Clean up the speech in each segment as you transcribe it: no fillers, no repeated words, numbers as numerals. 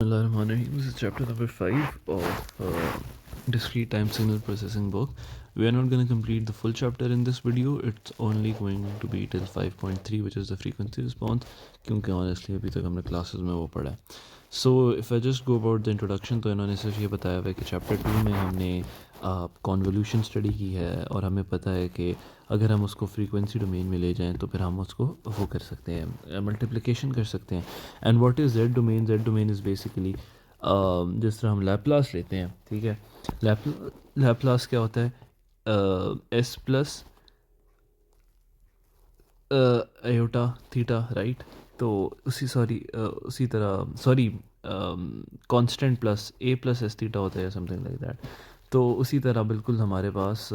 Bismillahirrahmanirrahim. This is chapter number 5 of discrete time signal processing book. We are not going to complete the full chapter in this video. It's only going to be till 5.3, which is the frequency response, क्योंकि honestly अभी तक हमने classes में वो पढ़ा है. So if I just go about the introduction, तो इन्होंने सिर्फ ये बताया हुआ है कि चैप्टर 2 में हमने कॉन्वोल्यूशन स्टडी की है और हमें पता है कि अगर हम उसको फ्रीक्वेंसी डोमेन में ले जाएं तो फिर हम उसको वो कर सकते हैं, मल्टीप्लिकेशन कर सकते हैं. And what is Z domain? Z domain is basically जिस तरह हम लैप्लास लेते हैं, ठीक है. लैप्लास क्या होता है? S plus iota theta, right. तो उसी तरह कांस्टेंट प्लस ए प्लस एस थीटा होता है, समथिंग लाइक दैट. तो उसी तरह बिल्कुल हमारे पास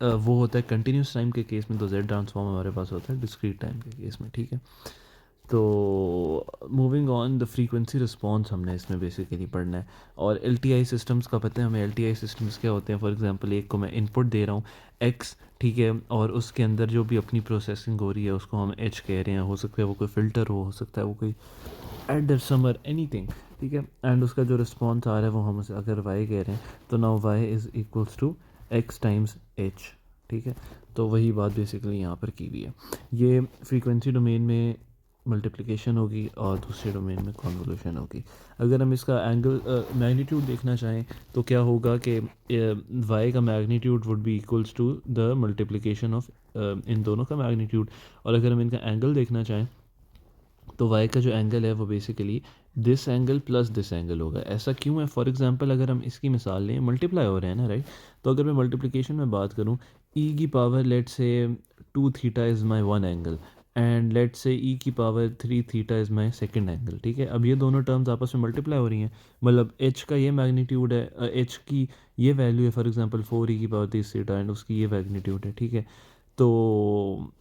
वो होता है कंटिन्यूस टाइम के केस में. तो जेड ट्रांसफॉर्म हमारे पास होता है डिस्क्रीट टाइम के केस में, ठीक है. तो moving on, the frequency response हमने इसमें बेसिकली पढ़ना है. और एल टी आई सिस्टम्स का पता है हमें. एल टी आई सिस्टम्स क्या होते हैं? फॉर एग्जांपल एक को मैं इनपुट दे रहा हूँ एक्स, ठीक है, और उसके अंदर जो भी अपनी प्रोसेसिंग हो रही है उसको हम एच कह रहे हैं. हो सकता है वो कोई फ़िल्टर हो सकता है वो कोई एडर समर एनीथिंग, ठीक है. एंड उसका जो रिस्पॉन्स आ रहा है वो हम उसे अगर वाई कह रहे हैं तो now y is equals to x times h, ठीक है. तो वही बात बेसिकली यहाँ पर की हुई है. ये फ्रीक्वेंसी डोमेन में मल्टीप्लिकेशन होगी और दूसरे डोमेन में कॉन्वोल्यूशन होगी. अगर हम इसका एंगल मैग्नीट्यूड देखना चाहें तो क्या होगा कि वाई का magnitude would be equals to the multiplication of इन दोनों का मैग्नीट्यूड. और अगर हम इनका एंगल देखना चाहें तो वाई का जो एंगल है वो basically this angle plus this angle होगा. ऐसा क्यों है? फॉर एग्जांपल अगर हम इसकी मिसाल लें, मल्टीप्लाई हो रहे हैं ना, राइट. तो अगर मैं मल्टीप्लिकेशन में बात करूं, ई की पावर लेट से 2 theta is my one angle and let से ई की power 3 theta is my second angle, ठीक है. अब ये दोनों टर्म्स आपस में मल्टीप्लाई हो रही हैं. मतलब एच का ये मैग्नीट्यूड है, एच की ये वैल्यू है फॉर एग्जांपल 4 ई की पावर 3 थीटा एंड उसकी ये मैग्नीट्यूड है, ठीक है. तो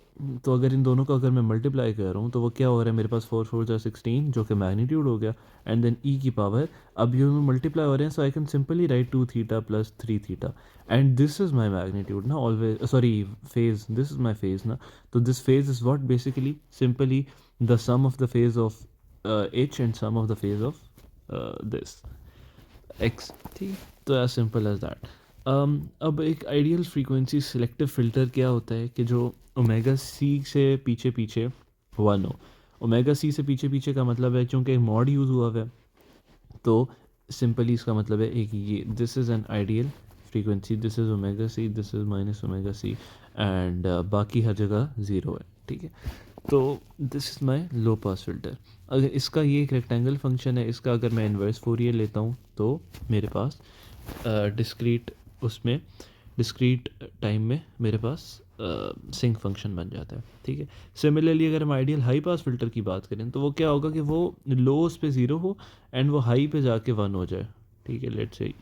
अगर इन दोनों को अगर मैं मल्टीप्लाई कर रहा हूँ तो वो क्या हो रहा है? मेरे पास 4 4 जा 16 जो कि मैग्नीट्यूड हो गया, एंड देन ई की पावर. अब ये मल्टीप्लाई हो रहे हैं, so I can simply write 2 theta plus 3 theta and this is my magnitude ना, always sorry phase, this is my phase ना. तो this phase is what basically simply the sum of the phase of H and sum of the phase of this X, ठीक. तो as simple as that. अब एक ideal frequency selective filter क्या होता है कि जो ओमेगा सी से पीछे पीछे 1 हो. ओमेगा सी से पीछे पीछे का मतलब है क्योंकि मॉड यूज़ हुआ हुआ है, तो सिंपली इसका मतलब है एक ये this is an ideal frequency, this is omega c, this is minus omega c and बाकी हर जगह ज़ीरो है, ठीक है. तो this is my low pass filter. अगर इसका ये एक रेक्टेंगल फंक्शन है, इसका अगर मैं इन्वर्स फोरियर लेता हूँ तो मेरे पास डिस्क्रीट उसमें डिस्क्रीट टाइम में मेरे पास सिंक फंक्शन बन जाता है, ठीक है. सिमिलरली अगर हम आइडियल हाई पास फिल्टर की बात करें तो वो क्या होगा कि वो लोस पे ज़ीरो हो एंड वो हाई पे जाके 1 हो जाए, ठीक है. लेट से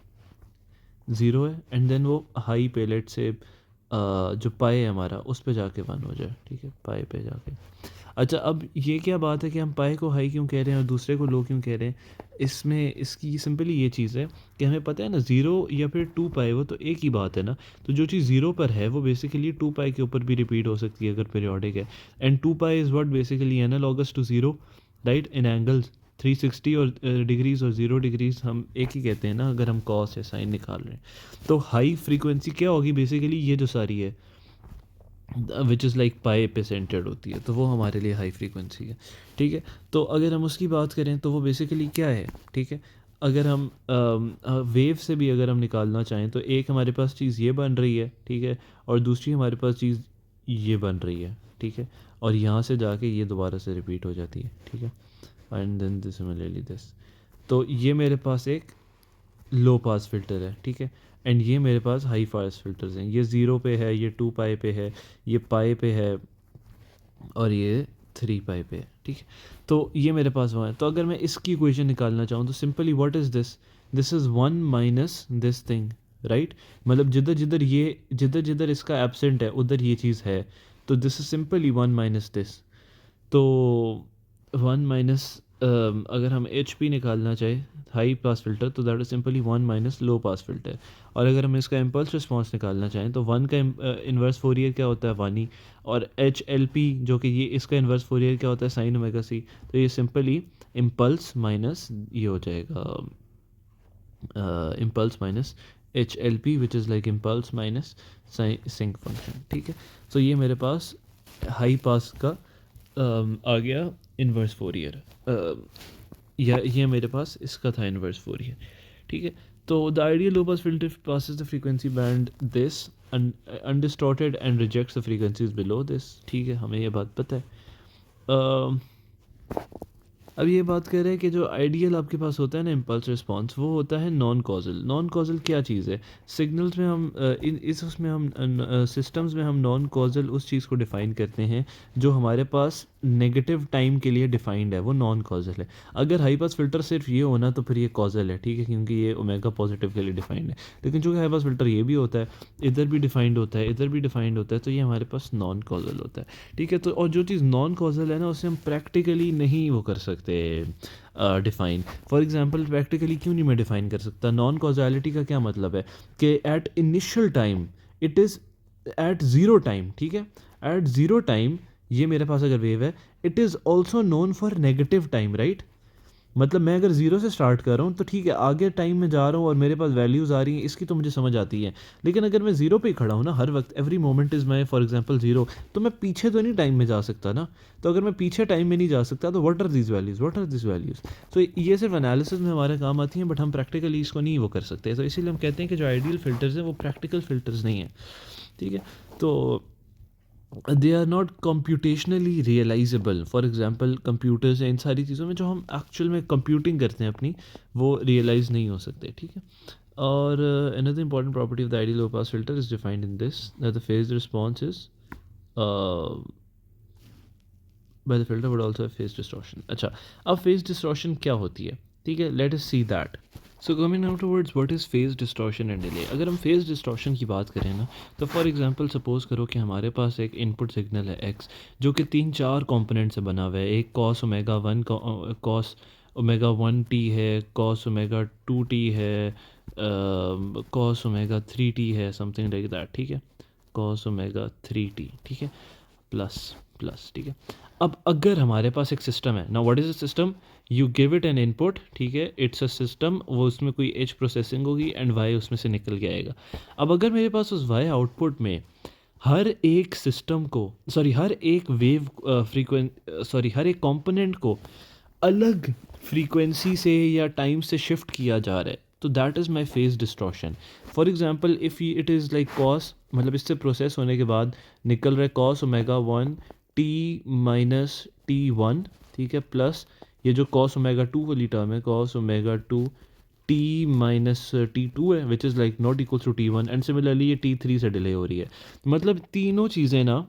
ज़ीरो है एंड देन वो हाई पे लेट से जो पाए है हमारा उस पे जाके 1 हो जाए, ठीक है, पाए पे जाके. अच्छा, अब ये क्या बात है कि हम पाए को हाई क्यों कह रहे हैं और दूसरे को लो क्यों कह रहे हैं? इसमें इसकी सिंपली ये चीज़ है कि हमें पता है ना, ज़ीरो या फिर 2 पाई वो तो एक ही बात है ना. तो जो चीज़ ज़ीरो पर है वो बेसिकली 2 पाई के ऊपर भी रिपीट हो सकती है अगर पीरियोडिक है. And 2 pi is what basically analogous to zero, right, in angles 360 और डिग्रीज़ और 0 डिग्रीज़ हम एक ही कहते हैं ना अगर हम कॉस या साइन निकाल रहे हैं. तो हाई फ्रीक्वेंसी क्या होगी? बेसिकली ये जो सारी है विच इज़ लाइक पाई पे सेंटर्ड होती है, तो वो हमारे लिए हाई फ्रीक्वेंसी है, ठीक है. तो अगर हम उसकी बात करें तो वो बेसिकली क्या है, ठीक है. अगर हम वेव से भी अगर हम निकालना चाहें तो एक हमारे पास चीज़ ये बन रही है, ठीक है, और दूसरी हमारे पास चीज़ ये बन रही है, ठीक है, और यहाँ से जाके ये दोबारा से रिपीट हो जाती है, ठीक है. And then this similarly this. तो ये मेरे पास एक लो पास फिल्टर है, ठीक है, एंड ये मेरे पास हाई पास फिल्टर्स हैं. ये 0 पे है, ये 2 पाई पे है, ये पाई पे है और ये 3 पाई पे है, ठीक है. तो ये मेरे पास वहाँ है. तो अगर मैं इसकी इक्वेशन निकालना चाहूँ तो simply what is this? This is 1 minus this thing, right. मतलब जिधर जिधर इसका एब्सेंट है उधर ये चीज़ है. तो this is simply 1 minus this. तो 1 माइनस अगर हम एच पी निकालना चाहे हाई पास फिल्टर तो that is simply 1 minus low pass filter. और अगर हम इसका इम्पल्स रिस्पॉन्स निकालना चाहें तो 1 का इन्वर्स फोरियर क्या होता है 1 ही। और एच एल पी जो कि ये इसका इन्वर्स फोरियर क्या होता है साइन ओमेगा सी। तो ये सिंपली इम्पल्स माइनस ये हो जाएगा impulse minus H L P which is like impulse minus sinc function. ठीक है, तो ये मेरे पास हाई पास का आ गया इन्वर्स फोरियर, या ये मेरे पास इसका था इन्वर्स फोरियर। ठीक है, तो the ideal low pass filter passes the frequency band this undistorted and rejects the frequencies below this। ठीक है, हमें ये बात पता है। अम, अब ये बात कर रहे हैं कि जो आइडियल आपके पास होता है ना इम्पल्स रिस्पॉन्स, वो होता है नॉन कॉजल। नॉन कॉजल क्या चीज़ है? सिग्नल्स में हम इस उसमें हम सिस्टम्स में हम नॉन कॉजल उस चीज़ को डिफ़ाइन करते हैं जो हमारे पास नेगेटिव टाइम के लिए डिफ़ाइंड है, वो नॉन कॉजल है। अगर हाई पास फिल्टर सिर्फ ये होना तो फिर ये कॉजल है, ठीक है, क्योंकि ये ओमेगा पॉजिटिव के लिए डिफ़ाइंड है। लेकिन चूँकि हाई पास फिल्टर ये भी होता है, इधर भी डिफ़ाइंड होता है, इधर भी डिफ़ाइंड होता है, तो ये हमारे पास नॉन कॉजल होता है। ठीक है, तो और जो चीज़ नॉन कॉजल है ना उसे हम प्रैक्टिकली नहीं वो कर सकते डिफ़ाइन। फॉर एग्जांपल प्रैक्टिकली क्यों नहीं मैं डिफ़ाइन कर सकता? नॉन कॉजैलिटी का क्या मतलब है कि at initial time it is at zero time. ठीक है, एट ज़ीरो टाइम ये मेरे पास अगर वेव है, it is also known for negative time, right? मतलब मैं अगर ज़ीरो से स्टार्ट कर रहा हूँ तो ठीक है, आगे टाइम में जा रहा हूँ और मेरे पास वैल्यूज़ आ रही हैं, इसकी तो मुझे समझ आती है। लेकिन अगर मैं ज़ीरो पे ही खड़ा हूँ ना हर वक्त, every moment is my for example zero, तो मैं पीछे तो नहीं टाइम में जा सकता ना। तो अगर मैं पीछे टाइम में नहीं जा सकता तो what are this values, what are this values? तो ये सिर्फ एनालिसिस में हमारे काम आती हैं, बट हम प्रैक्टिकली इसको नहीं वो कर सकते। तो इसीलिए हम कहते हैं कि जो आइडियल फ़िल्टर्स हैं वो प्रैक्टिकल फ़िल्टर्स नहीं हैं। ठीक है, तो they are not computationally realizable. For example computers या इन सारी चीज़ों में जो हम एक्चुअल में कंप्यूटिंग करते हैं अपनी, वो रियलाइज़ नहीं हो सकते। ठीक है, और another important property of the ideal low pass filter is defined in this, that the phase response is uh, by the filter would also have phase distortion। अच्छा, अब phase distortion क्या होती है? ठीक है, let us see that। So coming now towards what is phase distortion and delay. अगर हम phase distortion की बात करें ना, तो फॉर एग्जांपल सपोज करो कि हमारे पास एक इनपुट सिग्नल है एक्स, जो कि 3-4 कंपोनेंट से बना हुआ है। एक cos omega 1 cos omega 1 T है, कॉस ओमेगा 2 टी है, कॉस ओमेगा 3 टी है, समथिंग लाइक दैट। ठीक है, कॉस ओमेगा 3 टी, ठीक है, प्लस प्लस। ठीक है, अब अगर हमारे पास एक सिस्टम है ना, what is a system? You give it N input, ठीक है, इट्स अ सिस्टम, वो उसमें कोई एज प्रोसेसिंग होगी एंड वाई उसमें से निकल के आएगा। अब अगर मेरे पास उस वाई आउटपुट में हर एक सिस्टम को हर एक वेव हर एक कंपोनेंट को अलग फ्रीक्वेंसी से या टाइम से शिफ्ट किया जा रहा है, तो that is my phase distortion. For example if it is like cos, मतलब इससे प्रोसेस होने के बाद निकल रहा है cos omega 1 T minus T 1, ठीक है, प्लस ये जो कॉस ओमेगा 2 वाली टर्म है, cos omega 2 t minus t 2 है, which is like not equals to t 1, and similarly ये टी 3 से डिले हो रही है। मतलब तीनों चीज़ें ना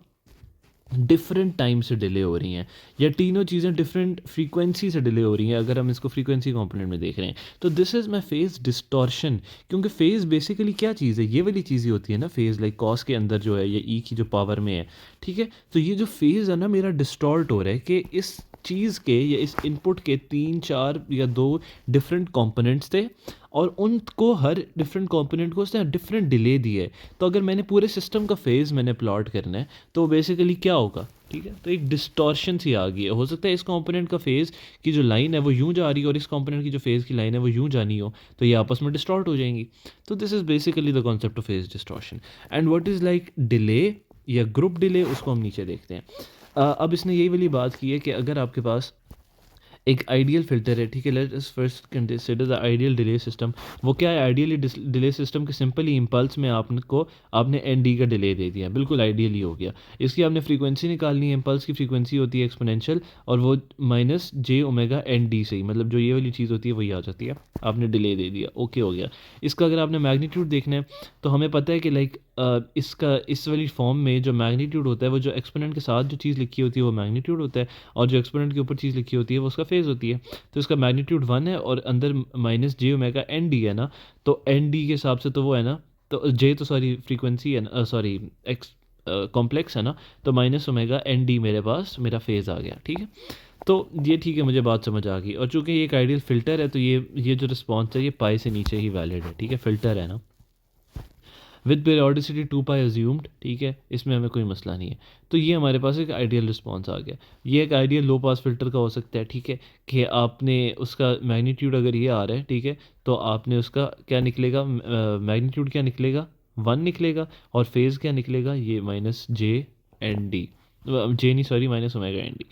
डिफरेंट टाइम से डिले हो रही हैं, या तीनों चीज़ें डिफरेंट फ्रीक्वेंसी से डिले हो रही हैं। अगर हम इसको फ्रीक्वेंसी कंपोनेंट में देख रहे हैं तो this is my phase distortion. क्योंकि फेज़ बेसिकली क्या चीज़ है? ये वाली चीज़ ही होती है ना फेज़, लाइक कॉस के अंदर जो है, ये ई की जो पावर में है। ठीक है, तो ये जो फेज़ है ना मेरा डिस्टॉर्ट हो रहा है कि इस चीज़ के या इस इनपुट के 3-4 या 2 डिफरेंट कंपोनेंट्स थे, और उनको हर डिफरेंट कंपोनेंट को उसने डिफरेंट डिले दी है। तो अगर मैंने पूरे सिस्टम का फेज़ मैंने प्लॉट करना है तो बेसिकली क्या होगा? ठीक है, तो एक डिस्टॉर्शन सी आ गई है। हो सकता है इस कंपोनेंट का फेज़ की जो लाइन है वो यूं जा रही है और इस कंपोनेंट की जो फेज़ की लाइन है वो यूं जानी हो, तो ये आपस में डिस्टॉर्ट हो जाएंगी। तो this is basically the concept of phase distortion. And what is like delay या ग्रुप डिले, उसको हम नीचे देखते हैं। अब इसने यही वाली बात की है कि अगर आपके पास एक आइडियल फिल्टर है, ठीक है, let us first consider the ideal delay system. वो क्या है? आइडियल डिले सिस्टम के सिंपली इम्पल्स में आपने एन डी का डिले दे दिया, बिल्कुल आइडियली हो गया। इसकी आपने फ्रीक्वेंसी निकालनी है, इम्पल्स की फ्रीक्वेंसी होती है एक्सपोनेंशियल, और वो minus J omega n D से ही, मतलब जो ये वाली चीज़ होती है वही आ जाती है। आपने डिले दे दिया, ओके हो गया। इसका अगर आपने मैग्नीट्यूड देखना है तो हमें पता है कि लाइक इसका इस वाली फॉर्म में जो मैग्नीट्यूड होता है, वो जो एक्सपोनेंट के साथ जो चीज़ लिखी होती है वो मैग्नीट्यूड होता है, और जो एक्सपोनेंट के ऊपर चीज़ लिखी होती है वो उसका फेज़ होती है। तो इसका मैग्नीट्यूड 1 है और अंदर minus J omega n D है ना, तो एन डी के हिसाब से तो वो है ना, तो जे तो फ्रीक्वेंसी है ना, एक्स कॉम्प्लेक्स है ना, तो माइनस ओमेगा एन डी मेरे पास मेरा फेज़ आ गया। ठीक है, तो ये ठीक है, मुझे बात समझ आ गई। और चूंकि ये एक आइडियल फ़िल्टर है तो ये जो रिस्पॉन्स है ये पाई से नीचे ही वैलिड है, ठीक है, फ़िल्टर है ना, विद पीरियोडिसिटी 2 पाई अज्यूम्ड, ठीक है, इसमें हमें कोई मसला नहीं है। तो ये हमारे पास एक आइडियल रिस्पॉन्स आ गया। ये एक आइडियल लो पास फिल्टर का हो सकता है, ठीक है, कि आपने उसका मैग्नीट्यूड अगर ये आ रहा है, ठीक है, तो आपने उसका क्या निकलेगा, मैग्नीट्यूड क्या निकलेगा, 1 निकलेगा, और फेज़ क्या निकलेगा, ये minus j n d, j नहीं sorry, minus omega n d.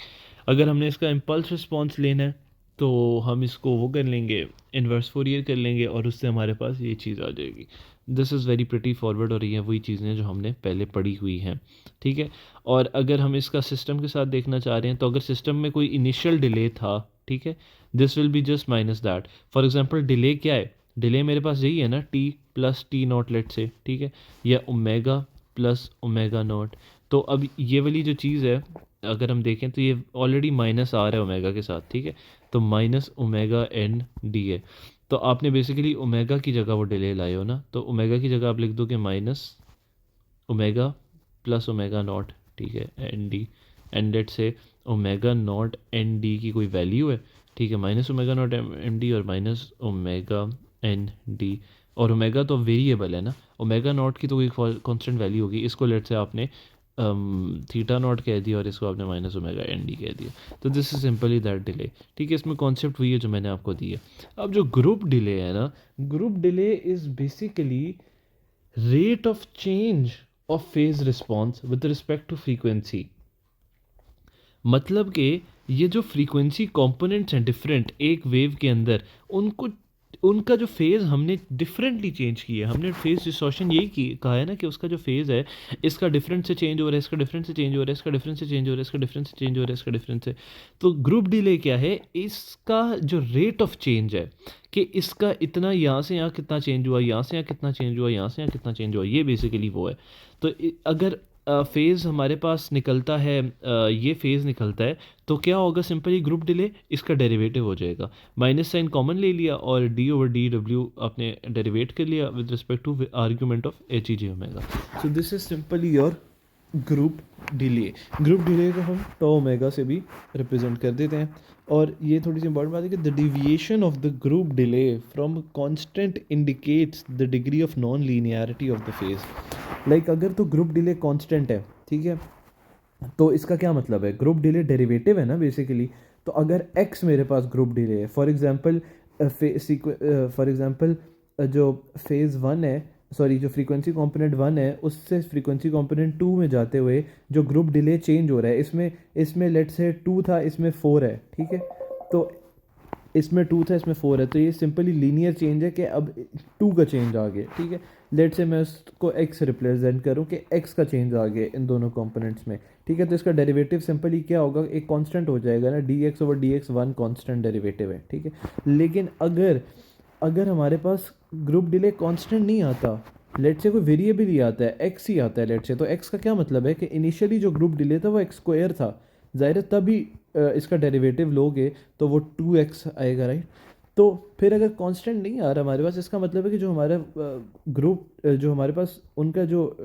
अगर हमने इसका इम्पल्स रिस्पॉन्स लेना है तो हम इसको वो कर लेंगे, इन्वर्स फोरियर कर लेंगे, और उससे हमारे पास ये चीज़ आ जाएगी। This is very pretty forward, और ये वही चीज़ें जो हमने पहले पढ़ी हुई हैं, ठीक है। और अगर हम इसका सिस्टम के साथ देखना चाह रहे हैं तो अगर सिस्टम में कोई इनिशियल डिले था, ठीक है, this will be just minus that. For example delay क्या है, डिले मेरे पास यही है ना, T plus T not let से, ठीक है, या ओमेगा प्लस ओमेगा नॉट। तो अब ये वाली जो चीज़ है अगर हम देखें तो ये ऑलरेडी माइनस आ रहा है ओमेगा के साथ, ठीक है, तो माइनस ओमेगा एन डी है। तो आपने बेसिकली ओमेगा की जगह वो डिले लाए हो ना, तो ओमेगा की जगह आप लिख दो कि minus omega plus omega naught, ठीक है, n d, and let say omega naught n d की कोई वैल्यू है, ठीक है, minus omega naught m d और माइनस ओमेगा एन डी। और ओमेगा तो वेरिएबल है ना, ओमेगा नॉट की तो कोई कांस्टेंट वैल्यू होगी, इसको लेट से आपने थीटा नॉट कह दिया और इसको आपने माइनस ओमेगा एन डी कह दिया। तो this is simply that delay, ठीक है, इसमें कॉन्सेप्ट वही है जो मैंने आपको दी है। अब जो ग्रुप डिले है ना, group delay is basically rate of change of phase response with respect to frequency। मतलब कि ये जो फ्रीक्वेंसी कंपोनेंट्स हैं डिफरेंट एक वेव के अंदर, उनको उनका जो फेज़ हमने डिफरेंटली चेंज किया है। हमने फेज़ डिस्टॉर्शन यही की कहा है ना कि उसका जो फेज़ है इसका डिफरेंट से चेंज हो रहा है, इसका डिफरेंट से चेंज हो रहा है, इसका डिफरेंट से चेंज हो रहा है, इसका डिफरेंट से चेंज हो रहा है, इसका डिफरेंट से। तो ग्रुप डिले क्या है, इसका जो रेट ऑफ चेंज है कि इसका इतना यहाँ से यहाँ कितना चेंज हुआ, यहाँ से यहाँ कितना चेंज हुआ, यहाँ से यहाँ कितना चेंज हुआ, ये बेसिकली वो है। तो अगर फेज़ हमारे पास निकलता है, ये फेज़ निकलता है, तो क्या होगा, सिंपली ग्रुप डिले इसका डेरिवेटिव हो जाएगा। माइनस साइन कॉमन ले लिया और डी ओवर डी डब्ल्यू आपने डेरिवेट कर लिया with respect to argument of H E J omega. So this is simply your group delay. Group delay को हम टो ओमेगा से भी रिप्रेजेंट कर देते हैं। और ये थोड़ी सी इंपॉर्टेंट बात है कि the deviation of the group delay from constant indicates the degree of non linearity of the phase. Like अगर तो ग्रुप डिले कांस्टेंट है, ठीक है, तो इसका क्या मतलब है, ग्रुप डिले डेरिवेटिव है ना बेसिकली। तो अगर x मेरे पास ग्रुप डिले है, फॉर एग्जांपल जो फेज़ वन है, सॉरी जो फ्रीक्वेंसी कंपोनेंट वन है उससे फ्रीक्वेंसी कंपोनेंट टू में जाते हुए जो ग्रुप डिले चेंज हो रहा है, इसमें लेट से टू था, इसमें फोर है, ठीक है। तो इसमें टू था, इसमें फोर है, तो ये सिंपली लीनियर चेंज है कि अब टू का चेंज आ गया, ठीक है। लेट से मैं उसको एक्स रिप्रेजेंट करूँ कि एक्स का चेंज आ गया इन दोनों कंपोनेंट्स में, ठीक है। तो इसका डेरिवेटिव सिंपली क्या होगा, एक कांस्टेंट हो जाएगा ना, D x over D x one constant derivative है, ठीक है। लेकिन अगर अगर हमारे पास ग्रुप डिले कांस्टेंट नहीं आता, लेट से कोई वेरिएबल ही आता है, एक्स ही आता है लेट से, तो एक्स का क्या मतलब है कि इनिशियली जो ग्रुप डिले था वो एक्स स्क्वायर था, ज़ाहिर है तभी इसका डेरिवेटिव लोगे तो वो 2x आएगा, राइट। तो फिर अगर कांस्टेंट नहीं आ रहा हमारे पास, इसका मतलब है कि जो हमारा ग्रुप जो हमारे पास उनका जो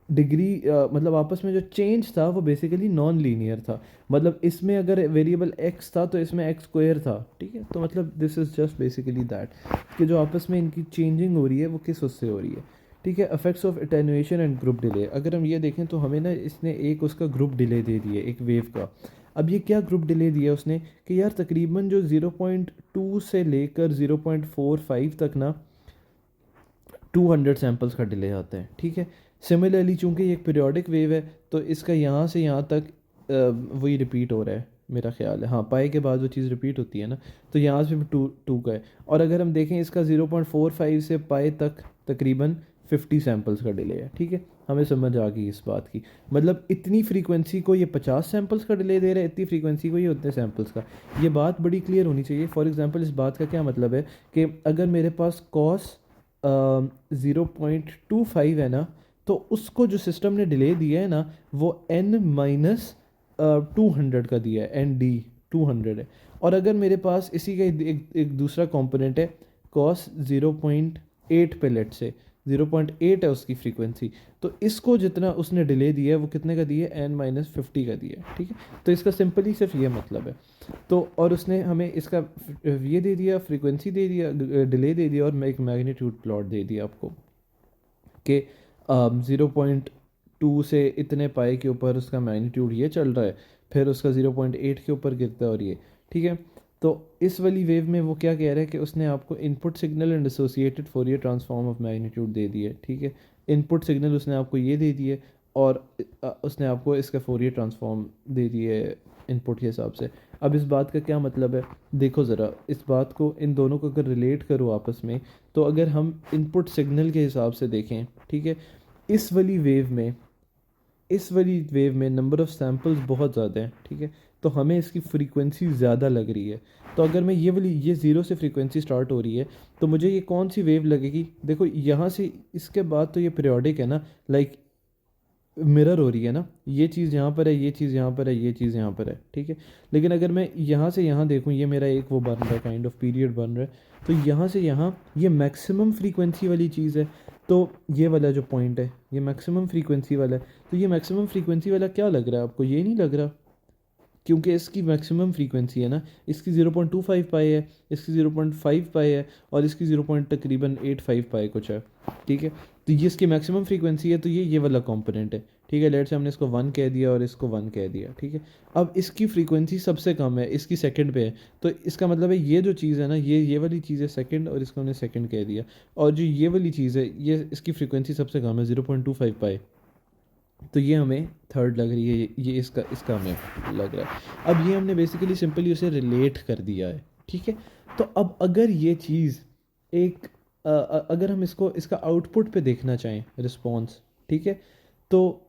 डिग्री मतलब आपस में जो चेंज था वो बेसिकली नॉन लीनियर था। मतलब इसमें अगर वेरिएबल x था तो इसमें x स्क्वायर था, ठीक है। तो मतलब this is just basically that कि जो आपस में इनकी चेंजिंग हो रही है वो किस उससे हो रही है, ठीक है। Effects of attenuation and group delay, अगर हम ये देखें तो हमें ना इसने एक उसका ग्रुप डिले दे दिए एक वेव का। अब ये क्या ग्रुप डिले दिया उसने कि यार तकरीबन जो 0.2 से लेकर 0.45 तक ना 200 सैम्पल्स का डिले आता है, ठीक है। सिमिलरली चूंकि ये एक पीरियोडिक वेव है तो इसका यहाँ से यहाँ तक वही रिपीट हो रहा है मेरा ख्याल है, हाँ, पाई के बाद वो चीज़ रिपीट होती है ना, तो यहाँ से भी टू का है। और अगर हम देखें इसका 0.45 से पाई तक तकरीबन 50 सैम्पल्स का डिले है, ठीक है। हमें समझ आ गई इस बात की, मतलब इतनी फ्रीक्वेंसी को ये 50 सैम्पल्स का डिले दे रहा है, इतनी फ्रीक्वेंसी को ये उतने सैम्पल्स का। ये बात बड़ी क्लियर होनी चाहिए। फॉर एग्जांपल इस बात का क्या मतलब है कि अगर मेरे पास कॉस 0.25 है ना, तो उसको जो सिस्टम ने डिले दिया है ना वो n माइनस 200 का दिया है, एन डी 200 है। और अगर मेरे पास इसी का एक दूसरा कंपोनेंट है कॉस 0.8 पे लेट से, 0.8 है उसकी फ्रीक्वेंसी। तो इसको जितना उसने डिले दिया है वो कितने का दिया है, n-50 का दिया है, ठीक है। तो इसका सिंपली सिर्फ ये मतलब है। तो और उसने हमें इसका ये दे दिया, फ्रीक्वेंसी दे दिया, डिले दे दिया, और एक मैग्नीट्यूड प्लॉट दे दिया आपको कि 0.2 से इतने पाए के ऊपर उसका मैग्नीट्यूड ये चल रहा है, फिर उसका 0.8 के ऊपर गिरता है, और ये ठीक है। तो इस वाली वेव में वो क्या कह रहा है कि उसने आपको input signal and associated Fourier transform of magnitude दे दिए, ठीक है। इनपुट सिग्नल उसने आपको ये दे दिए, और उसने आपको इसका फोरियर ट्रांसफॉर्म दे दिए इनपुट के हिसाब से। अब इस बात का क्या मतलब है, देखो ज़रा इस बात को, इन दोनों को अगर रिलेट करो आपस में, तो अगर हम इनपुट सिग्नल के हिसाब से देखें, ठीक है, इस वाली वेव में इस वाली वेव में नंबर ऑफ़ सैम्पल्स बहुत ज़्यादा हैं, ठीक है। तो हमें इसकी फ्रीक्वेंसी ज़्यादा लग रही है। तो अगर मैं ये ज़ीरो से फ्रीक्वेंसी स्टार्ट हो रही है, तो मुझे ये कौन सी वेव लगेगी, देखो यहाँ से इसके बाद तो ये पीरियोडिक है ना, लाइक मिरर हो रही है ना, ये चीज़ यहाँ पर है, ये चीज़ यहाँ पर है, ये चीज़ यहाँ पर है, ठीक है। लेकिन अगर मैं यहाँ से यहाँ देखूँ, ये मेरा एक वो बन रहा है, काइंड ऑफ पीरियड बन रहा है, तो यहाँ से यहाँ ये मैक्सिमम फ्रीक्वेंसी वाली चीज़ है। तो ये वाला जो पॉइंट है ये मैक्सिमम फ्रीक्वेंसी वाला है। तो ये मैक्सिमम फ्रीक्वेंसी वाला क्या लग रहा है आपको, ये नहीं लग रहा, क्योंकि इसकी मैक्सिमम फ्रीक्वेंसी है ना, इसकी 0.25 पाई है, इसकी 0.5 पाई है, और इसकी 0 तकरीबन 85 पाई कुछ है, ठीक है। तो ये इसकी मैक्सिमम फ्रीक्वेंसी है, तो ये वाला कंपोनेंट है, ठीक है। लेट से हमने इसको 1 कह दिया और इसको 1 कह दिया, ठीक है। अब इसकी फ्रीक्वेंसी सबसे कम है, इसकी सेकंड पे है, तो इसका मतलब है ये जो चीज़ है ना, ये वाली चीज़ है सेकंड, और इसको हमने सेकंड कह दिया। और जो ये वाली चीज़ है, ये इसकी फ्रीक्वेंसी सबसे कम है, 0.25 पाई, तो ये हमें थर्ड लग रही है, ये इसका इसका हमें लग रहा है। अब ये हमने बेसिकली सिंपली उसे रिलेट कर दिया है, ठीक है। तो अब अगर ये चीज़ एक अगर हम इसका आउटपुट पे देखना चाहें रिस्पॉन्स, ठीक है, तो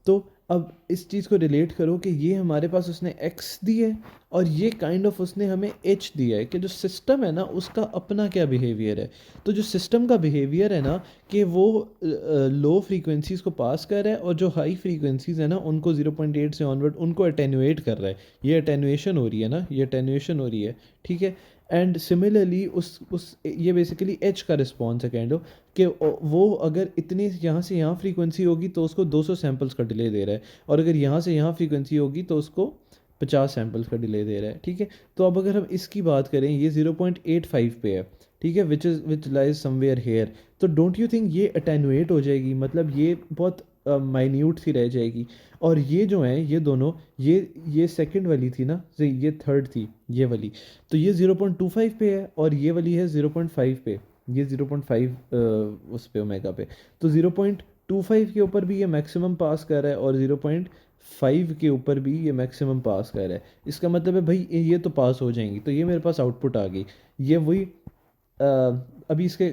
तो अब इस चीज़ को रिलेट करो कि ये हमारे पास उसने एक्स दी है, और ये काइंड ऑफ उसने हमें एच दिया है, कि जो सिस्टम है ना उसका अपना क्या बिहेवियर है। तो जो सिस्टम का बिहेवियर है ना, कि वो लो फ्रीक्वेंसीज़ को पास कर रहा है, और जो हाई फ्रीक्वेंसीज़ है ना उनको 0.8 से ऑनवर्ड उनको अटेनुएट कर रहा है। ये अटेनुएशन हो रही है ना, ये अटेनुएशन हो रही है, ठीक है। एंड सिमिलरली उस ये बेसिकली एच का रिस्पॉन्स है काइंड ऑफ, कि वो अगर इतनी यहाँ से यहाँ फ्रीक्वेंसी होगी तो उसको 200 सैम्पल्स का डिले दे रहा है, और अगर यहाँ से यहाँ फ्रीक्वेंसी होगी तो उसको 50 सैम्पल्स का डिले दे रहा है, ठीक है। तो अब अगर हम इसकी बात करें, ये 0.85 पे है, ठीक है, विच लाइज समवेयर हेयर। तो डोंट यू थिंक ये अटेनुएट हो जाएगी, मतलब ये बहुत माइन्यूट सी रह जाएगी। और ये जो है ये दोनों, ये सेकंड वाली थी ना, ये थर्ड थी ये वाली, तो ये 0.25 पे है, और ये वाली है 0.5 पे, ये 0.5 उस पे ओमेगा पे। तो 0.25 के ऊपर भी ये मैक्सिमम पास कर रहा है, और 0.5 के ऊपर भी ये मैक्सिमम पास कर रहा है। इसका मतलब है भाई ये तो पास हो जाएंगी, तो ये मेरे पास आउटपुट आ गई। ये वही अभी इसके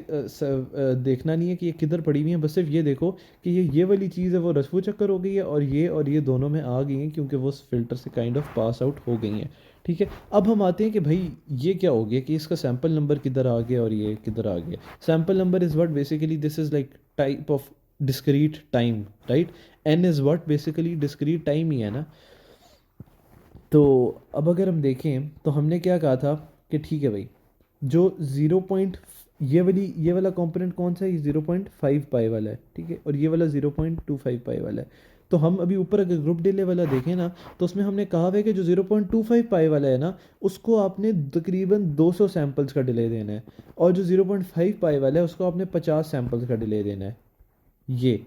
देखना नहीं है कि ये किधर पड़ी हुई है, बस सिर्फ ये देखो कि ये वाली चीज़ है वो रफू चक्कर हो गई है, और ये दोनों में आ गई हैं, क्योंकि वो उस फिल्टर से काइंड ऑफ पास आउट हो गई हैं, ठीक है। अब हम आते हैं कि भाई ये क्या हो गया, कि इसका सैम्पल नंबर किधर आ गया और ये किधर आ गया। Sample number is what basically, this is like type of discrete time, right. N is what basically discrete time ही है ना। तो अब अगर हम देखें, तो हमने क्या कहा था कि ठीक है भाई, जो 0 पॉइंट, ये वाला कंपोनेंट कौन सा है, ये 0.5 पाई वाला है, ठीक है, और ये वाला 0.25 पाई वाला है। तो हम अभी ऊपर अगर ग्रुप डिले वाला देखें ना, तो उसमें हमने कहा है कि जो 0.25 पाई वाला है ना, उसको आपने तकरीबन 200 सैम्पल्स का डिले देना है, और जो 0.5 पाई वाला है उसको आपने 50 सैम्पल्स का डिले देना है। ये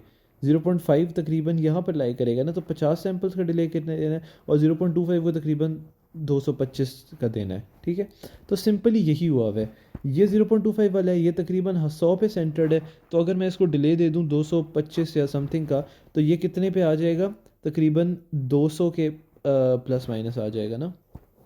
0.5 तकरीबन यहाँ पर लाई करेगा ना, तो 50 सैम्पल्स का डिले कितने देना है, और 0.25 को तकरीबन 225 का देना है, ठीक है। तो सिंपली यही हुआ है। ये 0.25 वाला है, ये तकरीबन 100 पे सेंटर्ड है, तो अगर मैं इसको डिले दे दूँ 225 या समथिंग का, तो ये कितने पे आ जाएगा, तकरीबन 200 के प्लस माइनस आ जाएगा ना,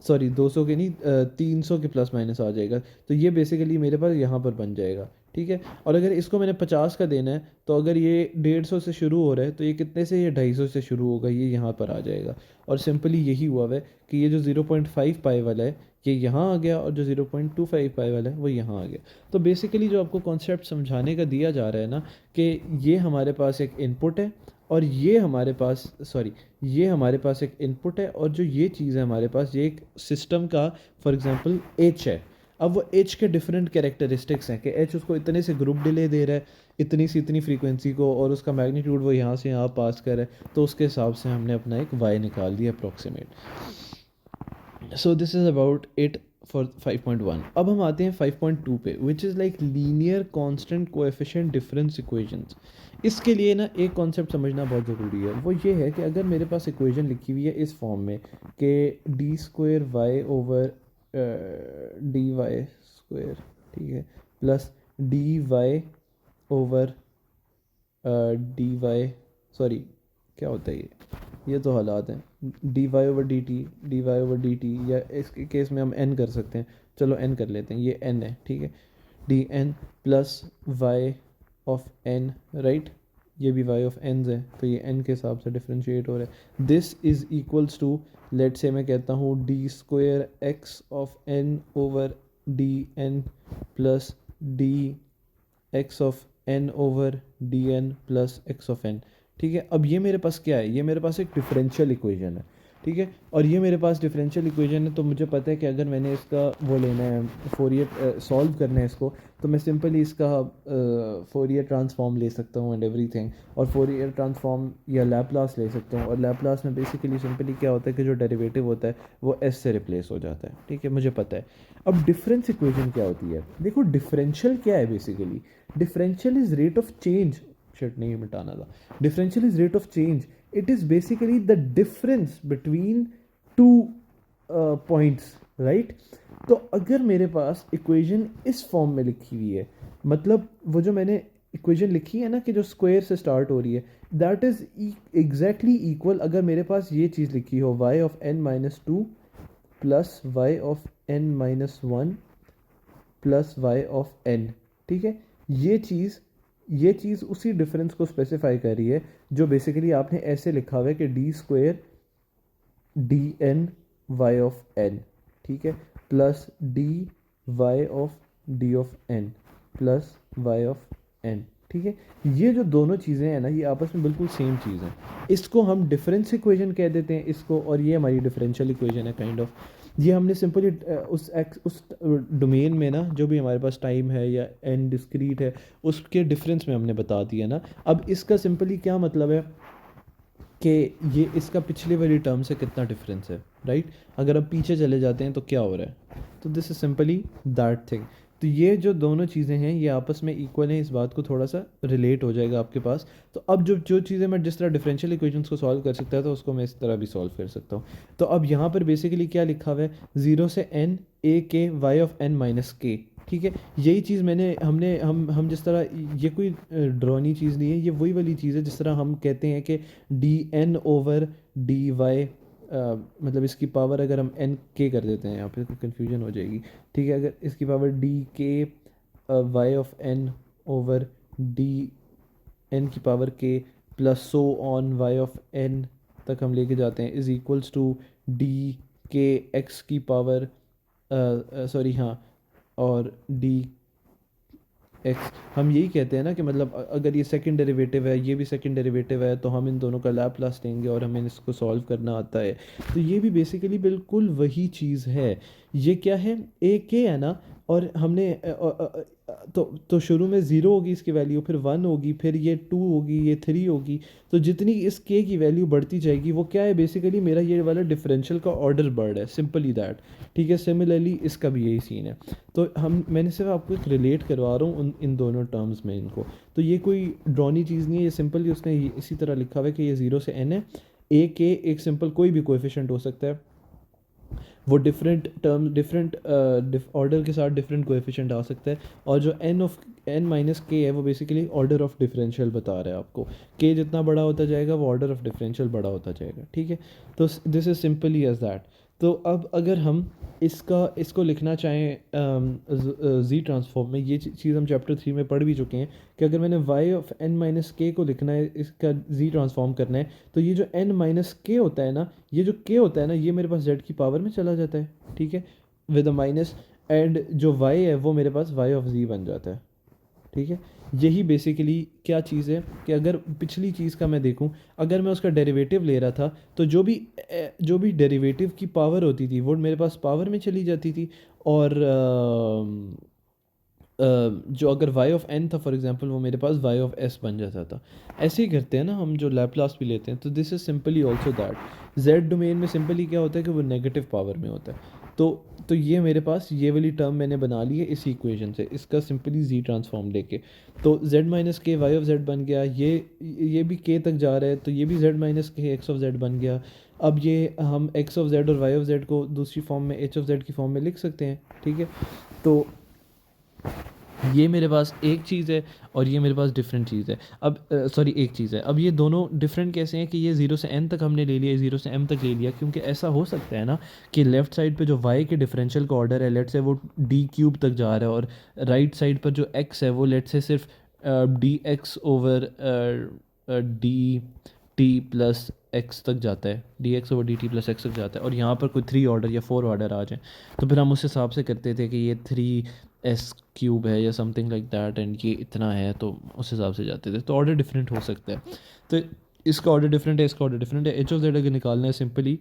सॉरी 200 के नहीं, 300 के प्लस माइनस आ जाएगा। तो ये बेसिकली मेरे पास यहाँ पर बन जाएगा, ठीक है। और अगर इसको मैंने 50 का देना है, तो अगर ये 150 से शुरू हो रहा है, तो ये कितने से, ये 250 से शुरू होगा, ये यहाँ पर आ जाएगा। और सिंपली यही हुआ है कि ये जो 0.5 पाई वाला है ये यहाँ आ गया, और जो 0.25 पाई वाला है वो यहाँ आ गया। तो बेसिकली जो आपको कॉन्सेप्ट समझाने का दिया जा रहा है ना, कि ये हमारे पास एक इनपुट है, और ये हमारे पास, सॉरी, ये हमारे पास एक इनपुट है, और जो ये चीज़ है हमारे पास, ये एक सिस्टम का फॉर एग्ज़ाम्पल एच है। अब वो एच के डिफरेंट कैरेक्टरिस्टिक्स हैं कि एच उसको इतने से ग्रुप डिले दे रहा है, इतनी से इतनी फ्रीक्वेंसी को, और उसका मैग्नीट्यूड वो यहाँ से यहाँ पास कर रहा है, तो उसके हिसाब से हमने अपना एक वाई निकाल दिया approximate. So this is about it for 5.1। अब हम आते हैं 5.2 पे, विच is like linear constant coefficient difference equations. इसके लिए ना एक कॉन्सेप्ट समझना बहुत ज़रूरी है, वो ये है कि अगर मेरे पास इक्वेशन लिखी हुई है इस फॉर्म में कि d square y over d y square, ठीक है, plus d y over d y, sorry क्या होता है ये तो हालात हैं, d y over d t, d y over d t, या इसके केस में हम एन कर सकते हैं, चलो एन कर लेते हैं, ये एन है, ठीक है, d n plus y of n, right, ये भी वाई ऑफ एन है, तो ये एन के हिसाब से डिफ्रेंशिएट हो रहा है। This is equals to, let say मैं कहता हूँ d square x of n over d n plus d x of n over d n plus x of n, ठीक है। अब ये मेरे पास क्या है, ये मेरे पास एक डिफरेंशियल इक्वेशन है, ठीक है, और ये मेरे पास डिफरेंशियल इक्वेशन है, तो मुझे पता है कि अगर मैंने इसका वो लेना है फोरियर सॉल्व करना है इसको, तो मैं सिंपली इसका फोरियर ट्रांसफॉर्म ले सकता हूँ एंड एवरीथिंग, और फोरियर ट्रांसफॉर्म या लैप्लास ले सकता हूँ, और लैप्लास में बेसिकली सिंपली क्या होता है कि जो डेरिवेटिव होता है वो एस से रिप्लेस हो जाता है, ठीक है, मुझे पता है। अब डिफरेंस इक्वेशन क्या होती है, देखो डिफरेंशियल क्या है basically, differential is rate of change, shit नहीं मिटाना था, differential is rate of change, it is basically the difference between two points, right. तो अगर मेरे पास इक्वेशन इस फॉर्म में लिखी हुई है, मतलब वो जो मैंने इक्वेशन लिखी है ना कि जो स्क्वायर से स्टार्ट हो रही है, दैट इज एग्जैक्टली इक्वल, अगर मेरे पास ये चीज़ लिखी हो y of n minus two plus y of n minus one plus y of n, ठीक है, ये चीज़ उसी डिफरेंस को स्पेसिफाई कर रही है जो बेसिकली आपने ऐसे लिखा हुआ है कि d square d n y of n, ठीक है, plus d y of d of n plus y of n, ठीक है। ये जो दोनों चीज़ें हैं ना, ये आपस में बिल्कुल सेम चीज़ है, इसको हम डिफरेंस इक्वेशन कह देते हैं इसको, और ये हमारी डिफरेंशियल इक्वेशन है काइंड ऑफ। ये हमने सिंपली उस डोमेन में ना जो भी हमारे पास टाइम है या एन डिस्क्रीट है उसके डिफरेंस में हमने बता दिया ना। अब इसका सिंपली क्या मतलब है कि ये इसका पिछले वाली टर्म से कितना डिफरेंस है, राइट। अगर अब पीछे चले जाते हैं तो क्या हो रहा है, तो this is simply that thing. तो ये जो दोनों चीज़ें हैं ये आपस में इक्वल हैं, इस बात को थोड़ा सा रिलेट हो जाएगा आपके पास। तो अब जो जो चीज़ें मैं जिस तरह डिफरेंशियल इक्वेशंस को सॉल्व कर सकता है तो उसको मैं इस तरह भी सॉल्व कर सकता हूँ। तो अब यहाँ पर बेसिकली क्या लिखा हुआ है, 0 से n a के वाई ऑफ n माइनस के, ठीक है। यही चीज़ मैंने हमने हम जिस तरह, ये कोई ड्रॉनी चीज़ नहीं है, ये वही वाली चीज़ है जिस तरह हम कहते हैं कि d n over d y, मतलब इसकी पावर अगर हम एन के कर देते हैं, यहाँ पे कन्फ्यूजन हो जाएगी, ठीक है, अगर इसकी power d k y of n over d n की power k plus so on y of n तक हम लेके जाते हैं, is equals to d k x की पावर, सॉरी हाँ, और डी एक्स, हम यही कहते हैं ना कि मतलब अगर ये सेकंड डेरिवेटिव है, ये भी सेकंड डेरिवेटिव है, तो हम इन दोनों का लैप्लास लेंगे और हमें इसको सॉल्व करना आता है। तो ये भी बेसिकली बिल्कुल वही चीज़ है। ये क्या है, ए के है ना, और हमने तो शुरू में ज़ीरो होगी इसकी वैल्यू, फिर वन होगी, फिर ये टू होगी, ये थ्री होगी, तो जितनी इस के की वैल्यू बढ़ती जाएगी वो क्या है, बेसिकली मेरा ये वाला डिफरेंशियल का ऑर्डर बढ़ है, सिंपली दैट, ठीक है। सिमिलरली इसका भी यही सीन है। तो मैंने सिर्फ आपको एक रिलेट करवा रहा हूँ इन दोनों टर्म्स में इनको। तो ये कोई ड्रॉनी चीज़ नहीं है, ये सिंपली उसने इसी तरह लिखा हुआ है कि ये 0 से n है, ए के एक सिंपल कोई भी कोएफिशिएंट हो सकता है, वो डिफरेंट टर्म डिफरेंट ऑर्डर के साथ डिफरेंट कोएफिशिएंट आ सकता है, और जो एन ऑफ एन माइनस के है वो बेसिकली ऑर्डर ऑफ डिफरेंशियल बता रहा है आपको, के जितना बड़ा होता जाएगा वो ऑर्डर ऑफ डिफरेंशियल बड़ा होता जाएगा, ठीक है। तो this is simply as that. तो अब अगर हम इसको लिखना चाहें जी ट्रांसफॉर्म में, ये चीज़ हम चैप्टर 3 में पढ़ भी चुके हैं कि अगर मैंने वाई ऑफ एन माइनस के को लिखना है, इसका जी ट्रांसफॉर्म करना है, तो ये जो एन माइनस के होता है ना, ये जो के होता है ना, ये मेरे पास जेड की पावर में चला जाता है, ठीक है, विद अ माइनस, एंड जो वाई है वो मेरे पास वाई ऑफ जी बन जाता है, ठीक है, यही बेसिकली क्या चीज़ है कि अगर पिछली चीज़ का मैं देखूं, अगर मैं उसका डेरिवेटिव ले रहा था तो जो भी डेरिवेटिव की पावर होती थी वो मेरे पास पावर में चली जाती थी, और जो अगर y ऑफ n था फॉर एग्जांपल, वो मेरे पास y ऑफ s बन जाता था। ऐसे ही करते हैं ना हम जो लैपलास भी लेते हैं, तो this is simply also that z domain में सिंपली क्या होता है कि वो नेगेटिव पावर में होता है। तो ये मेरे पास ये वाली टर्म मैंने बना ली है इस इक्वेशन से, इसका सिंपली z ट्रांसफॉर्म लेके, तो z माइनस के वाई ऑफ z बन गया, ये भी k तक जा रहा है तो ये भी z माइनस के x ऑफ z बन गया। अब ये हम x ऑफ z और y ऑफ z को दूसरी फॉर्म में h ऑफ z की फॉर्म में लिख सकते हैं, ठीक है। तो ये मेरे पास एक चीज़ है और ये मेरे पास डिफरेंट चीज़ है। अब सॉरी एक चीज़ है, अब ये दोनों डिफरेंट कैसे हैं कि ये 0 से n तक हमने ले लिया, 0 से m तक ले लिया, क्योंकि ऐसा हो सकता है ना कि लेफ़्ट साइड पे जो y के डिफरेंशियल का ऑर्डर है लेट से वो d क्यूब तक जा रहा है, और राइट साइड पर जो x है वो लेट से सिर्फ D x over d T plus x तक जाता है, D x over d T plus x तक जाता है, और यहाँ पर कोई 3 ऑर्डर या 4 ऑर्डर आ जाए, तो फिर हम उस हिसाब से करते थे कि ये 3s क्यूब है या समथिंग लाइक दैट, एंड ये इतना है, तो उस हिसाब से जाते थे। तो ऑर्डर डिफरेंट हो सकता है, तो इसका ऑर्डर डिफरेंट है, इसका ऑर्डर डिफरेंट है। एच ऑफ जेड अगर निकालना है simply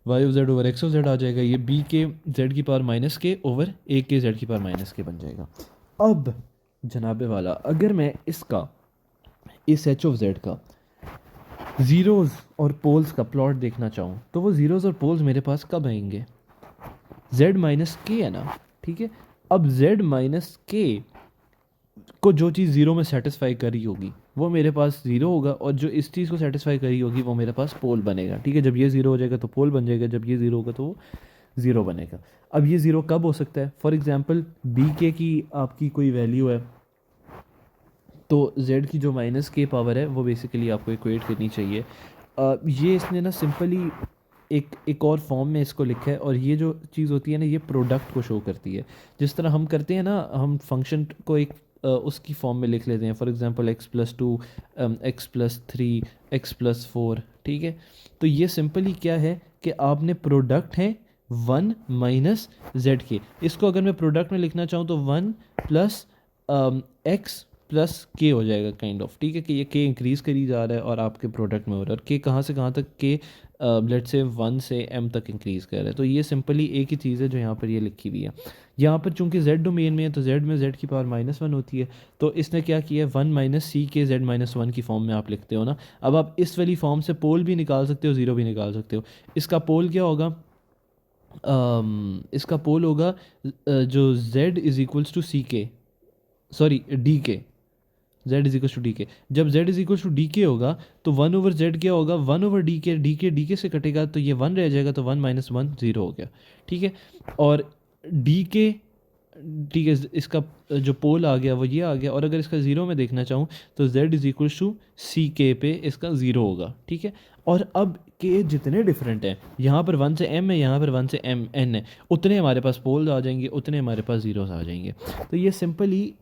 Y of Z over X of Z आ जाएगा, ये बी के जेड की power minus K over A K Z की पावर माइनस के बन जाएगा। अब जनाबे वाला, अगर मैं इसका इस एच ऑफ जेड का ज़ीरोज़ और पोल्स का प्लॉट देखना चाहूँ, तो वो ज़ीरोज़ और पोल्स मेरे पास कब आएंगे, z माइनस के है ना, ठीक है। अब z माइनस के को जो चीज़ ज़ीरो में सेटिस्फाई करी होगी वो मेरे पास ज़ीरो होगा, और जो इस चीज़ को सेटिस्फाई करी होगी वो मेरे पास पोल बनेगा, ठीक है। जब ये ज़ीरो हो जाएगा तो पोल बन जाएगा, जब ये ज़ीरो होगा तो वो ज़ीरो बनेगा। अब ये ज़ीरो कब हो सकता है, फॉर एग्ज़ाम्पल बी के की आपकी कोई वैल्यू है, तो z की जो माइनस के पावर है वो बेसिकली आपको इक्वेट करनी चाहिए। ये इसने ना सिंपली एक और फॉर्म में इसको लिखा है, और ये जो चीज़ होती है ना ये प्रोडक्ट को शो करती है। जिस तरह हम करते हैं ना, हम फंक्शन को एक उसकी फॉर्म में लिख लेते हैं, for example x+2 x+3 x+4, ठीक है। तो ये सिंपली क्या है कि आपने प्रोडक्ट है 1 माइनस जेड के, इसको अगर मैं प्रोडक्ट में लिखना चाहूँ तो 1 प्लस एक्स प्लस के हो जाएगा काइंड ऑफ, ठीक है, कि ये के इंक्रीज़ करी जा रहा है और आपके प्रोडक्ट में हो रहा है, और के कहाँ से कहाँ तक, के लेट से 1 से m तक इंक्रीज़ कर रहा है। तो ये सिंपली एक ही चीज़ है जो यहाँ पर ये लिखी हुई है। यहाँ पर चूंकि z डोमेन में है तो z में z की पावर -1 होती है, तो इसने क्या किया है 1 माइनस सी के z-1 की फॉर्म में आप लिखते हो ना। अब आप इस वाली फॉर्म से पोल भी निकाल सकते हो, ज़ीरो भी निकाल सकते हो। इसका पोल क्या होगा, इसका पोल होगा जो z is equals to c k, sorry d k, z is equal to d k. जब z is equal to d k होगा तो 1 ओवर z क्या होगा, 1 ओवर डी के से कटेगा तो ये 1 रह जाएगा, तो 1 माइनस 1 ज़ीरो हो गया, ठीक है। और डी के, ठीक है, इसका जो पोल आ गया वो ये आ गया, और अगर इसका ज़ीरो में देखना चाहूँ तो z is equal to c के पे इसका ज़ीरो होगा, ठीक है। और अब के जितने डिफरेंट हैं, यहाँ पर 1 से m है, यहाँ पर 1 से m n है, उतने हमारे पास पोल्स आ जाएंगे, उतने हमारे पास ज़ीरोस आ जाएंगे। तो ये सिंपली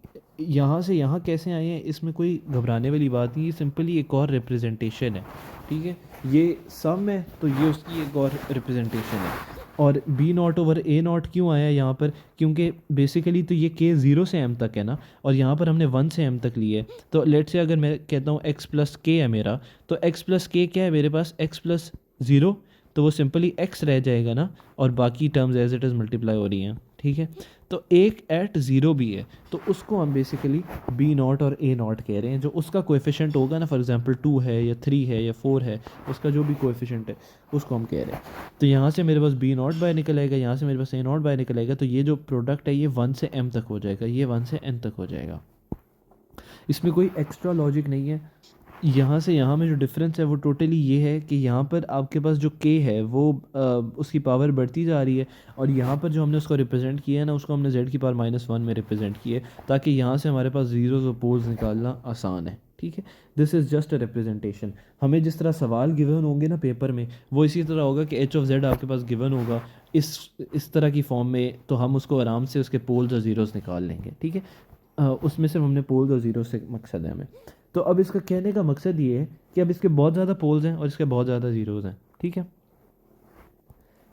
यहाँ से यहाँ कैसे आए हैं, इसमें कोई घबराने वाली बात नहीं, ये सिंपली एक और रिप्रेजेंटेशन है, ठीक है। ये सम है तो ये उसकी एक और रिप्रेजेंटेशन है। और b naught over a naught क्यों आया यहाँ पर, क्योंकि बेसिकली तो ये के 0 से m तक है ना, और यहाँ पर हमने 1 से m तक लिए। तो लेट से अगर मैं कहता हूँ x प्लस के है मेरा, तो x प्लस के क्या है मेरे पास, x प्लस 0, तो वो सिंपली x रह जाएगा ना, और बाकी terms as it is multiply हो रही हैं, ठीक है। तो एक एट ज़ीरो भी है, तो उसको हम बेसिकली बी नॉट और ए नॉट कह रहे हैं। जो उसका कोएफिशिएंट होगा ना, फॉर एग्जांपल 2 है या 3 है या 4 है, उसका जो भी कोएफिशिएंट है उसको हम कह रहे हैं। तो यहाँ से मेरे पास बी नॉट बाय निकल आएगा, यहाँ से मेरे पास ए नॉट बाय निकल आएगा, तो ये जो प्रोडक्ट है ये 1 से m तक हो जाएगा, ये 1 से n तक हो जाएगा। इसमें कोई एक्स्ट्रा लॉजिक नहीं है। यहाँ से यहाँ में जो डिफरेंस है वो टोटली ये है कि यहाँ पर आपके पास जो के है वो उसकी पावर बढ़ती जा रही है, और यहाँ पर जो हमने उसको रिप्रेजेंट किया है ना, उसको हमने z की पावर -1 में रिप्रेजेंट किया है, ताकि यहाँ से हमारे पास ज़ीरोज़ और पोल्स निकालना आसान है, ठीक है। This is just a representation. हमें जिस तरह सवाल गिवन होंगे ना पेपर में, वो इसी तरह होगा कि एच ऑफ जेड आपके पास गिवन होगा इस तरह की फॉर्म में, तो हम उसको आराम से उसके पोल्स और ज़ीरोज़ निकाल लेंगे, ठीक है। उसमें सिर्फ हमने पोल्स और ज़ीरो से मकसद है हमें। तो अब इसका कहने का मकसद ये है कि अब इसके बहुत ज़्यादा पोल्स हैं और इसके बहुत ज़्यादा ज़ीरोज़ हैं, ठीक है।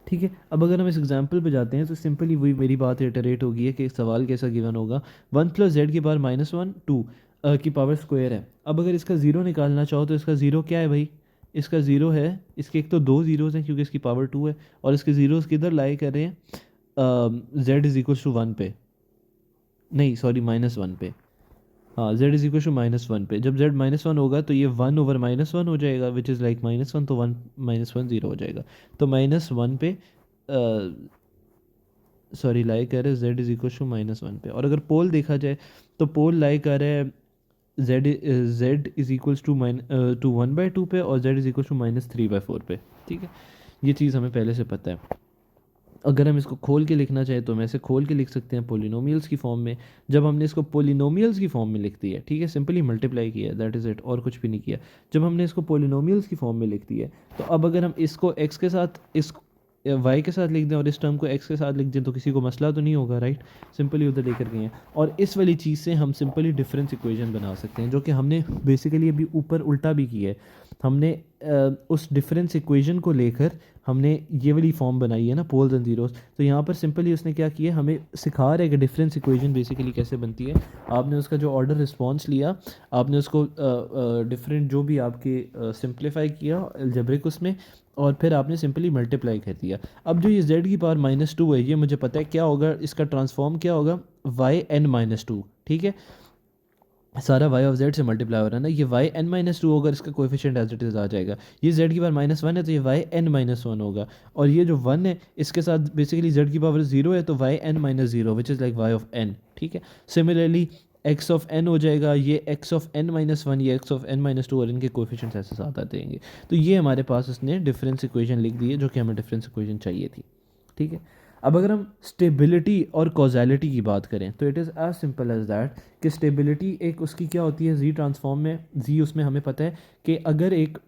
ठीक है, अब अगर हम इस एग्जांपल पे जाते हैं तो सिंपली वही मेरी बात इटरेट होगी है कि सवाल कैसा गिवन होगा, 1 + z⁻⁻1 2 की पावर स्क्वायर है। अब अगर इसका ज़ीरो निकालना चाहो तो इसका ज़ीरो क्या है भाई, इसका ज़ीरो है, इसके एक तो दो ज़ीरोज़ हैं क्योंकि इसकी पावर 2 है, और इसके ज़ीरोज़ किधर लाई कर रहे हैं, z = 1 पे, नहीं सॉरी -1 पे, हाँ z = -1 पे। जब z -1 होगा तो ये 1/-1 हो जाएगा, विच इज़ लाइक -1, तो 1 -1 0 हो जाएगा। तो -1 पे सॉरी लाई कर रहे हैं z = -1 पे। और अगर पोल देखा जाए तो पोल लाई कर रहा है z = 1/2 पे और z = -3/4 पे। ठीक है, ये चीज़ हमें पहले से पता है। अगर हम इसको खोल के लिखना चाहें तो हम ऐसे खोल के लिख सकते हैं पोलिनोमियल्स की फॉर्म में। जब हमने इसको पोलिनोमियल्स की फॉर्म में लिख दिया, ठीक है, सिंपली मल्टीप्लाई किया, दैट इज़ इट, और कुछ भी नहीं किया। जब हमने इसको पोलिनोमियल्स की फॉर्म में लिख दिया तो अब अगर हम इसको x के साथ, इस y के साथ लिख दें और इस टर्म को x के साथ लिख दें तो किसी को मसला तो नहीं होगा, राइट। सिंपली उधर लेकर गए हैं और इस वाली चीज़ से हम सिंपली डिफरेंस इक्वेशन बना सकते हैं, जो कि हमने बेसिकली अभी ऊपर उल्टा भी किया है। हमने उस डिफरेंस इक्वेशन को लेकर हमने ये वाली फॉर्म बनाई है ना, पोल्स एंड जीरोस। तो यहाँ पर सिंपली उसने क्या किया, हमें सिखा रहा है कि डिफरेंस इक्वेशन बेसिकली कैसे बनती है। आपने उसका जो ऑर्डर रिस्पॉन्स लिया, आपने उसको डिफरेंट जो भी आपके सिंप्लीफाई किया अलजेब्रिक उसमें, और फिर आपने सिंपली मल्टीप्लाई कर दिया। अब जो ये z⁻⁻2 है, ये मुझे पता है क्या होगा, इसका ट्रांसफॉर्म क्या होगा, yn-2। ठीक है, सारा y ऑफ z से मल्टीप्लाई हो रहा है ना, ये yn-2 होगा, इसका कोएफिशिएंट एज इट इज़ आ जाएगा। ये z⁻1 है तो ये yn-1 होगा, और ये जो 1 है इसके साथ बेसिकली z⁻0 है तो yn-0 which is like y of n। ठीक है, सिमिलरली x ऑफ n हो जाएगा, ये x ऑफ n-1, ये x ऑफ n-2, और इनके कोएफिशिएंट्स ऐसे साथ आते रहेंगे। तो ये हमारे पास उसने डिफरेंस इक्वेशन लिख दी है, जो कि हमें डिफरेंस इक्वेशन चाहिए थी। ठीक है, अब अगर हम स्टेबिलिटी और कॉजैलिटी की बात करें तो it is as simple as that कि स्टेबिलिटी एक उसकी क्या होती है, जी ट्रांसफॉर्म में, जी उसमें हमें पता है कि अगर एक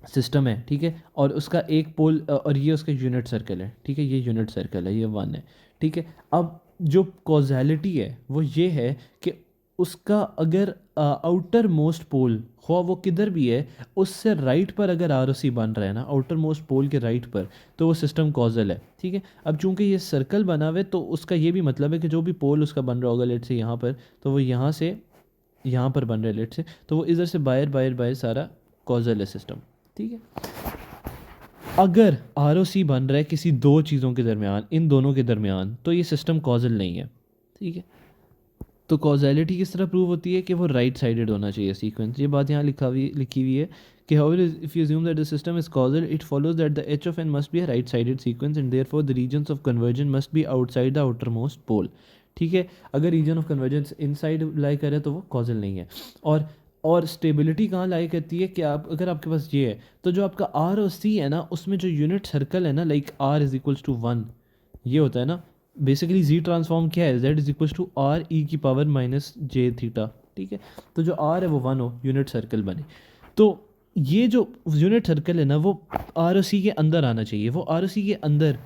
सिस्टम है, ठीक है, और उसका एक पोल और ये उसका यूनिट सर्कल है, ठीक है, ये यूनिट सर्कल है, ये 1 है। ठीक है, अब जो कॉजैलिटी है वो ये है कि उसका अगर आउटर मोस्ट पोल हो, वो किधर भी है, उससे राइट पर अगर आरओसी बन रहा है ना, आउटर मोस्ट पोल के राइट पर, तो वो सिस्टम कॉजल है। ठीक है, अब चूंकि ये सर्कल बना हुआ है तो उसका ये भी मतलब है कि जो भी पोल उसका बन रहा होगा लेट से यहाँ पर, तो वो यहाँ से यहाँ पर बन रहा है लेट से, तो वो इधर से बाहर बाहर बाहर सारा कॉजल है सिस्टम। ठीक है, अगर आरओसी बन रहा है किसी दो चीज़ों के दरमियान, इन दोनों के दरमियान, तो ये सिस्टम कॉजल नहीं है। ठीक है, तो कॉजैलिटी किस तरह प्रूव होती है कि वो राइट साइडेड होना चाहिए सीक्वेंस। ये बात यहाँ लिखी हुई है कि however if you assume that the system is causal, it follows that the H of N must be a right sided sequence and therefore the regions of convergence must be outside the outer most pole. ठीक है, अगर region of convergence inside lie करे तो वो causal नहीं है। और stability कहाँ लाई करती है कि आप अगर आपके पास ये है तो जो आपका आर और सी है ना, उसमें जो यूनिट सर्कल है ना, लाइक r = 1, ये होता है ना, बेसिकली जी ट्रांसफॉर्म क्या है, z = r e⁻−j θ। ठीक है, तो जो r है वो 1 हो, यूनिट सर्कल बने, तो ये जो यूनिट सर्कल है ना वो आर ओ सी के अंदर आना चाहिए, वो आर ओ सी के अंदर।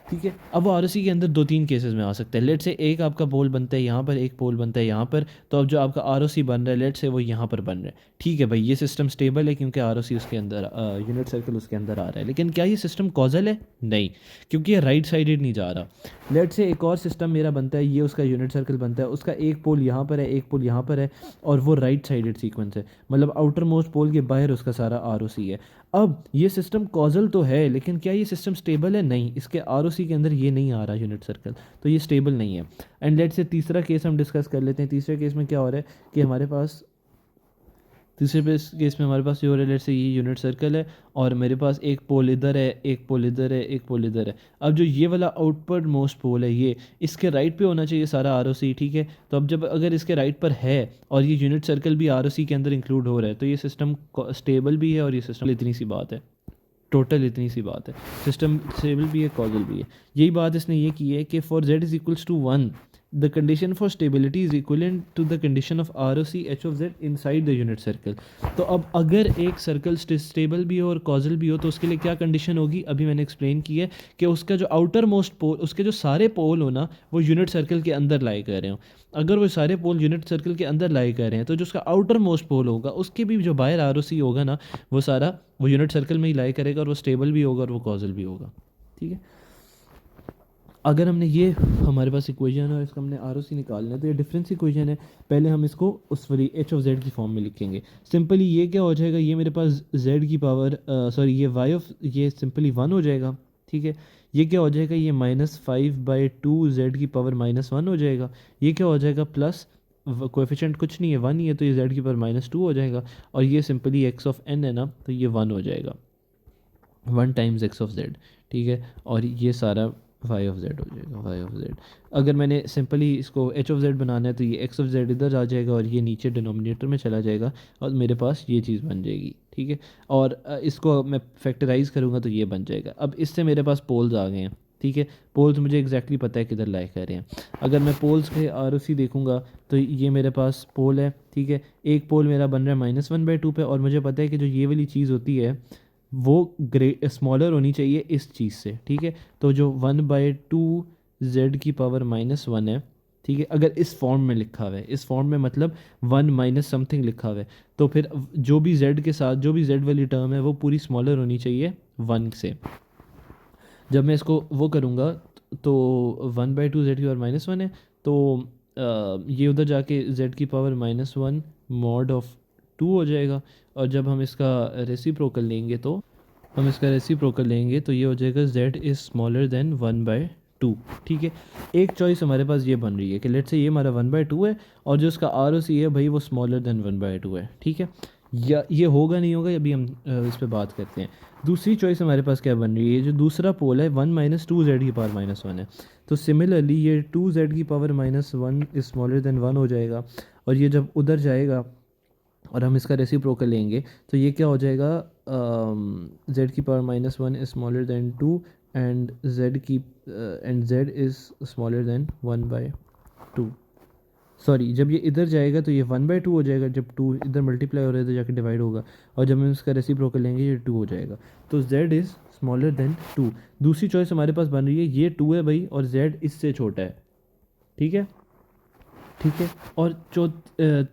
ठीक है, अब वो आर के अंदर दो तीन केसेस में आ सकता है। लेट से एक आपका पोल बनता है यहाँ पर, एक पोल बनता है यहाँ पर, तो अब जो आपका आर बन रहा है लेट से वो यहाँ पर बन रहा है। ठीक है भाई, ये सिस्टम स्टेबल है क्योंकि आर उसके अंदर, यूनिट सर्कल उसके अंदर आ रहा है। लेकिन क्या ये सिस्टम कॉजल है? नहीं, क्योंकि ये राइट साइडेड नहीं जा रहा। लेट से एक और सिस्टम मेरा बनता है, ये उसका यूनिट सर्कल बनता है, उसका एक पोल यहाँ पर है, एक पोल यहाँ पर है, और वो राइट साइडेड सीक्वेंस है, मतलब आउटर मोस्ट पोल के बाहर उसका सारा आर है। अब ये सिस्टम कॉजल तो है, लेकिन क्या ये सिस्टम स्टेबल है? नहीं, इसके आर के अंदर ये नहीं आ रहा यूनिट सर्कल, तो ये स्टेबल नहीं है। एंड लेट से तीसरा केस हम डिस्कस कर लेते हैं। तीसरे केस में क्या हो रहा है कि हमारे पास, तीसरे केस में हमारे पास ये हो रहा है, लेट से ये यूनिट सर्कल है और मेरे पास एक पोल इधर है, एक पोल इधर है, एक पोल इधर है। अब जो ये वाला आउटवर्ड मोस्ट पोल है, ये इसके राइट पे होना चाहिए सारा आर। ठीक है, तो अब जब अगर इसके राइट पर है और ये यूनिट सर्कल भी आर के अंदर इंक्लूड हो रहा है, तो ये सिस्टम स्टेबल भी है और ये सिस्टम, इतनी सी बात है, टोटल इतनी सी बात है, सिस्टम स्टेबल भी है, कॉजल भी है। यही बात इसने ये की है कि for z = 1 the condition for stability is equivalent to the condition of ROC h of z inside the unit circle। तो अब अगर एक सर्कल स्टेबल भी हो और कॉजल भी हो तो उसके लिए क्या कंडीशन होगी, अभी मैंने एक्सप्लेन की है कि उसका जो आउटर मोस्ट पोल, उसके जो सारे पोल हो ना, वो यूनिट सर्कल के अंदर लाई कर रहे हो। अगर वो सारे पोल यूनिट सर्कल के अंदर लाई कर रहे हैं तो जो उसका आउटर मोस्ट पोल होगा उसके भी जो बाहर ROC होगा ना, वो सारा वो यूनिट सर्कल में ही लाई करेगा और वो स्टेबल भी होगा और वो कॉजल भी होगा। ठीक है। अगर हमने ये हमारे पास इक्वेशन है और इसका हमने आर ओ सी निकालना है तो ये डिफरेंस इक्वेशन है। पहले हम इसको उस वाली एच ऑफ जेड की फॉर्म में लिखेंगे। सिंपली ये क्या हो जाएगा, ये मेरे पास जेड की पावर सॉरी ये वाई ऑफ ये सिंपली वन हो जाएगा। ठीक है, ये क्या हो जाएगा, ये -5/2 जेड की पावर -1 हो जाएगा। ये क्या हो जाएगा, प्लस कोएफिशिएंट कुछ नहीं है, वन ही है, तो ये जेड की पावर -2 हो जाएगा। और ये सिंपली एक्स ऑफ एन है ना, तो ये वन हो जाएगा, 1 टाइम्स एक्स ऑफ जेड। ठीक है, और ये सारा वाई ऑफ जेड हो जाएगा, वाई ऑफ जेड। अगर मैंने सिंपली इसको एच ऑफ जेड बनाना है तो ये एक्स ऑफ जेड इधर आ जाएगा और ये नीचे डिनोमिनेटर में चला जाएगा और मेरे पास ये चीज़ बन जाएगी। ठीक है, और इसको मैं फैक्टराइज करूँगा तो ये बन जाएगा। अब इससे मेरे पास पोल्स आ गए हैं। ठीक है, पोल्स मुझे एग्जैक्टली पता है किधर लाई कर रहे हैं। अगर मैं पोल्स के आर ओ सी देखूँगा तो ये मेरे पास पोल है। ठीक है, एक पोल मेरा बन रहा है -1/2 पे, और मुझे पता है कि जो ये वाली चीज़ होती है वो स्मॉलर होनी चाहिए इस चीज़ से। ठीक है, तो जो 1/2 जेड की पावर -1 है, ठीक है, अगर इस फॉर्म में लिखा हुआ है, इस फॉर्म में मतलब 1 माइनस समथिंग लिखा हुआ है, तो फिर जो भी जेड के साथ जो भी जेड वाली टर्म है वो पूरी स्मॉलर होनी चाहिए 1 से। जब मैं इसको वो करूँगा तो 1/2 जेड की पावर -1 है, तो ये उधर जाके जेड की पावर -1 मॉड ऑफ 2 हो जाएगा। और जब हम इसका रेसिप्रोकल लेंगे तो ये हो जाएगा z इज़ स्मॉलर देन 1/2। ठीक है, एक चॉइस हमारे पास ये बन रही है कि लेट्स से ये हमारा 1/2 है और जो इसका आर ओ सी है भाई वो स्मॉलर देन 1/2 है। ठीक है, या ये होगा नहीं होगा, अभी हम इस पर बात करते हैं। दूसरी चॉइस हमारे पास क्या बन रही है, जो दूसरा पोल है 1 - 2 जेड की पावर -1 है, तो सिमिलरली ये 2 जेड की पावर -1 इज़ स्मॉलर देन 1 हो जाएगा। और ये जब उधर जाएगा और हम इसका रेसिप्रोकल लेंगे तो ये क्या हो जाएगा, z की power -1 is smaller than 2 and z is smaller then 1/2। Sorry, जब ये इधर जाएगा तो ये 1/2 हो जाएगा, जब 2 इधर मल्टीप्लाई हो रहा है तो जाके डिवाइड होगा, और जब हम इसका रेसिप्रोकल लेंगे ये 2 हो जाएगा। तो z इज़ स्मॉलर देन 2। दूसरी चॉइस हमारे पास बन रही है, ये 2 है भाई और z इससे छोटा है। ठीक है, ठीक है, और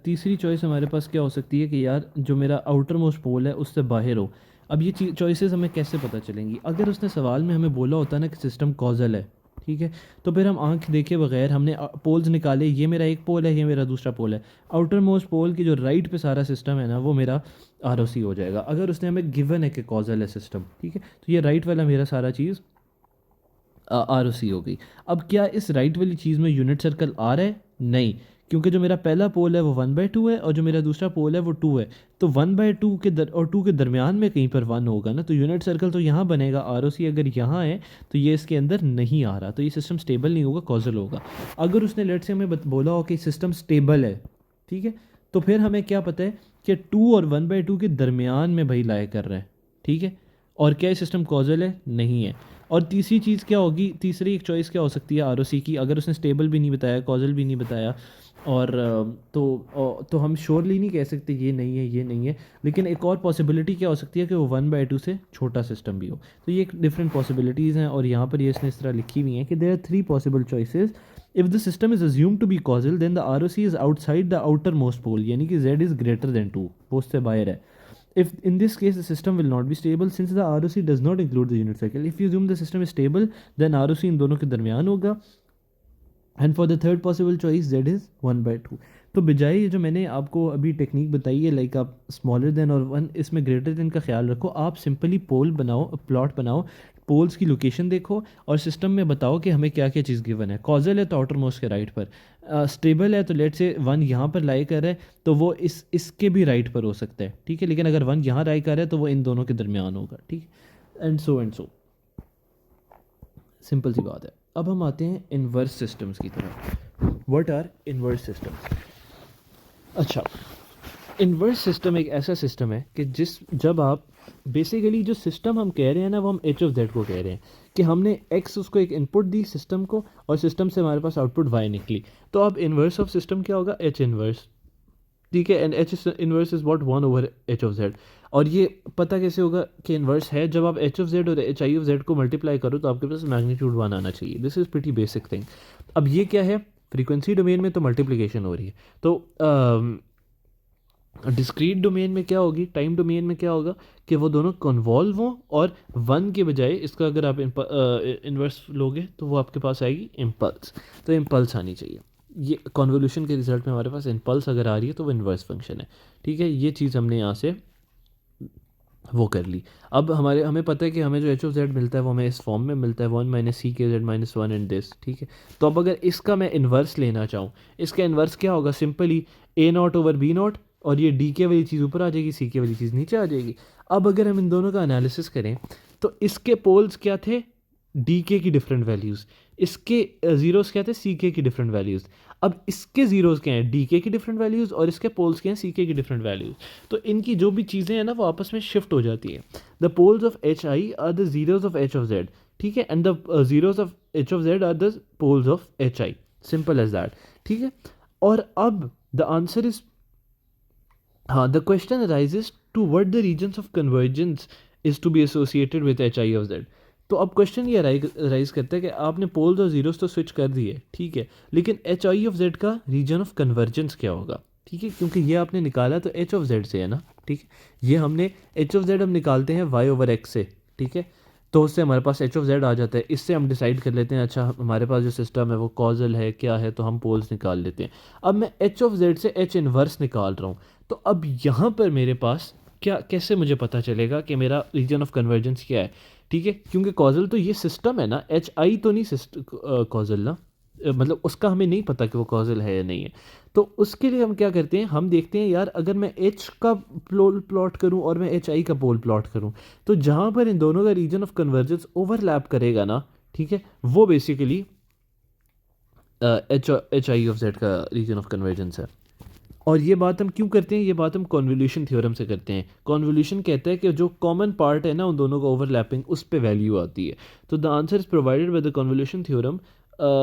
तीसरी चॉइस हमारे पास क्या हो सकती है कि यार जो मेरा आउटर मोस्ट पोल है उससे बाहर हो। अब ये चॉइसेस हमें कैसे पता चलेंगी, अगर उसने सवाल में हमें बोला होता ना कि सिस्टम कॉजल है, ठीक है, तो फिर हम आंख देखे बगैर हमने पोल्स निकाले, ये मेरा एक पोल है, ये मेरा दूसरा पोल है, आउटर मोस्ट पोल की जो राइट पे सारा सिस्टम है ना वो मेरा आर ओ सी हो जाएगा। अगर उसने हमें गिवन है कि कॉजल है सिस्टम, ठीक है, तो ये राइट वाला मेरा सारा चीज़ आर ओ सी हो गई। अब क्या इस राइट वाली चीज़ में यूनिट सर्कल आ रहा है? नहीं, क्योंकि जो मेरा पहला पोल है वो 1/2 है और जो मेरा दूसरा पोल है वो 2 है, तो 1/2 के और 2 के दरमियान में कहीं पर 1 होगा ना, तो यूनिट सर्कल तो यहाँ बनेगा। आर ओ सी अगर यहाँ है तो ये इसके अंदर नहीं आ रहा, तो ये सिस्टम स्टेबल नहीं होगा, कॉजल होगा। अगर उसने लेट से हमें बोला हो कि सिस्टम स्टेबल है, ठीक है, तो फिर हमें क्या पता है कि 2 और 1/2 के दरमियान में भाई लाया कर रहा है। ठीक है, और क्या ये सिस्टम कॉजल है? नहीं है। और तीसरी चीज़ क्या होगी, तीसरी एक चॉइस क्या हो सकती है आर ओ सी की, अगर उसने स्टेबल भी नहीं बताया, कॉजल भी नहीं बताया, और तो हम श्योरली नहीं कह सकते ये नहीं है, ये नहीं है। लेकिन एक और पॉसिबिलिटी क्या हो सकती है कि वो 1/2 से छोटा सिस्टम भी हो। तो ये एक डिफरेंट पॉसिबिलिटीज़ हैं, और यहाँ पर ये इसने इस तरह लिखी हुई हैं कि there are 3 possible choices. If the system is assume to be causal then the R O C is outside the outer most pole, यानी कि z इज़ ग्रेटर देन 2, वो उससे बाहर है। If in this case the system will not be stable since the ROC does not include the unit cycle. If you assume the system is stable, then ROC इन दोनों के दरमियान होगा। And for the third possible choice z is 1/2। तो बजाय ये जो मैंने आपको अभी टेक्निक बताई है, लाइक आप स्मॉलर देन और 1 इसमें ग्रेटर देन का ख्याल रखो, आप सिंपली पोल बनाओ, प्लॉट बनाओ, पोल्स की लोकेशन देखो और सिस्टम में बताओ कि हमें क्या क्या चीज़ गिवन है। कॉजल है तो आउटर मोस्ट के राइट पर, स्टेबल है तो लेट से 1 यहाँ पर लाई कर रहा है तो वो इसके भी राइट पर हो सकता है। ठीक है, लेकिन अगर 1 यहाँ लाई कर रहा है तो वो इन दोनों के दरमियान होगा। ठीक, एंड सो सिंपल सी बात है। अब हम आते हैं इन्वर्स सिस्टम्स की तरफ। What are inverse systems? अच्छा, इन्वर्स सिस्टम एक ऐसा सिस्टम है कि जब आप बेसिकली जो सिस्टम हम कह रहे हैं ना वो हम एच ऑफ जेड को कह रहे हैं कि हमने एक्स उसको एक इनपुट दी सिस्टम को और सिस्टम से हमारे पास आउटपुट वाई निकली, तो अब इन्वर्स ऑफ सिस्टम क्या होगा? H inverse. ठीक है, and H inverse is what 1/h(z). और ये पता कैसे होगा कि इन्वर्स है? जब आप एच ऑफ जेड और एच आई ऑफ जेड को मल्टीप्लाई करो तो आपके पास मैग्नीट्यूड 1 आना चाहिए। This is pretty basic thing. अब ये क्या है? फ्रीक्वेंसी डोमेन में तो मल्टीप्लिकेशन हो रही है, तो डिस्क्रीट डोमेन में क्या होगी, टाइम डोमेन में क्या होगा कि वो दोनों कन्वॉल्व हों और वन के बजाय इसका अगर आप इन्वर्स लोगे तो वो आपके पास आएगी इम्पल्स। तो इम्पल्स आनी चाहिए। ये कॉन्वोल्यूशन के रिजल्ट में हमारे पास इम्पल्स अगर आ रही है तो वो इन्वर्स फंक्शन है। ठीक है, ये चीज़ हमने यहाँ से वो कर ली। अब हमें पता है कि हमें जो एच ऑफ जेड मिलता है वो हमें इस फॉर्म में मिलता है 1 - CK Z - 1 एंड दिस। ठीक है, तो अब अगर इसका मैं इन्वर्स लेना चाहूँ, इसका इन्वर्स क्या होगा, सिंपली A0/B0, और ये डी के वाली चीज़ ऊपर आ जाएगी, सी के वाली चीज़ नीचे आ जाएगी। अब अगर हम इन दोनों का एनालिसिस करें तो इसके पोल्स क्या थे, डी के की डिफरेंट वैल्यूज़, इसके ज़ीरोज़ क्या थे, सी के की डिफरेंट वैल्यूज़। अब इसके ज़ीरोज़ क्या हैं, डी के की डिफरेंट वैल्यूज़, और इसके पोल्स क्या हैं, सी के की डिफरेंट वैल्यूज़। तो इनकी जो भी चीज़ें हैं ना वो आपस में शिफ्ट हो जाती हैं। The poles of h i are the zeros of h of z. ठीक है, and the zeros of h of z are the poles of h i, simple as that. ठीक है, और अब द आंसर इज, हाँ, the question arises to what the regions of convergence is to be associated with h I of z. तो अब question ये rise करता है कि आपने पोल्स और जीरोस तो स्विच कर दिए, ठीक है, लेकिन एच आई ऑफ जेड का रीजन ऑफ कन्वर्जेंस क्या होगा। ठीक है, क्योंकि ये आपने निकाला तो एच ऑफ जेड से है ना। ठीक है, ये हमने एच ऑफ जेड हम निकालते हैं y/x से। ठीक है, तो उससे हमारे पास एच ऑफ जेड आ जाता है। इससे हम डिसाइड कर लेते हैं, अच्छा हमारे पास जो सिस्टम है वो कॉजल है क्या है, तो हम पोल्स निकाल लेते हैं। अब मैं एच ऑफ जेड से एच इनवर्स निकाल रहा हूँ, तो अब यहाँ पर मेरे पास क्या, कैसे मुझे पता चलेगा कि मेरा रीजन ऑफ कन्वर्जेंस क्या है। ठीक है, क्योंकि कॉजल तो ये सिस्टम है ना, एच आई तो नहीं कॉजल ना, मतलब उसका हमें नहीं पता कि वो कॉजल है या नहीं है। तो उसके लिए हम क्या करते हैं, हम देखते हैं यार अगर मैं एच का पोल प्लॉट करूं और मैं एच आई का पोल प्लॉट करूं, तो जहां पर इन दोनों का रीजन ऑफ कन्वर्जेंस ओवरलैप करेगा ना, ठीक है, वो basically H I of Z का रीजन ऑफ कन्वर्जेंस है। और ये बात हम क्यों करते हैं, ये बात हम कॉन्वोल्यूशन थ्योरम से करते हैं। कॉन्वोल्यूशन कहता है कि जो कॉमन पार्ट है ना उन दोनों का ओवरलैपिंग, उस पे वैल्यू आती है। तो the answer is provided by the convolution theorem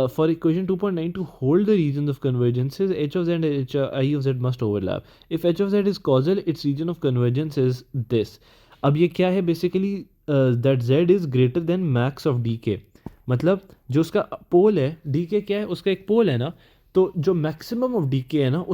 for equation 2.9 to hold the region of convergences H of Z and H I of Z must overlap if H of Z is causal its region of convergence is this. अब ये क्या है basically, that Z is greater than max of D K, मतलब जो उसका पोल है D के क्या है, उसका एक पोल है ना, तो जो मैक्सिमम ऑफ डी के है ना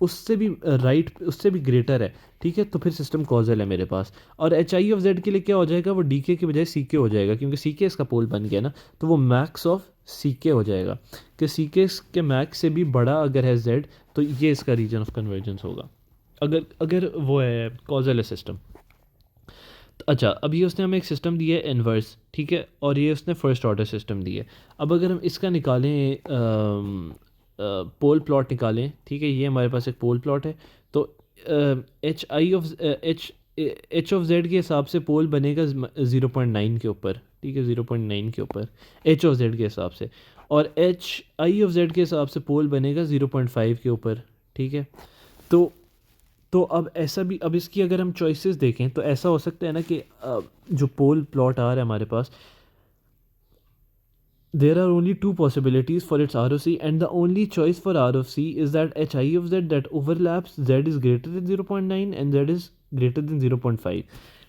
उससे भी राइट उससे भी ग्रेटर है। ठीक है, तो फिर सिस्टम कॉजल है मेरे पास। और एच आई ऑफ जेड के लिए क्या हो जाएगा, वो डी के बजाय सी के हो जाएगा, क्योंकि सी के इसका पोल बन गया ना, तो वो मैक्स ऑफ सी के हो जाएगा, कि सी के मैक्स से भी बड़ा अगर है जेड तो ये इसका रीजन ऑफ कन्वर्जेंस होगा, अगर अगर वो है कॉजल है सिस्टम। अच्छा, अब ये उसने हमें एक सिस्टम दिया है इन्वर्स, ठीक है, और ये उसने फर्स्ट ऑर्डर सिस्टम दिया है। अब अगर हम इसका निकालें पोल प्लॉट निकालें, ठीक है, ये हमारे पास एक पोल प्लॉट है, तो H I of h of Z के हिसाब से पोल बनेगा 0.9 के ऊपर। ठीक है, 0.9 के ऊपर एच ऑफ जेड के हिसाब से, और एच आई ऑफ जेड के हिसाब से पोल बनेगा 0.5 के ऊपर। ठीक है, तो अब ऐसा भी, अब इसकी अगर हम चॉइसेस देखें तो ऐसा हो सकता है ना कि जो पोल प्लॉट आ रहा है हमारे पास, there are only two possibilities for its ROC, and the only choice for ROC is that HI of Z that overlaps Z is greater than 0.9 and Z is greater than 0.5।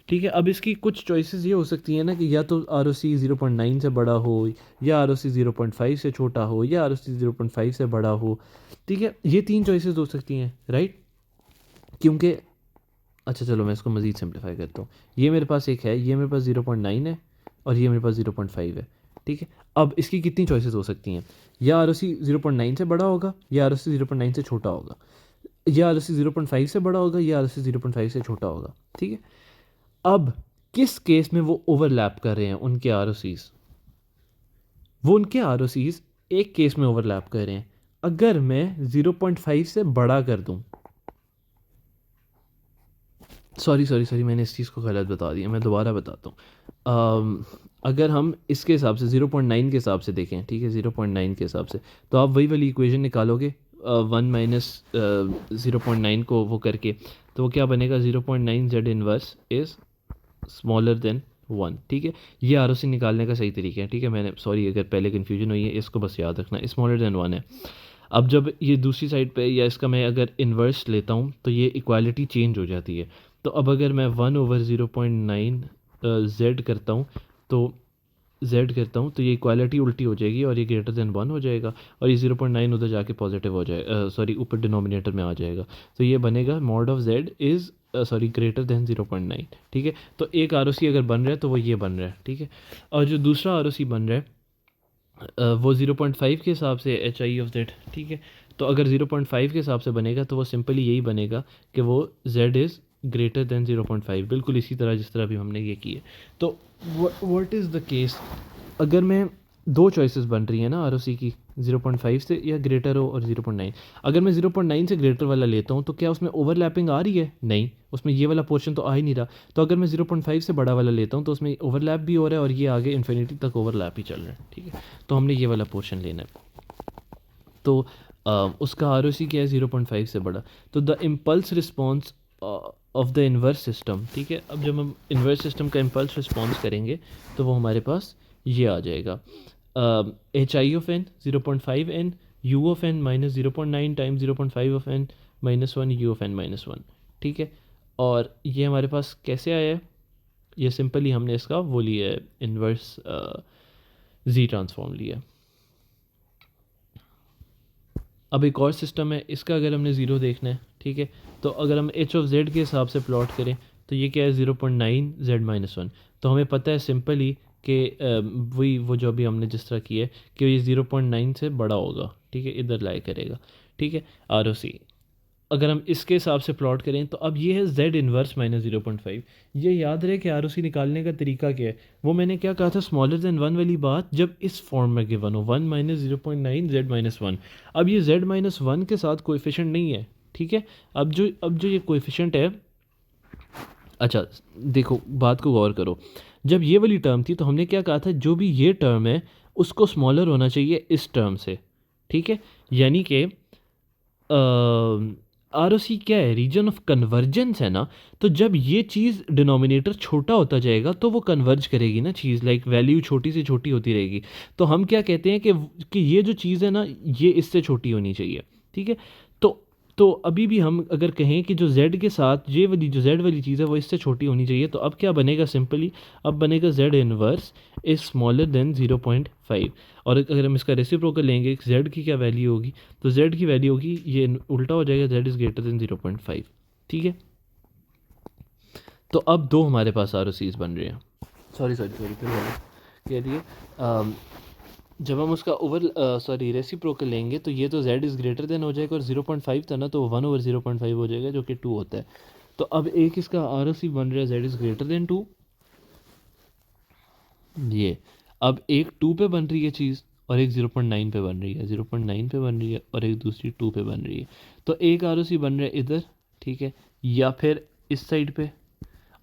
ठीक है, अब इसकी कुछ choices ये हो सकती हैं ना कि या तो ROC 0.9 से बड़ा हो, या ROC 0.5 से छोटा हो, या ROC 0.5 से बड़ा हो। ठीक है, ये तीन चॉइसेस हो सकती हैं, राइट, क्योंकि अच्छा चलो मैं इसको मज़ीद सिंप्लीफाई करता हूँ। ये मेरे पास एक है, ये मेरे पास 0.9 है, और ये मेरे पास 0.5 है। ठीक है, अब इसकी कितनी चॉइसेस हो सकती हैं, या आर ओ सी 0.9 से बड़ा होगा, या आर ओ सी 0.9 से छोटा होगा, या आर ओ सी 0.5 से बड़ा होगा, या आर ओ सी 0.5 से छोटा होगा। ठीक है, अब किस केस में वो ओवरलैप कर रहे हैं उनके आर ओ सीज़, वो उनके आर ओ सीज़ एक केस में ओवरलैप कर रहे हैं, अगर मैं 0.5 से बड़ा कर दूँ, सॉरी मैंने इस चीज़ को गलत बता दिया, मैं दोबारा बताता हूँ। अगर हम इसके हिसाब से 0.9 के हिसाब से देखें, ठीक है, 0.9 के हिसाब से, तो आप वही वाली इक्वेशन निकालोगे 1 - 0.9 को वो करके, तो वो क्या बनेगा, 0.9 Z inverse is smaller then 1। ठीक है, ये आर ओ सी निकालने का सही तरीका है। ठीक है, मैंने सॉरी अगर पहले कन्फ्यूजन हुई है, इसको बस याद रखना, स्मॉलर देन 1 है। अब जब ये दूसरी साइड पे, या इसका मैं अगर इन्वर्स लेता हूँ तो ये इक्वालिटी चेंज हो जाती है। तो अब अगर मैं 1/0.9 जेड करता हूँ, तो z करता हूँ तो ये इक्वालिटी उल्टी हो जाएगी और ये ग्रेटर देन 1 हो जाएगा और ये 0.9 उधर जाके पॉजिटिव हो जाए, सॉरी ऊपर डिनोमिनेटर में आ जाएगा। तो ये बनेगा mod of z is sorry greater than 0.9। ठीक है, तो एक आर अगर बन रहा है तो वो ये बन रहा है। ठीक है, और जो दूसरा आर बन रहा है वो 0.5 के हिसाब से एच आई ऑफ जेड। ठीक है, तो अगर 0.5 के हिसाब से बनेगा तो वो सिंपली यही बनेगा कि वो z इज़ ग्रेटर देन 0.5, बिल्कुल इसी तरह जिस तरह भी हमने ये किए। तो व्हाट इज़ द केस, अगर मैं दो चॉइसेस बन रही हैं ना आर की 0.5 से या ग्रेटर हो और 0.9, अगर मैं 0.9 से ग्रेटर वाला लेता हूँ तो क्या उसमें ओवरलैपिंग आ रही है? नहीं, उसमें ये वाला पोर्शन तो आ ही नहीं रहा। तो अगर मैं 0.5 से बड़ा वाला लेता हूँ तो उसमें ओवरलैप भी हो रहा है और ये आगे इन्फिनिटी तक ओवरलैप ही चल रहा है। ठीक है, तो हमने ये वाला पोर्शन लेना है। तो उसका आर क्या है 0.5 से बड़ा। तो the impulse response of the inverse system. ठीक है, अब जब हम इन्वर्स सिस्टम का इम्पल्स रिस्पॉन्स करेंगे तो वो हमारे पास ये आ जाएगा h I of n 0.5 n u of n minus 0.9 times 0.5 of n minus 1 u of n minus 1। ठीक है, और ये हमारे पास कैसे आया है? ये सिंपली हमने इसका वो लिया है इन्वर्स जी ट्रांसफॉर्म लिया है। अब एक और सिस्टम है, इसका अगर हमने ज़ीरो देखना है, ठीक है, तो अगर हम एच ऑफ जेड के हिसाब से प्लॉट करें तो ये क्या है 0.9 जेड माइनस 1। तो हमें पता है सिंपली कि वही वो जो अभी हमने जिस तरह किया है कि ये 0.9 से बड़ा होगा। ठीक है, इधर लाई करेगा। ठीक है, आर ओ सी अगर हम इसके हिसाब से प्लॉट करें तो अब ये है z इन्वर्स माइनस 0.5। ये याद रहे कि आर निकालने का तरीका क्या है। वो मैंने क्या कहा था स्मॉलर देन 1 वाली बात, जब इस फॉर्म में गिवन हो 1 माइनस 0.9 जेड माइनस 1। अब ये z माइनस 1 के साथ कोएफिशिएंट नहीं है। ठीक है, अब जो ये कोएफिशिएंट है, अच्छा देखो बात को गौर करो, जब ये वाली टर्म थी तो हमने क्या कहा था, जो भी ये टर्म है उसको स्मॉलर होना चाहिए इस टर्म से। ठीक है, यानी कि आर क्या है, रीजन ऑफ कन्वर्जेंस है ना। तो जब ये चीज़ डिनोमिनेटर छोटा होता जाएगा तो वो कन्वर्ज करेगी ना चीज़, लाइक वैल्यू छोटी से छोटी होती रहेगी। तो हम क्या कहते हैं कि ये जो चीज़ है ना ये इससे छोटी होनी चाहिए। ठीक है, तो तो अभी भी हम अगर कहें कि जो z के साथ ये वाली जो z वाली चीज़ है वो इससे छोटी होनी चाहिए, तो अब क्या बनेगा सिंपली, अब बनेगा z inverse is smaller than 0.5। और अगर हम इसका रेसिप्रोकल लेंगे z की क्या वैल्यू होगी, तो z की वैल्यू होगी ये उल्टा हो जाएगा, z इज़ ग्रेटर देन 0.5। ठीक है, तो अब दो हमारे पास आर बन रहे हैं। सॉरी सॉरी सॉरी फिर कह रही है जब हम उसका रेसिप्रोकल लेंगे तो ये तो z इज़ ग्रेटर देन हो जाएगा और 0.5 था ना तो 1/0.5 हो जाएगा जो कि 2 होता है। तो अब एक इसका आर बन रहा है z इज़ ग्रेटर देन 2। ये अब एक 2 पे बन रही है चीज़ और एक 0.9 पे बन रही है, 0.9 पे बन रही है और एक दूसरी 2 पे बन रही है। तो एक आर बन रहा है इधर, ठीक है, या फिर इस साइड पे,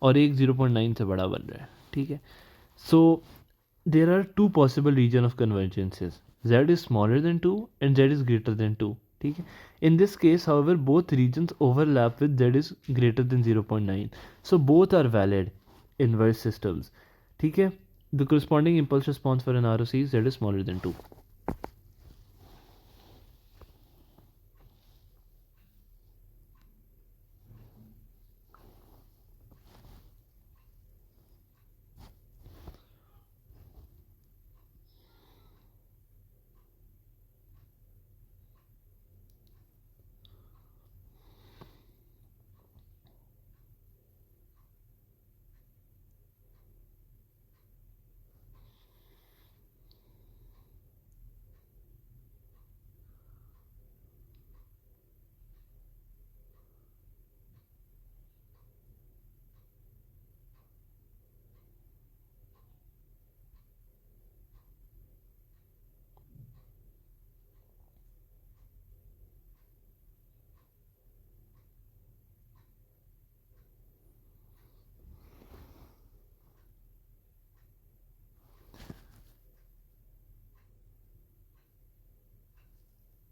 और एक 0.9 से बड़ा बन रहा है। ठीक है, सो there are two possible region of convergences, z is smaller than 2 and z is greater than 2। ठीक है, in this case however both regions overlap with z is greater than 0.9, so both are valid inverse systems। ठीक है, the corresponding impulse response for an ROC is z is smaller than 2।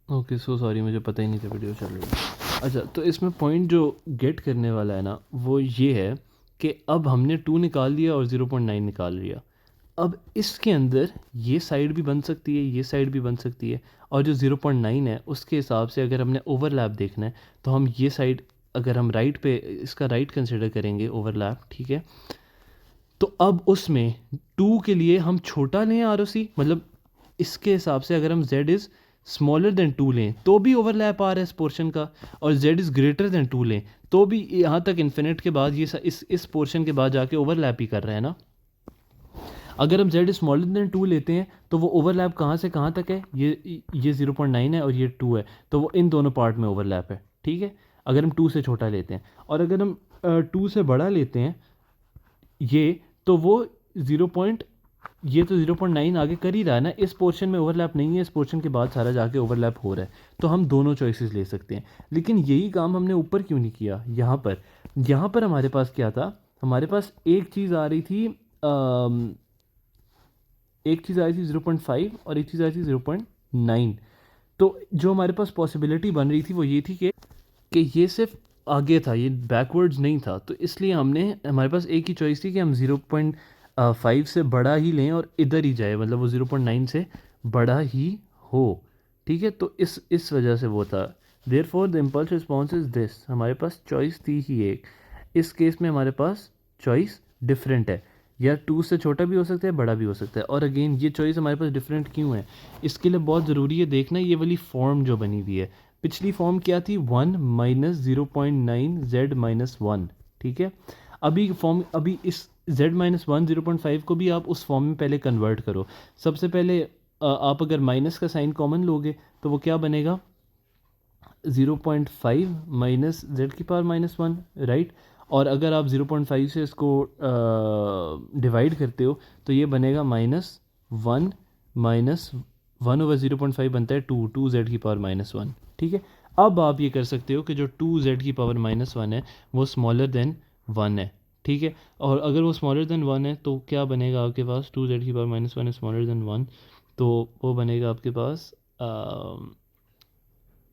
Okay so sorry, मुझे पता ही नहीं था video चल रही है। अच्छा, तो इसमें पॉइंट जो गेट करने वाला है ना वो ये है कि अब हमने 2 निकाल दिया और 0.9 निकाल लिया। अब इसके अंदर ये साइड भी बन सकती है, ये साइड भी बन सकती है, और जो 0.9 है उसके हिसाब से अगर हमने ओवरलैप देखना है तो हम ये साइड, अगर हम राइट पे इसका राइट कंसिडर करेंगे ओवरलैप, ठीक है, तो अब उसमें टू के लिए हम छोटा लें आर ओ सी, मतलब इसके हिसाब से अगर हम z is smaller than two लें तो भी ओवरलैप आ रहा है इस पोर्शन का, और z is greater than two लें तो भी यहाँ तक इन्फिनिट के बाद ये इस पोर्शन के बाद जाके ओवरलैप ही कर रहा है ना। अगर हम z स्मॉलर देन टू लेते हैं तो वो ओवरलैप कहाँ से कहाँ तक है, ये 0.9 है और ये 2 है, तो वो इन दोनों पार्ट में ओवरलैप है, ठीक है, अगर हम 2 से छोटा लेते हैं। और अगर हम 2 से बड़ा लेते हैं ये, तो वो 0 पॉइंट, ये तो 0.9 आगे कर ही रहा है ना, इस पोर्शन में ओवरलैप नहीं है, इस पोर्शन के बाद सारा जाके ओवरलैप हो रहा है, तो हम दोनों चॉइसेस ले सकते हैं। लेकिन यही काम हमने ऊपर क्यों नहीं किया, यहाँ पर हमारे पास क्या था, हमारे पास एक चीज़ आ रही थी, एक चीज़ आई थी 0.5 और एक चीज़ आई थी 0.9। तो जो हमारे पास पॉसिबिलिटी बन रही थी वो ये थी कि ये सिर्फ आगे था, ये बैकवर्ड्स नहीं था, तो इसलिए हमारे पास एक ही चॉइस थी कि हम 0.5 से बड़ा ही लें और इधर ही जाए, मतलब वो 0.9 से बड़ा ही हो, ठीक है। तो इस वजह से वो था। Therefore the impulse response is this, हमारे पास चॉइस थी ही एक, इस केस में हमारे पास चॉइस डिफरेंट है, या टू से छोटा भी हो सकता है, बड़ा भी हो सकता है। और अगेन ये चॉइस हमारे पास डिफरेंट क्यों है, इसके लिए बहुत ज़रूरी है देखना ये वाली फॉर्म जो बनी हुई है। पिछली फॉर्म क्या थी, 1 माइनस 0.9 जेड माइनस वन, ठीक है। अभी इस z माइनस वन 0.5 को भी आप उस फॉर्म में पहले कन्वर्ट करो। सबसे पहले आप अगर माइनस का साइन कॉमन लोगे तो वो क्या बनेगा, 0.5 माइनस जेड की पावर माइनस वन, राइट। और अगर आप 0.5 से इसको डिवाइड करते हो तो ये बनेगा -1 माइनस 1/0.5 बनता है 2 जेड की पावर -1, ठीक है। अब आप ये कर सकते हो कि जो 2 जेड की पावर -1 है वो स्मॉलर देन 1 है, ठीक है। और अगर वो स्मॉलर देन 1 है तो क्या बनेगा आपके पास, 2 जेड की पावर -1 है स्मॉलर देन 1, तो वो बनेगा आपके पास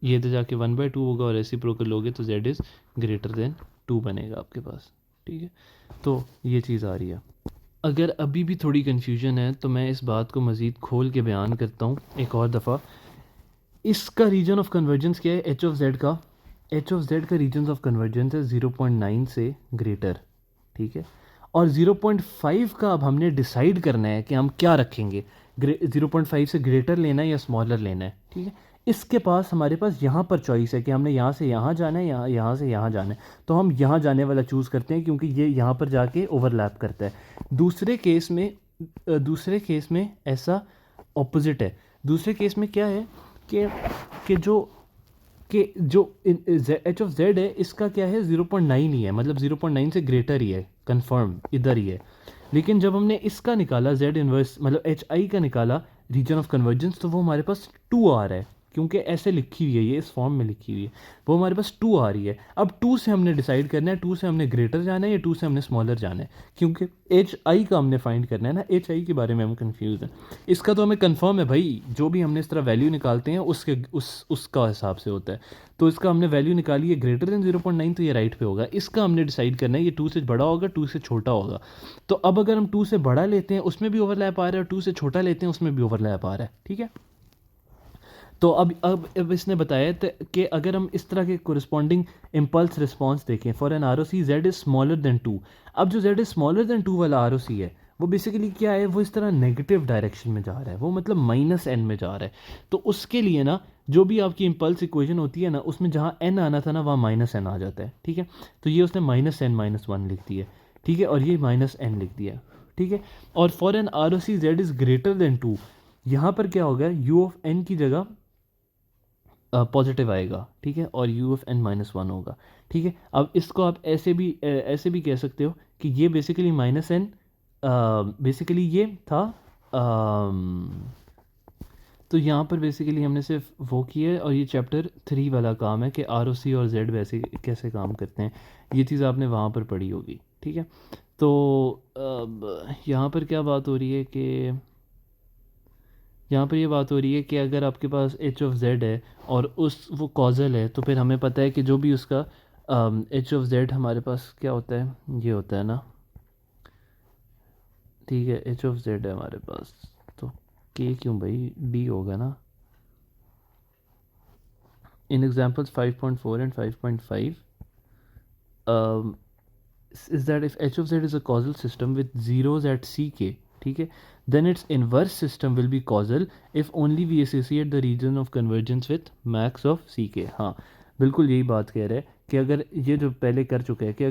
ये तो जाके 1/2 होगा, और रेसिप्रोकल लोगे तो z इज़ ग्रेटर देन 2 बनेगा आपके पास, ठीक है। तो ये चीज़ आ रही है। अगर अभी भी थोड़ी कन्फ्यूजन है तो मैं इस बात को मज़ीद खोल के बयान करता हूँ एक और दफ़ा। इसका रीजन ऑफ कन्वर्जेंस क्या है, एच ऑफ जेड का, एच ऑफ जेड का रीजन ऑफ कन्वर्जेंस है 0.9 से ग्रेटर, ठीक है। और 0.5 का अब हमने डिसाइड करना है कि हम क्या रखेंगे, 0.5 से ग्रेटर लेना है या स्मॉलर लेना है, ठीक है। इसके पास हमारे पास यहाँ पर चॉइस है कि हमने यहाँ से यहाँ जाना है, यहाँ से यहाँ जाना है, तो हम यहाँ जाने वाला चूज़ करते हैं क्योंकि ये यहाँ पर जाके ओवरलैप करता है। दूसरे केस में ऐसा ऑपोजिट है। दूसरे केस में क्या है कि कि जो एच ऑफ जेड है इसका क्या है 0.9 ही है, मतलब 0.9 से ग्रेटर ही है, कंफर्म इधर ही है। लेकिन जब हमने इसका निकाला जेड इनवर्स मतलब एच आई का निकाला रीजन ऑफ कन्वर्जेंस, तो वो हमारे पास 2 आ रहा है, क्योंकि ऐसे लिखी हुई है, ये इस फॉर्म में लिखी हुई है, वो हमारे पास 2 आ रही है। अब 2 से हमने डिसाइड करना है 2 से हमने ग्रेटर जाना है या 2 से हमने स्मॉलर जाना है, क्योंकि एच आई का हमने फाइंड करना है ना, एच आई के बारे में हम कंफ्यूज हैं। इसका तो हमें कंफर्म है भाई, जो भी हमने इस तरह वैल्यू निकालते हैं उसका हिसाब से होता है। तो इसका हमने वैल्यू निकाली है ग्रेटर देन 0.9, तो ये राइट पे होगा। इसका हमने डिसाइड करना है ये 2 से बड़ा होगा 2 से छोटा होगा। तो अब अगर हम 2 से बड़ा लेते हैं उसमें भी ओवरलैप आ रहा है, और 2 से छोटा लेते हैं उसमें भी ओवरलैप आ रहा है, ठीक है। तो अब इसने बताया कि अगर हम इस तरह के कोरिस्पॉन्डिंग इम्पल्स रिस्पॉन्स देखें for an R O C z is smaller than 2, अब जो जेड इज़ स्मॉलर देन 2 वाला आर ओ सी है वो बेसिकली क्या है, वो इस तरह नेगेटिव डायरेक्शन में जा रहा है, वो मतलब -n में जा रहा है। तो उसके लिए ना जो भी आपकी इम्पल्स इक्वेशन होती है ना, उसमें जहाँ n आना था ना वहाँ -n आ जाता है, ठीक है। तो ये उसने -n-1 लिख दिया, ठीक है, और ये -n लिख दिया, ठीक है। और for an R O C z is greater than 2, यहाँ पर क्या होगा, u ऑफ n की जगह पॉजिटिव आएगा, ठीक है, और u ऑफ n-1 होगा, ठीक है। अब इसको आप ऐसे भी कह सकते हो कि ये बेसिकली -n, बेसिकली ये था, तो यहाँ पर बेसिकली हमने सिर्फ वो किया है, और ये चैप्टर 3 वाला काम है कि आर ओ सी और जेड वैसे कैसे काम करते हैं, ये चीज़ आपने वहाँ पर पढ़ी होगी, ठीक है। तो अब यहाँ पर क्या बात हो रही है कि यहाँ पर ये बात हो रही है कि अगर आपके पास एच ऑफ जेड है और वो कॉजल है, तो फिर हमें पता है कि जो भी उसका एच ऑफ जेड हमारे पास क्या होता है, ये होता है ना, ठीक है, एच ऑफ जेड है हमारे पास, तो के क्यों भाई, डी होगा ना। इन examples 5.4 and 5.5 is that if h of z is a causal system with zeros at ck, ठीक है, then its inverse system will be causal if only we associate the region of convergence with max of ck. हाँ बिल्कुल यही बात कह रहा है कि अगर ये जो पहले कर चुका है कि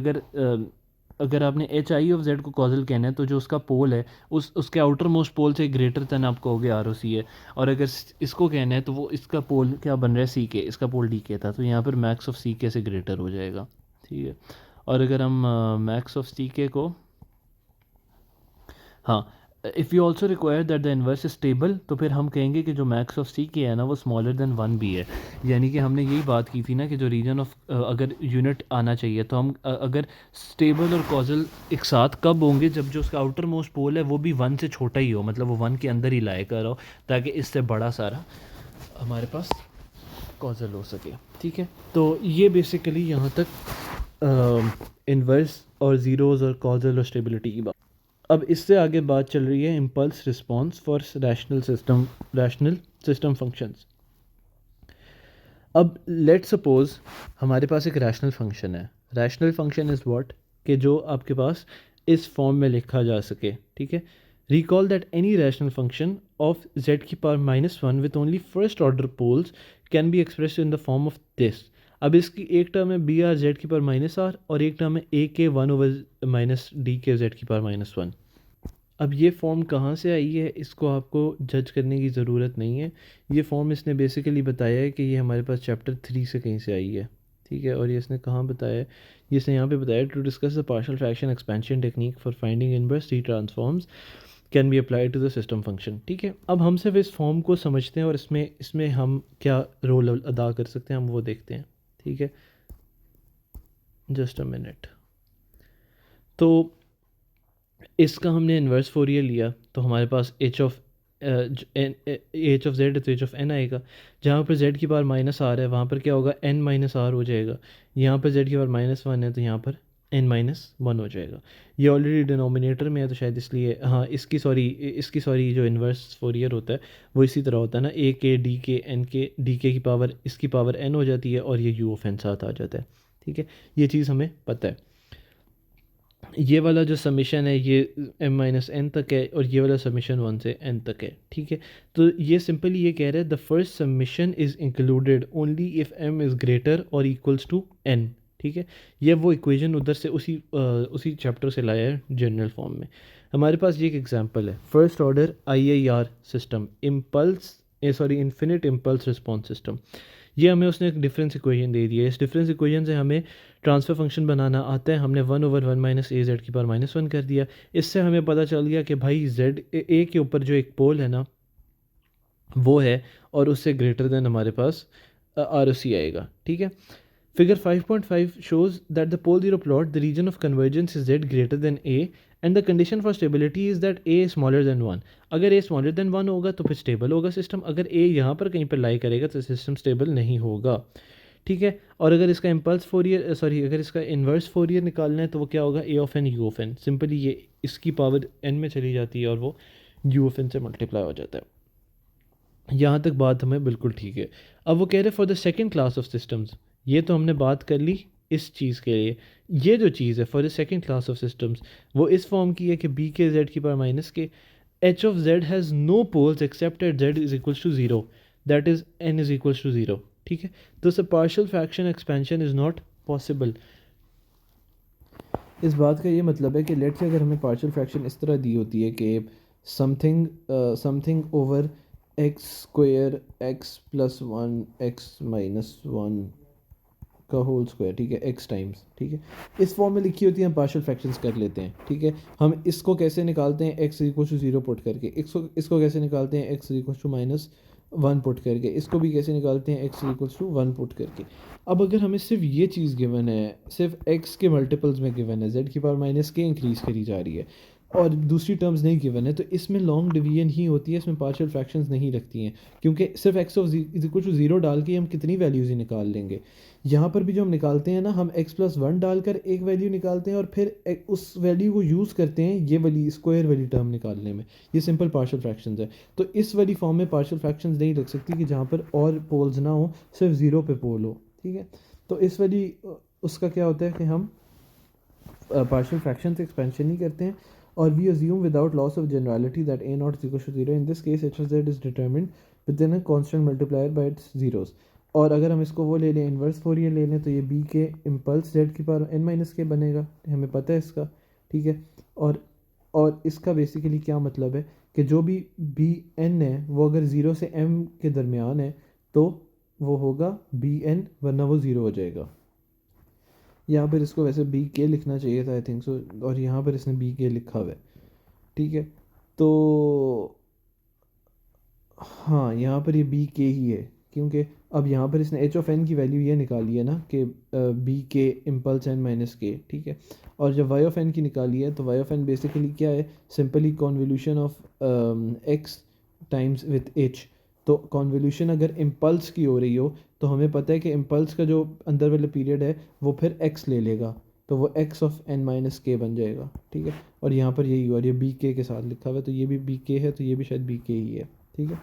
अगर आपने एच आई ऑफ जेड को कॉजल कहना है तो जो उसका पोल है उसके आउटर मोस्ट पोल से ग्रेटर देन आप कहोगे आर ओ सी है, और अगर इसको कहना है तो वो इसका पोल क्या बन रहा है सी के, इसका पोल डी के था, तो यहाँ पर मैक्स ऑफ सी के से ग्रेटर हो जाएगा, ठीक है। और अगर हम मैक्स ऑफ सी के को, हाँ, if you also require that the inverse is stable, तो फिर हम कहेंगे कि जो मैक्स ऑफ सी के है ना वो स्मॉलर देन 1 भी है। यानी कि हमने यही बात की थी ना कि जो रीजन ऑफ अगर यूनिट आना चाहिए तो हम अगर स्टेबल और कॉजल एक साथ कब होंगे, जब जो उसका आउटर मोस्ट पोल है वो भी 1 से छोटा ही हो, मतलब वो 1 के अंदर ही लाए कर हो, ताकि इससे बड़ा सारा हमारे पास कॉजल हो सके, ठीक है। तो ये बेसिकली यहाँ तक इन्वर्स और ज़ीरोज़ और कॉजल और स्टेबिलिटी की बात। अब इससे आगे बात चल रही है impulse response for rational system functions. अब लेट सपोज हमारे पास एक रैशनल फंक्शन है। रैशनल फंक्शन इज़ व्हाट, कि जो आपके पास इस फॉर्म में लिखा जा सके, ठीक है। Recall that any rational function of z की power -1 with only first order poles can be express in the form of this. अब इसकी एक टर्म है बी आर जेड की पावर -r और एक टर्म है ए के 1/-d के z की पावर -1। अब ये फॉर्म कहाँ से आई है इसको आपको जज करने की ज़रूरत नहीं है। ये फॉर्म इसने बेसिकली बताया है कि ये हमारे पास चैप्टर 3 से कहीं से आई है, ठीक है। और ये इसने कहाँ बताया है, ये इसने यहाँ पे बताया to discuss the partial fraction expansion technique for finding inverse t transforms can be applied to the system function, ठीक है। अब हम सिर्फ इस फॉर्म को समझते हैं और इसमें हम क्या रोल अदा कर सकते हैं हम वो देखते हैं, ठीक है। Just a minute. तो इसका हमने इन्वर्स फोरियर लिया तो हमारे पास एच ऑफ जेड तो एच ऑफ एन आएगा। जहाँ पर जेड की पावर -r है वहाँ पर क्या होगा, n -r हो जाएगा। यहाँ पर जेड की पावर -1 है तो यहाँ पर n-1 हो जाएगा। ये ऑलरेडी डिनोमिनेटर में है तो शायद इसलिए, हाँ, इसकी सॉरी जो इन्वर्स फोरियर होता है वो इसी तरह होता है ना, ए के डी के एन के डी के की पावर इसकी पावर n हो जाती है और ये u ऑफ n साथ आ जाता है, ठीक है। ये चीज़ हमें पता है। ये वाला जो समीशन है ये m-n तक है और ये वाला समीशन 1 से n तक है, ठीक है। तो ये सिंपली ये कह रहे हैं the first summation is included only if m is greater और इक्वल्स टू n, ठीक है। ये वो इक्वेशन उधर से उसी चैप्टर से लाया है जनरल फॉर्म में। हमारे पास ये एक एग्जांपल है, first order IIR system, infinite impulse response system. ये हमें उसने एक डिफरेंस इक्वेशन दे दी है। इस डिफरेंस इक्वेशन से हमें ट्रांसफ़र फंक्शन बनाना आता है। हमने 1/1 - az की पावर -1 कर दिया। इससे हमें पता चल गया कि भाई z ए के ऊपर जो एक पोल है ना वो है और उससे ग्रेटर देन हमारे पास ROC आएगा, ठीक है। Figure 5.5 shows that the pole zero plot, the region of convergence is z greater than a and the condition for stability is that a is smaller than 1. अगर a smaller than 1 होगा तो फिर stable होगा system, अगर a यहाँ पर कहीं पर लाई करेगा तो सिस्टम स्टेबल नहीं होगा, ठीक है। और अगर इसका अगर इसका इन्वर्स फोरियर निकालना है तो वो क्या होगा, a of n u of n। Simply ये इसकी पावर n में चली जाती है और वो u ऑफ n से मल्टीप्लाई हो जाता है। यहाँ तक बात हमें बिल्कुल ठीक है। अब वो कह रहे for the second class of systems, ये तो हमने बात कर ली इस चीज़ के लिए। ये जो चीज़ है for the second class of systems वो इस फॉर्म की है कि बी के जेड की power minus k h of z has no poles except at z is equals to 0, that is n is equals to 0, ठीक है। तो स partial fraction expansion is not possible. इस बात का ये मतलब है कि लेट से अगर हमें पार्शियल फ्रैक्शन इस तरह दी होती है कि something over x square x plus 1 x minus 1 का होल स्क्वायर, ठीक है, एक्स टाइम्स, ठीक है। इस फॉर्म में लिखी होती है, हम पार्शियल फ्रैक्शंस कर लेते हैं, ठीक है। हम इसको कैसे निकालते हैं, एक्स इक्वल टू 0 पुट करके। इसको कैसे निकालते हैं, एक्स इक्वल टू -1 पुट करके। इसको भी कैसे निकालते हैं, एक्स इक्वल टू 1 पुट करके। अब अगर हमें सिर्फ ये चीज़ गिवन है, सिर्फ एक्स के मल्टीपल्स में गिवन है, जेड की पावर माइनस के इंक्रीज़ करी जा रही है और दूसरी टर्म्स नहीं गिवन है, तो इसमें लॉन्ग डिवीजन ही होती है, इसमें पार्शियल फ्रैक्शंस नहीं लगती हैं, क्योंकि सिर्फ एक्स ऑफ इक्वल टू 0 डाल के हम कितनी वैल्यूज़ ही निकाल लेंगे। यहाँ पर भी जो हम निकालते हैं ना, हम x प्लस 1 डालकर एक वैल्यू निकालते हैं और फिर उस वैल्यू को यूज़ करते हैं ये वाली स्क्वायर वाली टर्म निकालने में। ये सिंपल पार्शियल फ्रैक्शंस है। तो इस वाली फॉर्म में पार्शियल फ्रैक्शंस नहीं लग सकती कि जहाँ पर और पोल्स ना हो, सिर्फ 0 पे पोल हो, ठीक है। तो इस वाली उसका क्या होता है कि हम पार्शियल फ्रैक्शन से एक्सपेंशन नहीं करते हैं, और we assume without loss of generality that a naught equal to zero, in this case h of Z is determined within a constant multiplier by its zeros. और अगर हम इसको वो ले लें, इन्वर्स फोरियर ले लें, तो ये बी के इम्पल्स जेड की पावर एन माइनस के बनेगा, हमें पता है इसका, ठीक है। और इसका बेसिकली क्या मतलब है कि जो भी बी एन है वो अगर ज़ीरो से एम के दरमियान है तो वो होगा बी एन, वरना वो ज़ीरो हो जाएगा। यहाँ पर इसको वैसे बी के लिखना चाहिए था आई थिंक सो, और यहाँ पर इसने बी के लिखा हुआ है, ठीक है। तो हाँ, यहाँ पर ये बी के ही है, क्योंकि अब यहाँ पर इसने एच ऑफ एन की वैल्यू ये निकाली है ना कि बी के इम्पल्स एन माइनस के, ठीक है। और जब वाई ऑफ एन की निकाली है तो वाई ऑफ एन बेसिकली क्या है, simply convolution of x times with H. तो कॉन्वोल्यूशन अगर इम्पल्स की हो रही हो तो हमें पता है कि इम्पल्स का जो अंदर वाला पीरियड है वो फिर एक्स ले लेगा, तो वो एक्स ऑफ एन माइनस के बन जाएगा, ठीक है। और यहाँ पर यही हुआ, और ये बी के साथ लिखा हुआ है, तो ये भी बी के है, तो ये भी शायद बी के ही है, ठीक है।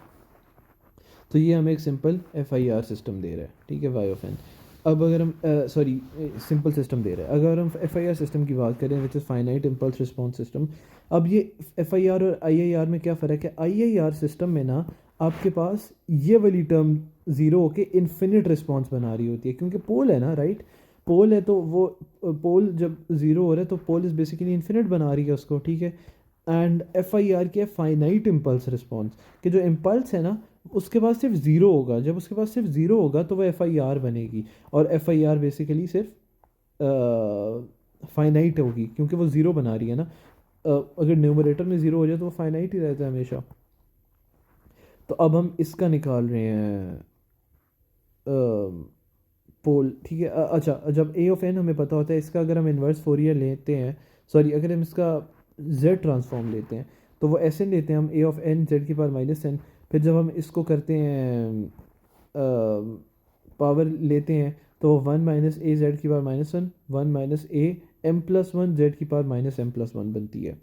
तो ये हमें एक simple F I R system दे रहा है, ठीक है, वाई ऑफ एन। अब अगर हम सॉरी सिंपल सिस्टम दे रहा है, अगर हम एफ आई आर सिस्टम की बात करें which is finite impulse response system. अब ये एफ आई आर और आई आई आर में क्या फ़र्क है, आई आई आर सिस्टम में ना आपके पास ये वाली टर्म ज़ीरो होके इन्फिनिट रिस्पॉन्स बना रही होती है, क्योंकि पोल है ना, राइट। पोल है तो वो पोल जब ज़ीरो हो रहा है तो पोल इज़ बेसिकली इन्फिनिट बना रही है उसको, ठीक है। एंड एफ आई आर की है फाइनाइट इम्पल्स रिस्पॉन्स, कि जो इम्पल्स है ना उसके पास सिर्फ ज़ीरो होगा, जब उसके पास सिर्फ ज़ीरो होगा तो वो एफ आई आर बनेगी, और एफ आई आर बेसिकली सिर्फ फाइनाइट होगी, क्योंकि वो ज़ीरो बना रही है ना। अगर न्यूमरेटर में ज़ीरो हो जाए तो वो फाइनाइट ही रहता है हमेशा। तो अब हम इसका निकाल रहे हैं पोल, ठीक है। अच्छा, जब ए ऑफ एन हमें पता होता है, इसका अगर हम इन्वर्स फोरियर लेते हैं, सॉरी अगर हम इसका जेड ट्रांसफॉर्म लेते हैं तो वो ऐसे लेते हैं हम, ए ऑफ एन जेड की पावर माइनस एन। फिर जब हम इसको करते हैं पावर लेते हैं तो वन माइनस ए जेड की power minus one, one minus A M plus one Z की power minus M plus one बनती है।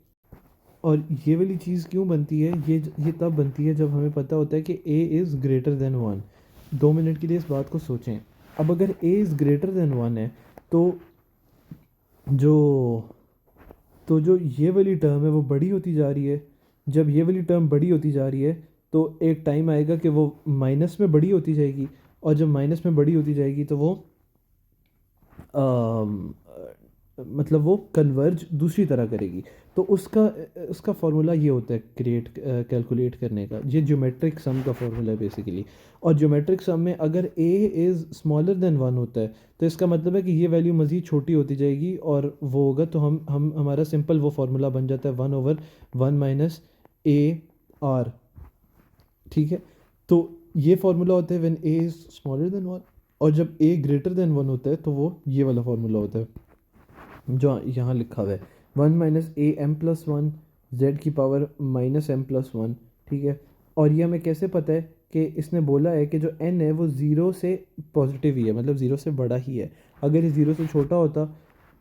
और ये वाली चीज़ क्यों बनती है, ये तब बनती है जब हमें पता होता है कि A is greater then one. 2 minute के लिए इस बात को सोचें। अब अगर A is greater then one है तो जो जो ये वाली टर्म है वो बड़ी होती जा रही है। जब ये वाली टर्म बड़ी होती जा रही है तो एक टाइम आएगा कि वो माइनस में बड़ी होती जाएगी, और जब माइनस में बड़ी होती जाएगी तो वो मतलब वो कन्वर्ज दूसरी तरह करेगी। तो उसका उसका फार्मूला ये होता है क्रिएट कैलकुलेट करने का, ये ज्योमेट्रिक सम का फार्मूला है बेसिकली। और ज्योमेट्रिक सम में अगर A is smaller then one होता है तो इसका मतलब है कि ये वैल्यू मज़ीद छोटी होती जाएगी, और वो होगा तो हम हमारा सिंपल वो फार्मूला बन जाता है one over one minus A R, ठीक है। तो ये फार्मूला होता है when A is smaller then one, और जब ए ग्रेटर देन वन होता है तो वो ये वाला फार्मूला होता है जो यहाँ लिखा हुआ है, one minus A M plus one Z की power minus M plus one, ठीक है। और ये हमें कैसे पता है कि इसने बोला है कि जो एन है वो ज़ीरो से पॉजिटिव ही है, मतलब ज़ीरो से बड़ा ही है। अगर ये ज़ीरो से छोटा होता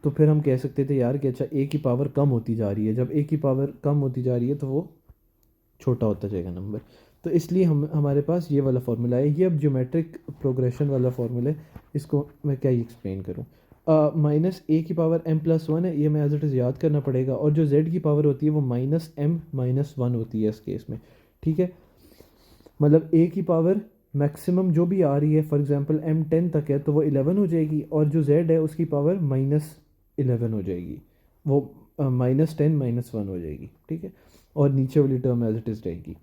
तो फिर हम कह सकते थे यार कि अच्छा ए की पावर कम होती जा रही है, जब ए की पावर कम होती जा रही है तो वो छोटा होता जाएगा नंबर। तो इसलिए हमारे पास ये वाला फार्मूला है, ये अब ज्योमेट्रिक प्रोग्रेशन वाला फार्मूला है। इसको मैं क्या ही एक्सप्लेन करूँ। माइनस ए की पावर एम प्लस वन है, ये मैं एज इट इज़ याद करना पड़ेगा, और जो जेड की पावर होती है वो माइनस एम माइनस वन होती है इस केस में, ठीक है। मतलब ए की पावर मैक्सिमम जो भी आ रही है, फॉर एग्जांपल एम टेन तक है तो वो 11 हो जाएगी, और जो जेड है उसकी पावर माइनस 11 हो जाएगी, वो माइनस टेन माइनस वन हो जाएगी, ठीक है। और नीचे वाली टर्म एज इट इज़ रहेगी।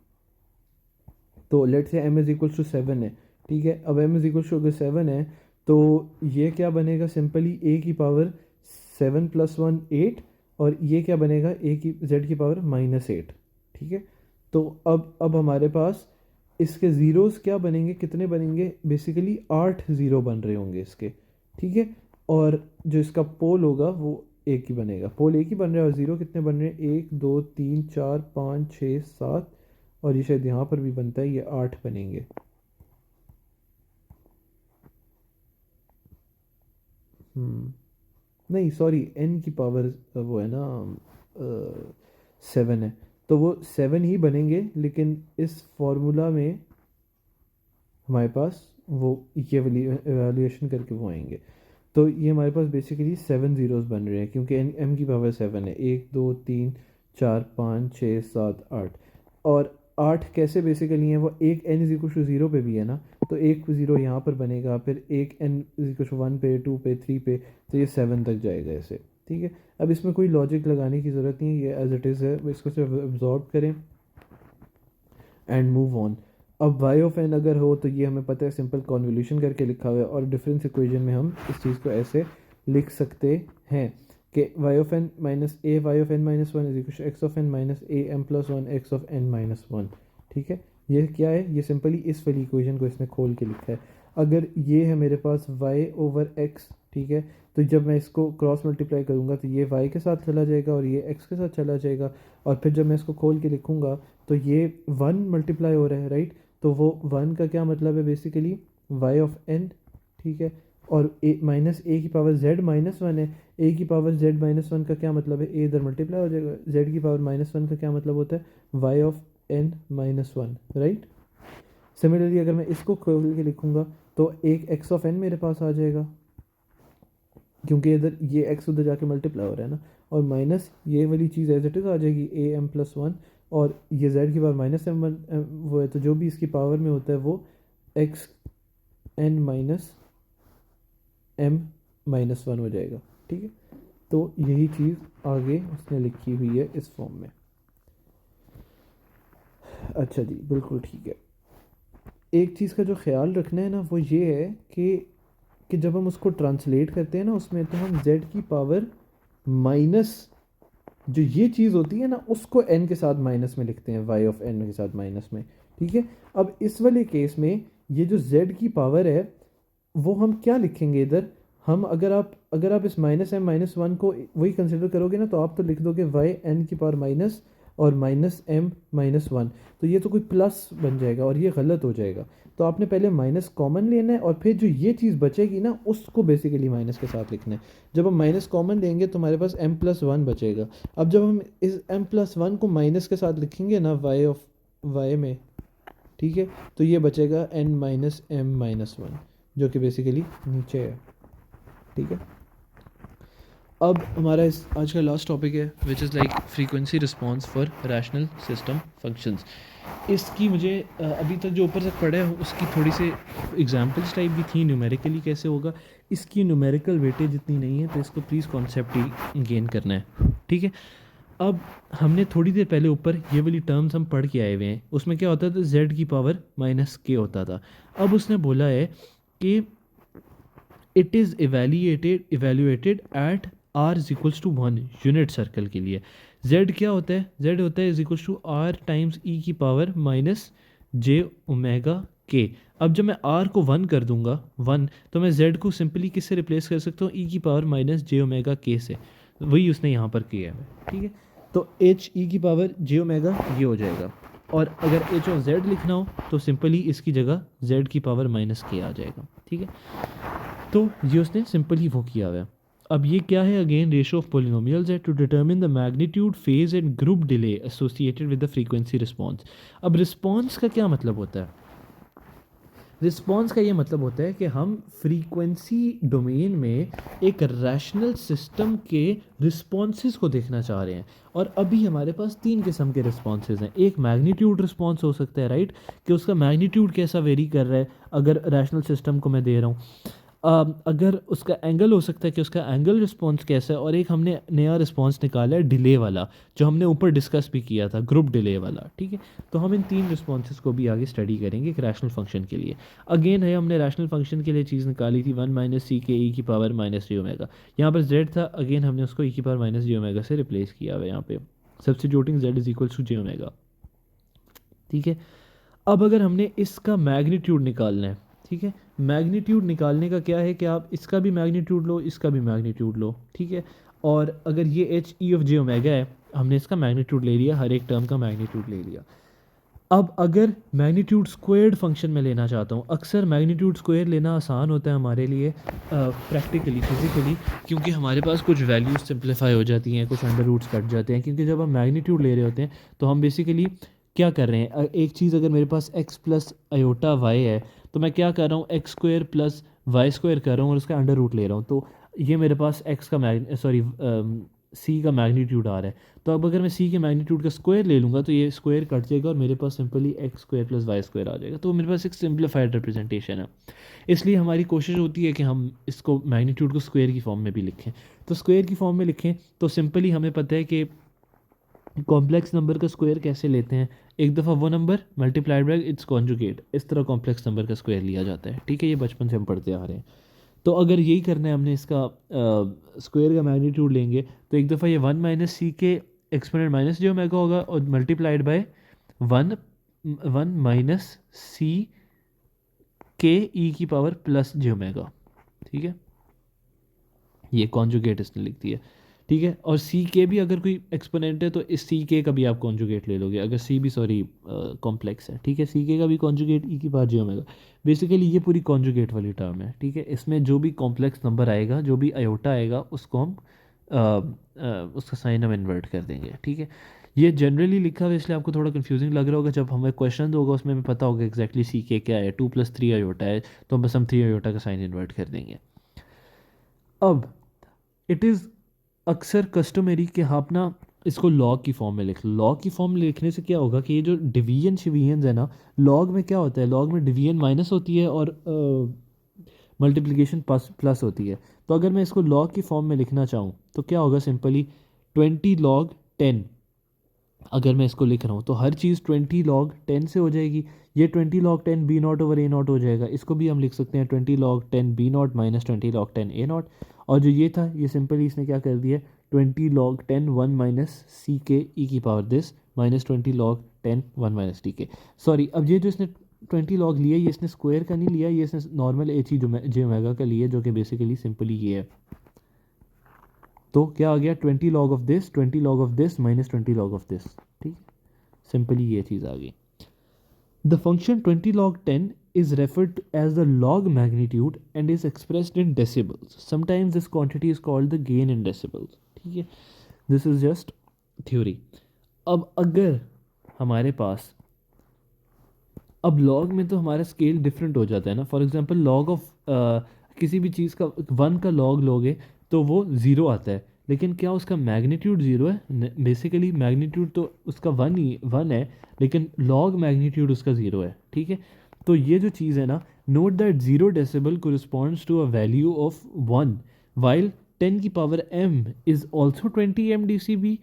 तो let say m is equal to seven है, ठीक है। अब एम इज़ इक्वल टू अगर सेवन है तो ये क्या बनेगा, सिंपली ए की power seven plus one eight, और ये क्या बनेगा, ए की जेड की पावर माइनस एट, ठीक है। तो अब हमारे पास इसके ज़ीरोज़ क्या बनेंगे, कितने बनेंगे, बेसिकली 8 ज़ीरो बन रहे होंगे इसके, ठीक है। और जो इसका पोल होगा वो एक ही बनेगा, पोल एक ही बन रहा है, और ज़ीरो कितने बन रहे हैं, एक दो तीन चार पाँच छः सात, और ये शायद यहाँ पर भी बनता है, ये 8 बनेंगे। नहीं सॉरी, एन की पावर वो है ना 7 है, तो वो 7 ही बनेंगे, लेकिन इस फॉर्मूला में हमारे पास वो ये वाली एवेल्यूएशन करके वो आएंगे। तो ये हमारे पास बेसिकली 7 ज़ीरोज़ बन रहे हैं क्योंकि m की पावर 7 है, 1 2 3 4 5 6 7 8। और 8 कैसे बेसिकली हैं, वो एक n इज इक्वल टू 0 पे भी है ना, तो एक 0 यहाँ पर बनेगा, फिर एक n इज इक्वल टू 1 पे, 2 पे, 3 पे, तो ये 7 तक जाएगा ऐसे। ठीक है, अब इसमें कोई लॉजिक लगाने की ज़रूरत नहीं है, ये एज इट इज़ है, इसको सिर्फ एब्जॉर्ब करें एंड मूव ऑन। अब वाई ऑफ एन अगर हो तो ये हमें पता है सिंपल कॉन्वोल्यूशन करके लिखा हुआ है, और डिफरेंस इक्वेशन में हम इस चीज़ को ऐसे लिख सकते हैं कि y of n minus a y of n minus one is equal x of n minus A M plus one x of n minus one. ठीक है, ये क्या है, ये सिंपली इस वाली इक्वेशन को इसने खोल के लिखा है। अगर ये है मेरे पास y ओवर x, ठीक है, तो जब मैं इसको क्रॉस मल्टीप्लाई करूँगा तो ये y के साथ चला जाएगा और ये x के साथ चला जाएगा, और फिर जब मैं इसको खोल के लिखूँगा तो ये 1 मल्टीप्लाई हो रहा है, राइट। तो वो 1 का क्या मतलब है, बेसिकली y ऑफ n। ठीक है, और ए माइनस ए की पावर z माइनस वन है, ए की पावर z माइनस वन का क्या मतलब है, ए इधर मल्टीप्लाई हो जाएगा, z की पावर माइनस वन का क्या मतलब होता है, y of n minus one, right. Similarly अगर मैं इसको खोल के लिखूँगा तो एक x ऑफ n मेरे पास आ जाएगा, क्योंकि इधर ये x उधर जाके मल्टीप्लाई हो रहा है ना, और माइनस ये वाली चीज़ एज इट इज़ आ जाएगी ए एम प्लस वन, और ये z की पावर माइनस एम वन वो है, तो जो भी इसकी पावर में होता है वो x n minus m minus one हो जाएगा। ठीक है, तो यही चीज़ आगे उसने लिखी हुई है इस फॉर्म में। अच्छा जी, बिल्कुल ठीक है। एक चीज़ का जो ख्याल रखना है ना वो ये है कि जब हम उसको ट्रांसलेट करते हैं ना उसमें, तो हम z की पावर माइनस जो ये चीज़ होती है ना उसको n के साथ माइनस में लिखते हैं, y ऑफ n के साथ माइनस में। ठीक है, अब इस वाले केस में ये जो z की पावर है वो हम क्या लिखेंगे इधर, हम अगर आप इस माइनस एम माइनस वन को वही कंसिडर करोगे ना, तो आप तो लिख दोगे y n की पावर माइनस और माइनस एम माइनस वन, तो ये तो कोई प्लस बन जाएगा और ये गलत हो जाएगा। तो आपने पहले माइनस कॉमन लेना है और फिर जो ये चीज़ बचेगी ना उसको बेसिकली माइनस के साथ लिखना है। जब हम माइनस कॉमन लेंगे तो हमारे पास m प्लस वन बचेगा। अब जब हम इस m प्लस वन को माइनस के साथ लिखेंगे ना y ऑफ y में, ठीक है, तो ये बचेगा n minus m minus one, जो कि बेसिकली नीचे है। ठीक है, अब हमारा इस आज का लास्ट टॉपिक है which is like frequency response for rational system functions. इसकी मुझे अभी तक जो ऊपर तक पढ़ा है उसकी थोड़ी सी एग्जांपल्स टाइप भी थी, न्यूमेरिकली कैसे होगा, इसकी न्यूमेरिकल वेटेज इतनी नहीं है, तो इसको प्लीज़ कॉन्सेप्ट ही गेन करना है। ठीक है, अब हमने थोड़ी देर पहले ऊपर ये वाली टर्म्स हम पढ़ के आए हुए हैं, उसमें क्या होता था, z की पावर माइनस के होता था। अब उसने बोला है कि it is evaluated at R is equals to one unit circle के लिए। z क्या होता है, z होता है is equals to R times E की पावर माइनस जे ओमेगा के। अब जब मैं r को 1 कर दूंगा 1, तो मैं z को सिंपली किससे रिप्लेस कर सकता हूँ, e की पावर माइनस जे ओमेगा के से। वही उसने यहाँ पर किया है। ठीक है, तो h e की पावर जे ओमेगा ये हो जाएगा, और अगर h और z लिखना हो तो सिंपली इसकी जगह z की पावर माइनस के आ जाएगा। ठीक है, तो ये उसने सिंपली वो किया हुआ है। अब ये क्या है, अगेन रेशो ऑफ पोलिनोमियल्स है to determine the magnitude phase and group delay associated with the frequency response. अब रिस्पॉन्स का क्या मतलब होता है, रिस्पॉन्स का ये मतलब होता है कि हम फ्रीक्वेंसी डोमेन में एक रैशनल सिस्टम के रिस्पॉन्सेस को देखना चाह रहे हैं, और अभी हमारे पास 3 किस्म के रिस्पॉन्सेस हैं। एक मैग्नीट्यूड रिस्पॉन्स हो सकता है, राइट, कि उसका मैग्नीट्यूड कैसा वेरी कर रहा है अगर रैशनल सिस्टम को मैं दे रहा हूँ। अगर उसका एंगल हो सकता है कि उसका एंगल रिस्पॉन्स कैसा है, और एक हमने नया रिस्पॉन्स निकाला है डिले वाला, जो हमने ऊपर डिस्कस भी किया था, ग्रुप डिले वाला। ठीक है, तो हम इन 3 रिस्पॉन्सेस को भी आगे स्टडी करेंगे एक रैशनल फंक्शन के लिए। अगेन है, हमने रैशनल फंक्शन के लिए चीज़ निकाली थी 1 माइनस सी के ई की पावर माइनस जी ओमेगा। यहाँ पर z था, अगेन हमने उसको ई की पावर माइनस जी ओमेगा से रिप्लेस किया हुआ है यहाँ पे, substituting z is equal to j omega. ठीक है, अब अगर हमने इसका मैग्नीट्यूड निकालना है, ठीक है, मैग्नीट्यूड निकालने का क्या है कि आप इसका भी मैग्नीट्यूड लो, इसका भी मैग्नीट्यूड लो। ठीक है, और अगर ये H E of J omega है, हमने इसका मैग्नीट्यूड ले लिया, हर एक टर्म का मैग्नीट्यूड ले लिया। अब अगर मैग्नीट्यूड स्क्वायर्ड फंक्शन में लेना चाहता हूँ, अक्सर मैग्नीट्यूड स्क्वायर लेना आसान होता है हमारे लिए प्रैक्टिकली फिजिकली, क्योंकि हमारे पास कुछ वैल्यूज सिंप्लीफाई हो जाती हैं, कुछ अंडर रूट्स कट जाते हैं, क्योंकि जब हम मैग्नीट्यूड ले रहे होते हैं तो हम बेसिकली क्या कर रहे हैं, एक चीज़ अगर मेरे पास x प्लस आयोटा वाई है तो मैं क्या कर रहा हूँ, x square plus Y square कर रहा हूँ और उसका अंडर रूट ले रहा हूँ, तो ये मेरे पास एक्स का सी का मैग्नीट्यूड आ रहा है। तो अब अगर मैं सी के मैग्नीट्यूड का स्क्वायर ले लूँगा तो ये स्क्वायर कट जाएगा और मेरे पास simply X square plus Y square आ जाएगा। तो मेरे पास एक सिंप्लीफाइड रिप्रेजेंटेशन है। इसलिए हमारी कोशिश होती है कि हम इसको मैग्नीट्यूड को स्क्वायर की फॉर्म में भी लिखें। तो स्क्वायर की फॉर्म में लिखें तो सिंपली हमें पता है कि कॉम्प्लेक्स नंबर का स्क्वायर कैसे लेते हैं, एक दफ़ा वो number multiplied by it's conjugate, इस तरह कॉम्प्लेक्स नंबर का स्क्वायर लिया जाता है। ठीक है, ये बचपन से हम पढ़ते आ रहे हैं। तो अगर यही करना है हमने, इसका स्क्वायर का मैग्नीट्यूड लेंगे तो एक दफ़ा ये 1 माइनस सी के एक्सपोनेंट माइनस जे ओमेगा होगा और multiplied by 1 minus C K E की पावर प्लस जे ओमेगा। ठीक है, ये कॉन्जुगेट इसने लिख दिया। ठीक है, और सी के भी अगर कोई एक्सपोनेंट है तो इस सी के का भी आप कॉन्जुगेट ले लोगे, अगर सी भी सॉरी कॉम्प्लेक्स है। ठीक है, सी के का भी कॉन्जुगेट ई की पावर जे ओमेगा। बेसिकली ये पूरी कॉन्जुगेट वाली टर्म है। ठीक है, इसमें जो भी कॉम्प्लेक्स नंबर आएगा, जो भी आयोटा आएगा, उसको हम उसका साइन हम इन्वर्ट कर देंगे। ठीक है, ये जनरली लिखा हुआ है इसलिए आपको थोड़ा कंफ्यूजिंग लग रहा होगा। जब हमें क्वेश्चन होगा उसमें हमें पता होगा एग्जैक्टली सी के क्या है, 2+3 आयोटा है, तो बस हम 3 आयोटा का साइन इन्वर्ट कर देंगे। अब इट इज़ अक्सर कस्टमरी कि आप ना इसको लॉग की फॉर्म में लिख लो। लॉग की फॉर्म में लिखने से क्या होगा कि ये जो डिवीजन शिवीजन है ना, लॉग में क्या होता है, लॉग में डिवीजन माइनस होती है और मल्टीप्लिकेशन प्लस होती है। तो अगर मैं इसको लॉग की फॉर्म में लिखना चाहूँ तो क्या होगा, सिंपली 20 लॉग 10 अगर मैं इसको लिख रहा हूँ तो हर चीज़ 20 लॉग 10 से हो जाएगी। ये 20 log 10 b naught over a naught हो जाएगा। इसको भी हम लिख सकते हैं 20 log 10 b naught minus 20 log 10 a naught. और जो ये था ये सिंपली इसने क्या कर दिया, 20 log 10 1 minus C K E की power this minus 20 log 10 1 minus T के। सॉरी, अब ये जो इसने 20 लॉग लिया ये इसने स्क्वायर का नहीं लिया, ये इसने नॉर्मल एच ई जे ओमेगा का लिया, जो कि बेसिकली सिंपली ये है। तो क्या आ गया, 20 log of this 20 log of this minus 20 log of this. ठीक, सिंपली ये चीज़ आ गई। The function 20 log 10 is referred to as the log magnitude and is expressed in decibels. Sometimes this quantity is called the gain in decibels. ठीक है, this is just theory. अब अगर हमारे पास, अब log में तो हमारा स्केल डिफरेंट हो जाता है ना। फॉर एग्जांपल लॉग ऑफ किसी भी चीज़ का 1 का लॉग लोगे तो वो ज़ीरो आता है, लेकिन क्या उसका मैग्नीट्यूड ज़ीरो है? बेसिकली मैग्नीट्यूड तो उसका 1 है, लेकिन लॉग मैग्नीट्यूड उसका ज़ीरो है। ठीक है, तो ये जो चीज़ है ना, note that 0 decibel corresponds to a value of 1 while 10 की power m is also 20 mdcb।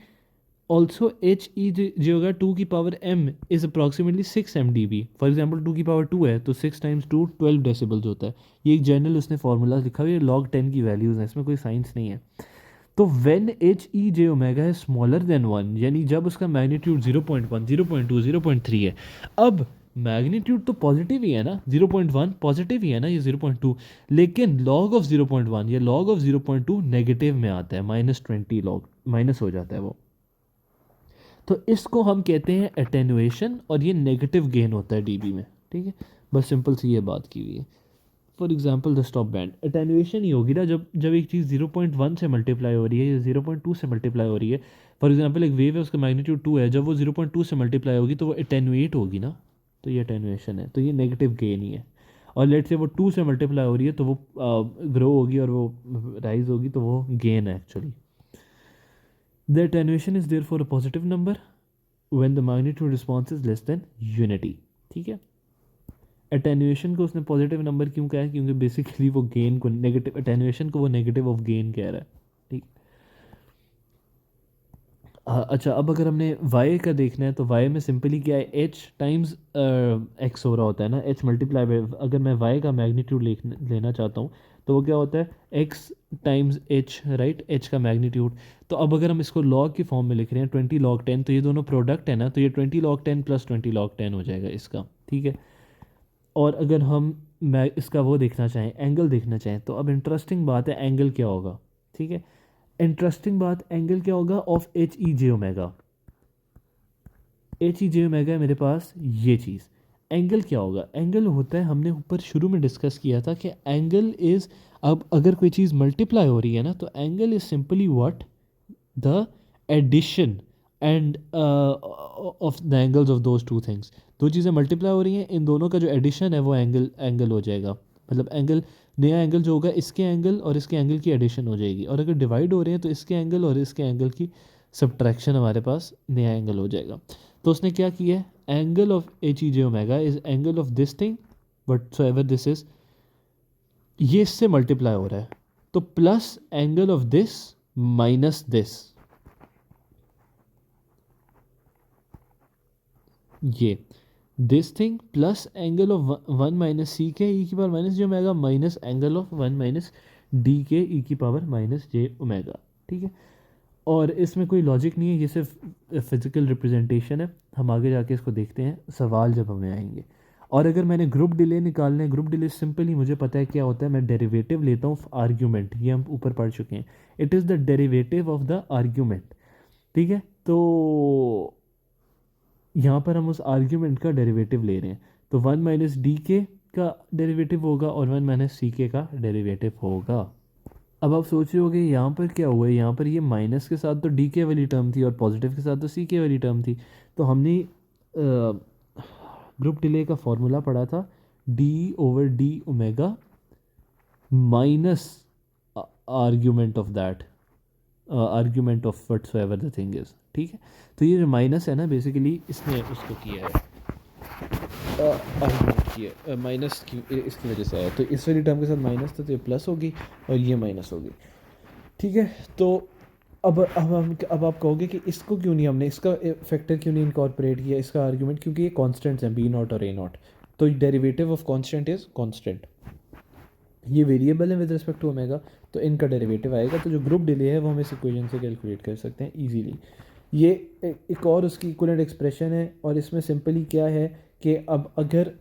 Also H E जो होगा 2 की power m is approximately 6 mdb। For example 2 की पावर 2 है तो 6 टाइम्स 2 12 डेसिबल्स होता है। ये एक जनरल उसने फार्मूला लिखा हुआ है, लॉग 10 की वैल्यूज़ हैं, इसमें कोई साइंस नहीं है। तो when H E J omega है स्मॉलर देन 1, यानी जब उसका मैग्नीट्यूड 0.1 0.2 0.3 है। अब मैग्नीट्यूड तो पॉजिटिव ही है ना, 0.1 पॉजिटिव ही है ना, ये 0.2, लेकिन लॉग ऑफ 0.1 या लॉग ऑफ 0.2 नेगेटिव में आता है, -20 लॉग माइनस हो जाता है वो। तो इसको हम कहते हैं एटेनुएशन और ये नेगेटिव गेन होता है डीबी में। ठीक है, बस सिंपल सी ये बात की हुई है। For example the stop band attenuation ही होगी ना, जब जब एक चीज़ 0.1 से मल्टीप्लाई हो रही है या 0.2 से मल्टीप्लाई हो रही है। फॉर एग्जाम्पल एक वेव है, उसका मैग्नीट्यूड 2 है, जब वो 0.2 से मल्टीप्लाई होगी तो वो एटेनुएट होगी ना, तो ये एटेनुएशन है, तो ये नेगेटिव गेन ही है। और लेट से वो 2 से मल्टीप्लाई हो रही है तो वो ग्रो होगी और वो राइज होगी, तो वो गेन है actually. The attenuation is therefore a positive number when the magnitude response is less than unity. ठीक है, एटेन्यूएशन को उसने पॉजिटिव नंबर क्यों कहा है, क्योंकि बेसिकली वो गेन को नेगेटिव, एटेन्यूएशन को वो नेगेटिव ऑफ गेन कह रहा है। ठीक, अच्छा, अब अगर हमने y का देखना है तो y में सिंपली क्या है, h टाइम्स x हो रहा होता है ना, h मल्टीप्लाई बाय, अगर मैं y का मैग्नीट्यूड लेना चाहता हूँ तो वो क्या होता है, x times h, right, h का मैग्नीट्यूड। तो अब अगर हम इसको लॉग की फॉर्म में लिख रहे हैं 20 log 10, तो ये दोनों प्रोडक्ट है ना, तो ये 20 log 10 प्लस 20 log 10 हो जाएगा इसका। ठीक है, और अगर हम मैं इसका वो देखना चाहें, एंगल देखना चाहें, तो अब इंटरेस्टिंग बात है एंगल क्या होगा। ठीक है, इंटरेस्टिंग बात, एंगल क्या होगा of H E J omega. H E J omega है मेरे पास ये चीज़, एंगल क्या होगा, एंगल होता है, हमने ऊपर शुरू में डिस्कस किया था कि एंगल इज़, अब अगर कोई चीज़ मल्टीप्लाई हो रही है ना तो angle is simply what, the addition and of the angles of those two things. दो चीज़ें मल्टीप्लाई हो रही हैं, इन दोनों का जो एडिशन है वो एंगल हो जाएगा, मतलब एंगल, नया एंगल जो होगा इसके एंगल और इसके एंगल की एडिशन हो जाएगी। और अगर डिवाइड हो रहे हैं तो इसके एंगल और इसके एंगल की सब्ट्रैक्शन हमारे पास नया एंगल हो जाएगा। तो उसने क्या किया है, angle of H E J omega is angle of this thing whatsoever this is, ये इससे मल्टीप्लाई हो रहा है, तो plus angle of this minus this, ये this thing plus angle of one minus C K E की power minus J omega minus angle of one minus D K E की power minus J omega. ठीक है, और इसमें कोई logic नहीं है, ये सिर्फ फिजिकल रिप्रेजेंटेशन है। हम आगे जाके इसको देखते हैं सवाल जब हमें आएंगे। और अगर मैंने ग्रुप डिले निकालना है, ग्रुप डिले सिंपली मुझे पता है क्या होता है, मैं डेरिवेटिव लेता हूँ आर्ग्यूमेंट, ये हम ऊपर पढ़ चुके हैं, it is the derivative of the argument. ठीक है, तो यहाँ पर हम उस आर्ग्यूमेंट का डेरिवेटिव ले रहे हैं, तो वन माइनस डी के का डेरिवेटिव होगा और वन माइनस सी के का डेरिवेटिव होगा। अब आप सोच रहे होगे यहाँ पर क्या हुआ है, यहाँ पर ये माइनस के साथ तो डी के वाली टर्म थी और पॉजिटिव के साथ तो सी के वाली टर्म थी। तो हमने ग्रुप डिले का फॉर्मूला पढ़ा था, D over D omega minus argument of that, argument of what so ever the thing is. ठीक है, तो ये जो माइनस है ना, बेसिकली इसने उसको किया है, आर्ग्यूमेंट किया माइनस की, इसकी वजह से आया। तो इस वाली टर्म के साथ माइनस था तो ये प्लस होगी और ये माइनस होगी। ठीक है, तो अब आप कहोगे कि इसको क्यों नहीं, हमने इसका फैक्टर क्यों नहीं इनकॉर्पोरेट किया, इसका आर्ग्यूमेंट, क्योंकि ये कॉन्स्टेंट्स हैं बी नॉट और ए नॉट। तो derivative of constant is constant, ये वेरिएबल है विद रिस्पेक्ट टू ओमेगा, तो इनका डेरिवेटिव आएगा। तो जो ग्रुप डिले है वो हम इस इक्वेशन से कैलकुलेट कर सकते हैं ईजीली। ये एक और उसकी इक्वलेंट एक्सप्रेशन है, और इसमें सिंपली क्या है कि अब अगर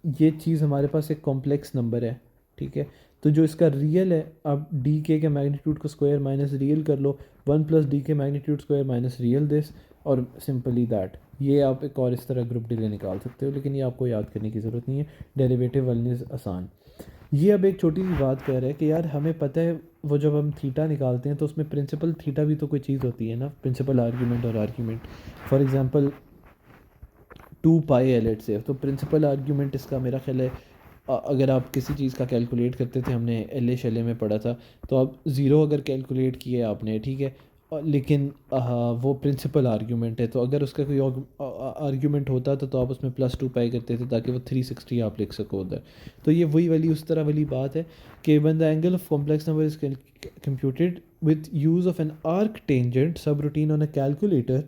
ये चीज़ हमारे पास एक कॉम्प्लेक्स नंबर है, ठीक है, तो जो इसका रियल है, अब डी के मैग्नीट्यूड को स्क्वायर माइनस रियल कर लो, वन प्लस डी के magnitude square minus real this, और सिंपली दैट, ये आप एक और इस तरह ग्रुप डिले निकाल सकते हो, लेकिन ये आपको याद करने की ज़रूरत नहीं है, डेरिवेटिव वाली आसान। ये अब एक छोटी सी बात कह रहा है कि यार हमें पता है वो जब हम थीटा निकालते हैं तो उसमें प्रिंसिपल थीटा भी तो कोई चीज़ होती है ना, प्रिंसिपल आर्ग्यूमेंट और argument. For example 2 pi L से, तो प्रिंसिपल आर्ग्यूमेंट इसका मेरा ख्याल है, अगर आप किसी चीज़ का कैलकुलेट करते थे, हमने एल ए शैले में पढ़ा था, तो आप ज़ीरो अगर कैलकुलेट किए आपने, ठीक है, लेकिन वो प्रिंसिपल आर्ग्यूमेंट है, तो अगर उसका कोई आर्ग्यूमेंट होता था तो आप उसमें +2 पाई करते थे ताकि वो 360 आप लिख सको उधर। तो ये वही वाली उस तरह वाली बात है कि when the angle of complex number is computed with use of an arc tangent subroutine on a calculator,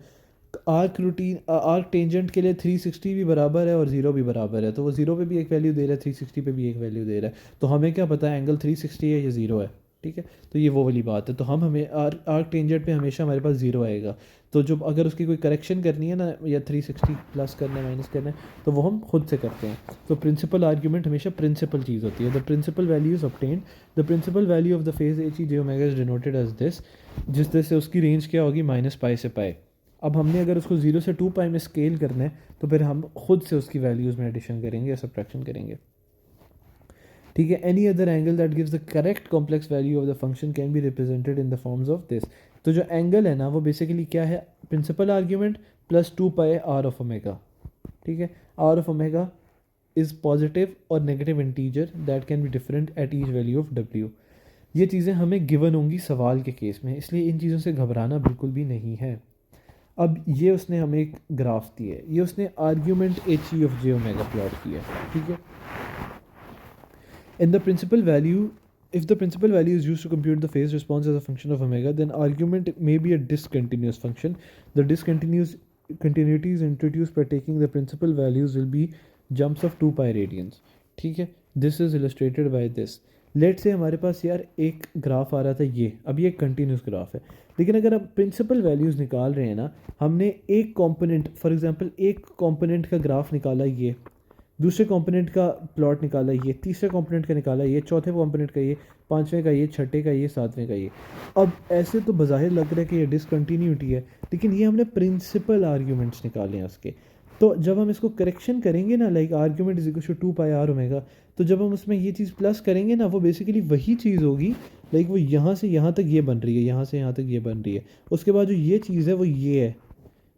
arc tangent के लिए 360 भी बराबर है और 0 भी बराबर है, तो वो 0 पे भी एक वैल्यू दे रहा है, 360 पे भी एक वैल्यू दे रहा है, तो हमें क्या पता है एंगल 360 है या 0 है। ठीक है, तो ये वो वाली बात है, तो हमें आर्क टेंजेंट पे हमेशा हमारे पास 0 आएगा, तो जब अगर उसकी कोई करेक्शन करनी है ना, या 360 प्लस करना है माइनस करना है, तो वो हम खुद से करते हैं। तो प्रिंसिपल आर्ग्यूमेंट हमेशा प्रिंसिपल चीज़ होती है। The principal value is obtained, the principal value of the phase H E J omega is denoted as this, जिस तरह से उसकी रेंज क्या होगी, -पाई से पाई। अब हमने अगर उसको 0 से 2 पाई में स्केल करना है, तो फिर हम खुद से उसकी वैल्यूज़ में एडिशन करेंगे या सब्ट्रैक्शन करेंगे। ठीक है, any other angle that gives the correct complex value of the function can be represented in the forms of this. तो जो एंगल है ना, वो बेसिकली क्या है, principal argument plus 2 pi R of omega. ठीक है, R of omega is positive और negative integer that can be different at each value of W. ये चीज़ें हमें गिवन होंगी सवाल के केस में, इसलिए इन चीज़ों से घबराना बिल्कुल भी नहीं है। अब ये उसने हमें एक ग्राफ दी है, ये उसने argument H E of J omega plot किया है। ठीक है, in the principal value, if the principal value is used to compute the phase response as a function of omega, then argument may be a discontinuous function. The continuities introduced by taking the principal values will be jumps of 2 pi radians. ठीक है, this is illustrated by this. Let say हमारे पास यार एक graph आ रहा था, ये अभी एक कंटिन्यूस ग्राफ है, लेकिन अगर आप प्रिंसिपल वैल्यूज़ निकाल रहे हैं ना, हमने एक कंपोनेंट, फॉर एग्जांपल एक कंपोनेंट का ग्राफ निकाला, ये दूसरे कंपोनेंट का प्लॉट निकाला, ये तीसरे कंपोनेंट का निकाला, ये चौथे कंपोनेंट का, ये पांचवें का, ये छठे का, ये सातवें का, ये। अब ऐसे तो बज़ाहिर लग रहा है कि ये डिसकंटिन्यूटी है, लेकिन ये हमने प्रिंसिपल आर्ग्यूमेंट्स निकाले हैं उसके। तो जब हम इसको करेक्शन करेंगे ना, like argument is equal to 2 pi R omega, तो जब हम उसमें ये चीज़ प्लस करेंगे ना, वो बेसिकली वही चीज़ होगी, लाइक वो यहाँ से यहाँ तक ये बन रही है, यहाँ से यहाँ तक ये बन रही है, उसके बाद जो ये चीज़ है वो ये है,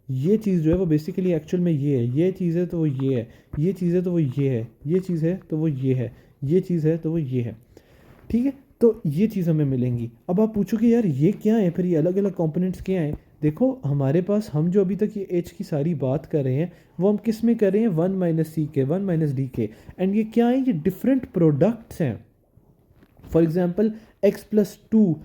ये चीज़ जो है वो बेसिकली एक्चुअल में ये है, ये चीज़ है तो वो ये है, ये चीज़ है तो वो ये है, ये चीज़ है तो वो ये है, ये चीज़ है तो वो ये है, ठीक है। तो ये चीज़ हमें मिलेंगी। अब आप पूछोगे यार ये क्या है, फिर ये अलग अलग कंपोनेंट्स क्या हैं। देखो हमारे पास, हम जो अभी तक ये एच की सारी बात कर रहे हैं वो हम किस में कर रहे हैं, वन माइनस सी के, वन माइनस डी के, एंड ये क्या है, ये डिफरेंट प्रोडक्ट्स हैं। For example x plus two,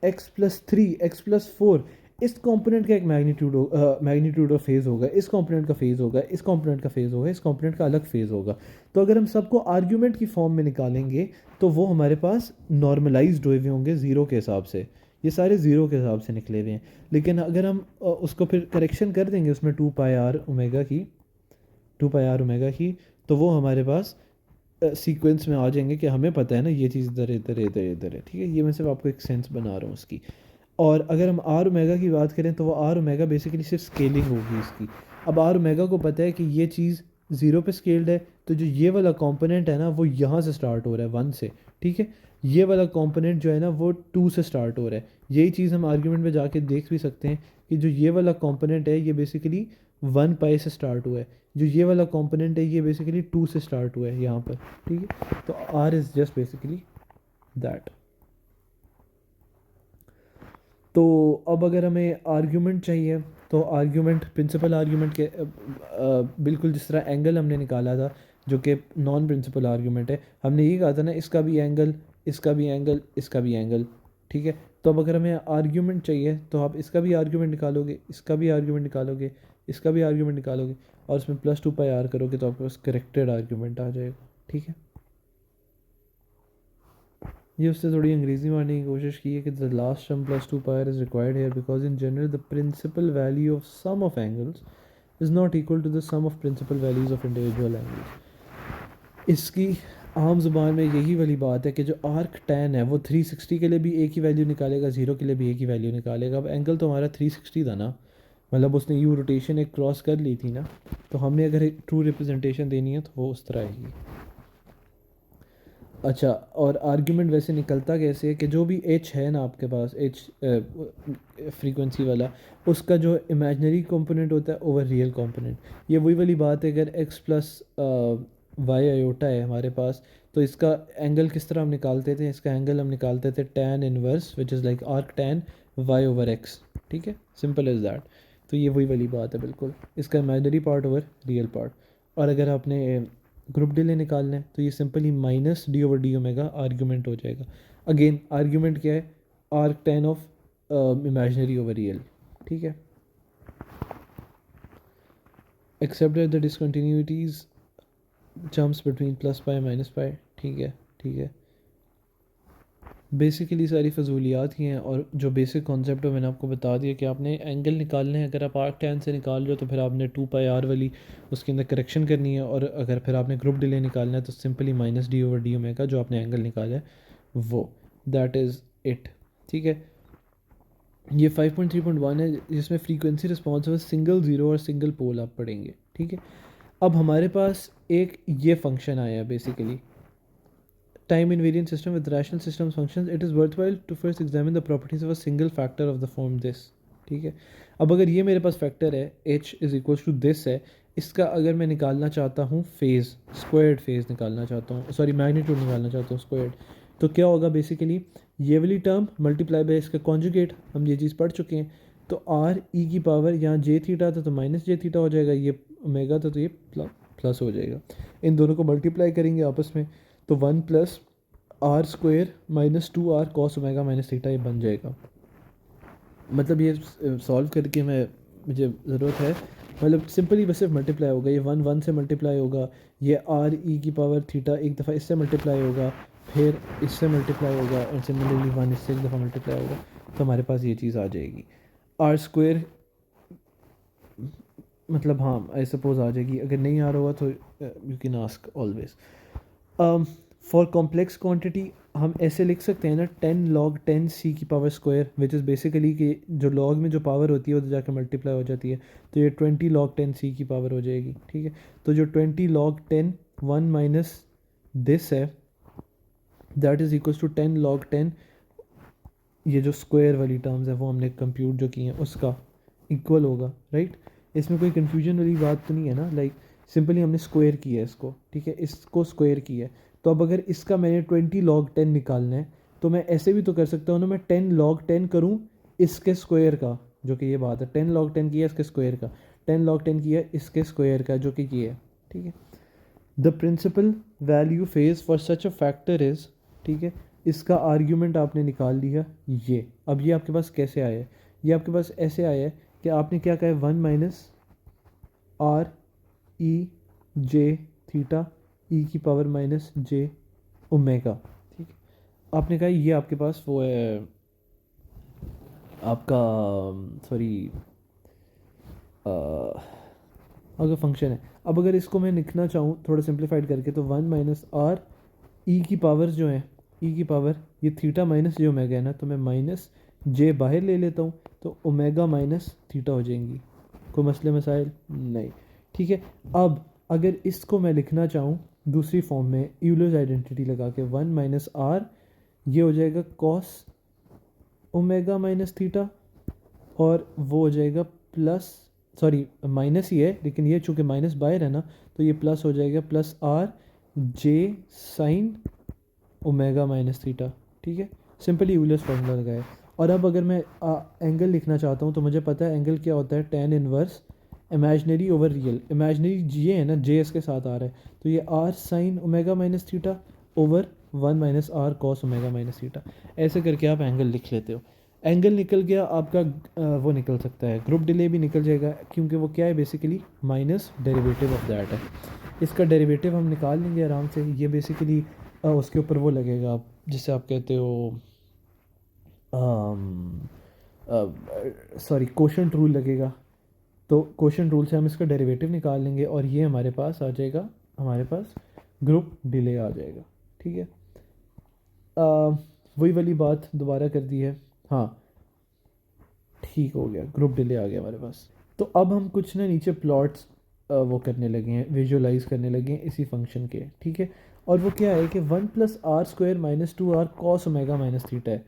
x plus three, x plus four, इस कंपोनेंट का एक मैग्नीट्यूड और फेज़ होगा, इस कंपोनेंट का फेज़ होगा, इस कंपोनेंट का फेज़ होगा, इस कंपोनेंट का अलग फेज़ होगा। तो अगर हम सबको आर्ग्यूमेंट की फॉर्म में निकालेंगे तो वो हमारे पास नॉर्मलाइज्ड हुए होंगे ज़ीरो के हिसाब से, ये सारे ज़ीरो के हिसाब से निकले हुए हैं। लेकिन अगर हम उसको फिर करेक्शन कर देंगे उसमें टू पाई आर ओमेगा की, टू पाई आर ओमेगा की, तो वो हमारे पास सीक्वेंस में आ जाएंगे कि हमें पता है ना ये चीज़ इधर इधर इधर इधर है, ठीक है। ये मैं सिर्फ आपको एक सेंस बना रहा हूँ उसकी। और अगर हम आर ओमेगा की बात करें तो वो आर ओमेगा बेसिकली सिर्फ स्केलिंग होगी इसकी। अब आर ओमेगा को पता है कि ये चीज़ ज़ीरो पे स्केल्ड है, तो जो ये वाला कंपोनेंट है ना वो यहाँ से स्टार्ट हो रहा है वन से, ठीक है। ये वाला कंपोनेंट जो है ना वो टू से स्टार्ट हो रहा है। यही चीज़ हम आर्ग्यूमेंट में जाके देख भी सकते हैं कि जो ये वाला कंपोनेंट है ये बेसिकली वन पाई से स्टार्ट हुआ है, जो ये वाला कंपोनेंट है ये बेसिकली टू से स्टार्ट हुआ है यहाँ पर, ठीक है। तो R is just basically that. तो अब अगर हमें आर्ग्यूमेंट चाहिए तो आर्ग्यूमेंट, प्रिंसिपल आर्ग्यूमेंट के बिल्कुल जिस तरह एंगल हमने निकाला था जो कि नॉन प्रिंसिपल आर्ग्यूमेंट है, हमने ये कहा था ना इसका भी एंगल, इसका भी एंगल, इसका भी एंगल, ठीक है। तो अब अगर हमें आर्ग्यूमेंट चाहिए तो आप इसका भी आर्ग्यूमेंट निकालोगे, इसका भी आर्ग्यूमेंट निकालोगे, इसका भी आर्ग्यूमेंट निकालोगे, और उसमें प्लस टू पाई आर करोगे तो आपके पास करेक्टेड आर्ग्यूमेंट आ जाएगा, ठीक है। ये उससे थोड़ी अंग्रेज़ी मारने की कोशिश की है कि the last term plus two power is required here because in general the principal value of sum of angles is not equal to the sum of principal values of individual angles. इसकी आम ज़ुबान में यही वाली बात है कि जो आर्क टैन है वो 360 के लिए भी एक ही वैल्यू निकालेगा, ज़ीरो के लिए भी एक ही वैल्यू निकालेगा। अब एंगल तो हमारा 360 था ना, मतलब उसने यू रोटेशन एक क्रॉस कर ली थी ना, तो हमने अगर एक ट्रू रिप्रेजेंटेशन देनी है तो वो उस तरह आएगी। अच्छा, और आर्ग्यूमेंट वैसे निकलता कैसे है कि जो भी एच है ना आपके पास, एच फ्रीक्वेंसी वाला, उसका जो इमेजनरी कंपोनेंट होता है ओवर रियल कंपोनेंट। ये वही वाली बात है, अगर एक्स प्लस वाई आयोटा है हमारे पास तो इसका एंगल किस तरह हम निकालते थे, इसका एंगल हम निकालते थे tan inverse which is like arc tan Y over X, ठीक है, सिंपल इज़ दैट। तो ये वही वाली बात है बिल्कुल, इसका imaginary part over real part. और अगर आपने ग्रुप डिले निकालना है तो ये simply minus D over D omega argument हो जाएगा। अगेन आर्ग्यूमेंट क्या है, arc tan of imaginary over real, ठीक है। Except the discontinuities jumps between plus pi minus pi, ठीक है, ठीक है। बेसिकली सारी फजूलियात ही हैं, और जो बेसिक कॉन्सेप्ट है मैंने आपको बता दिया कि आपने एंगल निकालने हैं। अगर आप आर्क टैन से निकाल रहे हो तो फिर आपने टू पाई आर वाली उसके अंदर करेक्शन करनी है, और अगर फिर आपने ग्रुप डिले निकालना है तो simply minus D over D omega जो आपने एंगल निकाला है वो, दैट इज़ इट, ठीक है। ये 5.3.1 है जिसमें फ्रीक्वेंसी रिस्पॉन्स है सिंगल ज़ीरो और सिंगल पोल आप पढ़ेंगे, ठीक है। अब हमारे पास एक ये फंक्शन आया है basically, time invariant system with rational systems functions, it is worthwhile to first examine the properties of a single factor of the form this, ठीक है। अब अगर ये मेरे पास फैक्टर है h is equal to this है, इसका अगर मैं निकालना चाहता हूँ फेज़, स्क्वायर्ड फेज़ निकालना चाहता हूँ, सॉरी मैग्नीट्यूड निकालना चाहता हूँ स्क्वायर्ड, तो क्या होगा बेसिकली, ये वाली टर्म मल्टीप्लाई बाय इसका कॉन्जुगेट, हम ये चीज़ पढ़ चुके हैं। तो आर ई की पावर यहाँ जे थीटा था तो माइनस जे थीटा हो जाएगा, ये ओमेगा था तो ये प्लस हो जाएगा। इन दोनों को मल्टीप्लाई करेंगे आपस में तो one plus R square minus two R cos omega minus theta ये बन जाएगा। मतलब ये सॉल्व करके मैं, मुझे ज़रूरत है, मतलब सिंपली बस सिर्फ मल्टीप्लाई होगा, ये वन वन से मल्टीप्लाई होगा, ये आर ई की पावर थीटा एक दफ़ा इससे मल्टीप्लाई होगा, फिर इससे मल्टीप्लाई होगा, और सिमिलरली वन इससे एक दफ़ा मल्टीप्लाई होगा, तो हमारे पास ये चीज़ आ जाएगी आर स्क्वेयर, मतलब हाँ आई सपोज आ जाएगी। अगर नहीं आ रहा होगा तो you can ask always. For complex quantity हम ऐसे लिख सकते हैं ना, 10 log 10 c की power square which is basically कि जो लॉग में जो पावर होती है वो तो जाकर मल्टीप्लाई हो जाती है, तो ये 20 log 10 c की पावर हो जाएगी, ठीक है। तो जो 20 log 10 1 माइनस दिस है that is equals to 10 log 10, ये जो स्क्वायर वाली टर्म्स है वो हमने कंप्यूट जो की हैं उसका इक्वल होगा, राइट। इसमें कोई कन्फ्यूजन वाली बात तो नहीं है ना, लाइक सिंपली हमने स्क्वायर किया है इसको, ठीक है, इसको स्क्वायर किया है। तो अब अगर इसका मैंने 20 log 10 निकालना है तो मैं ऐसे भी तो कर सकता हूँ ना, मैं 10 log 10 करूँ इसके स्क्वायर का, जो कि ये बात है, 10 log 10 किया इसके स्क्वायर का, 10 log 10 किया इसके स्क्वायर का, जो कि ये है, ठीक है। The principal value phase for such a factor is, ठीक है, इसका आर्ग्यूमेंट आपने निकाल लिया ये। अब ये आपके पास कैसे आया है? ये आपके पास ऐसे आया है कि आपने क्या कहा है, 1 - r e j theta e⁻j⁻, ठीक है। आपने कहा ये आपके पास वो है आपका, सॉरी, अगर फंक्शन है। अब अगर इसको मैं लिखना चाहूँ थोड़ा सिंप्लीफाइड करके, तो 1 - r e जो है, ई की पावर ये थीटा माइनस जे ओमेगा है ना, तो मैं माइनस जे बाहर ले लेता हूँ, तो ओमेगा माइनस थीटा हो जाएंगी। कोई मसले मसाइल नहीं, ठीक है। अब अगर इसको मैं लिखना चाहूँ दूसरी फॉर्म में, यूलर्स आइडेंटिटी लगा के, 1 - r ये हो जाएगा कॉस ओमेगा माइनस थीटा, और वो हो जाएगा प्लस, सॉरी माइनस ही है, लेकिन ये चूँकि माइनस बाहर है ना, तो ये प्लस हो जाएगा, प्लस r जे साइन ओमेगा माइनस थीटा, ठीक है। सिंपली यूलर्स फार्मूला लगाया। और अब अगर मैं एंगल लिखना चाहता हूँ, तो मुझे पता है एंगल क्या होता है, tan inverse imaginary over real. Imaginary ये है ना, जे इसके साथ आ रहा है, तो ये r sine omega minus theta over 1 - r cos omega minus theta. ऐसे करके आप एंगल लिख लेते हो। एंगल निकल गया आपका, वो निकल सकता है, ग्रुप डिले भी निकल जाएगा, क्योंकि वो क्या है basically minus derivative of that है। इसका डेरिवेटिव हम निकाल लेंगे आराम से। ये बेसिकली उसके ऊपर वो लगेगा, आप जिसे आप कहते हो, सॉरी, कोशेंट रूल लगेगा। तो कोशेंट रूल से हम इसका डेरिवेटिव निकाल लेंगे, और ये हमारे पास आ जाएगा, हमारे पास ग्रुप डिले आ जाएगा, ठीक है। वही वाली बात दोबारा कर दी है, हाँ ठीक हो गया, ग्रुप डिले आ गया हमारे पास। तो अब हम कुछ ना नीचे प्लॉट्स वो करने लगे हैं, विजुअलाइज करने लगे हैं इसी फंक्शन के, ठीक है। और वो क्या है कि 1 + r² - 2r cos omega minus theta है।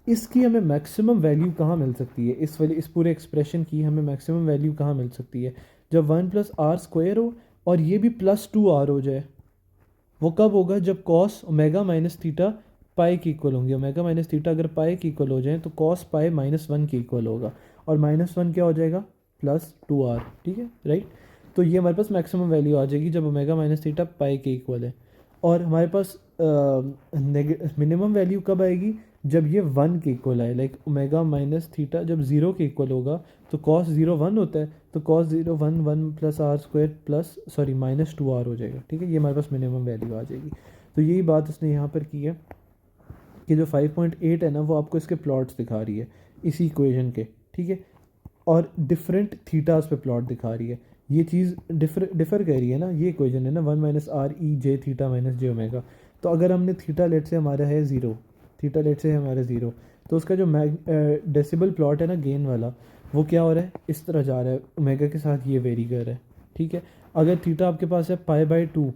इसकी हमें मैक्सिमम वैल्यू कहाँ मिल सकती है, इस पूरे एक्सप्रेशन की हमें मैक्सिमम वैल्यू कहाँ मिल सकती है, जब 1 + r² हो और ये भी +2r हो जाए। वो कब होगा, जब cos omega minus theta pi के इक्वल होंगे। ओमेगा माइनस थीटा अगर पाई के इक्वल हो जाए, तो कॉस पाई -1 के इक्वल होगा, और -1 क्या हो जाएगा, +2r, ठीक है, राइट। तो ये हमारे पास मैक्सिमम वैल्यू आ जाएगी जब ओमेगा माइनस थीटा पाई के इक्वल है। और हमारे पास मिनिमम वैल्यू कब आएगी, जब ये 1 के इक्वल आए, लाइक ओमेगा माइनस थीटा जब 0 के इक्वल होगा, तो कॉस 0 1 होता है, तो cos 0 1 1 +r² plus sorry -2r हो जाएगा, ठीक है। ये हमारे पास मिनिमम वैल्यू आ जाएगी। तो यही बात उसने यहाँ पर की है कि जो 5.8 है ना, वो आपको इसके प्लॉट्स दिखा रही है इसी इक्वेशन के, ठीक है, और डिफरेंट थीटास पे प्लॉट दिखा रही है। ये चीज़ डिफर कर रही है ना, ये इक्वेशन है ना, 1 - r e j⁻j⁻। तो अगर हमने थीटा लेट से हमारा है 0, थीटा लेट से हमारा 0, तो उसका जो डेसिबल प्लॉट है ना, गेन वाला, वो क्या हो रहा है, इस तरह जा रहा है, ओमेगा के साथ ये वेरी कर रहा है, ठीक है। अगर थीटा आपके पास है π/2,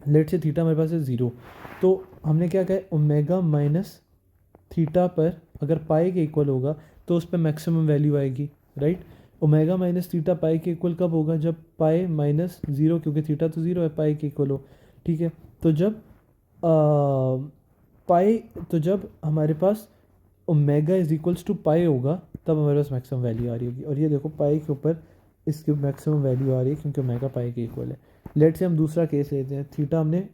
लेट से थीटा हमारे पास है 0, तो हमने क्या कहा है, ओमेगा माइनस थीटा पर अगर पाई के इक्वल होगा, तो उस पर मैक्सिमम वैल्यू आएगी, right. Omega minus theta pi के इक्वल कब होगा, जब पाई -0, क्योंकि थीटा तो 0 है, पाई के इक्वल हो, ठीक है। तो जब पाई, तो जब हमारे पास ओमेगा इज इक्वल्स टू पाई होगा, तब हमारे पास मैक्सिमम वैल्यू आ रही होगी। और ये देखो पाई के ऊपर इसकी मैक्सिमम वैल्यू आ रही है, क्योंकि ओमेगा पाई के इक्वल है। लेट से हम दूसरा केस लेते हैं, थीटा हमने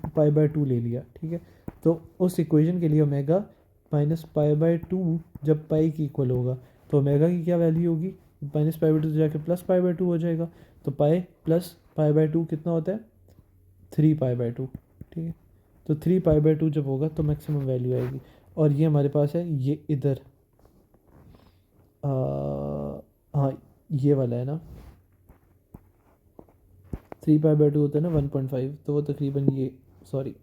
π/2 ले लिया, ठीक है। तो उस इक्वेशन के लिए ओमेगा -π/2 जब पाई की इक्वल होगा, तो ओमेगा की क्या वैल्यू होगी, -π/2 तो जाके +π/2 हो जाएगा। तो पाई प्लस π/2 कितना होता है, 3π/2, ठीक है। तो 3π/2 जब होगा तो मैक्सिमम वैल्यू आएगी। और ये हमारे पास है, ये इधर हाँ ये वाला है ना, 3π/2 होता है ना 1.5, तो वो तकरीबन ये, सॉरी,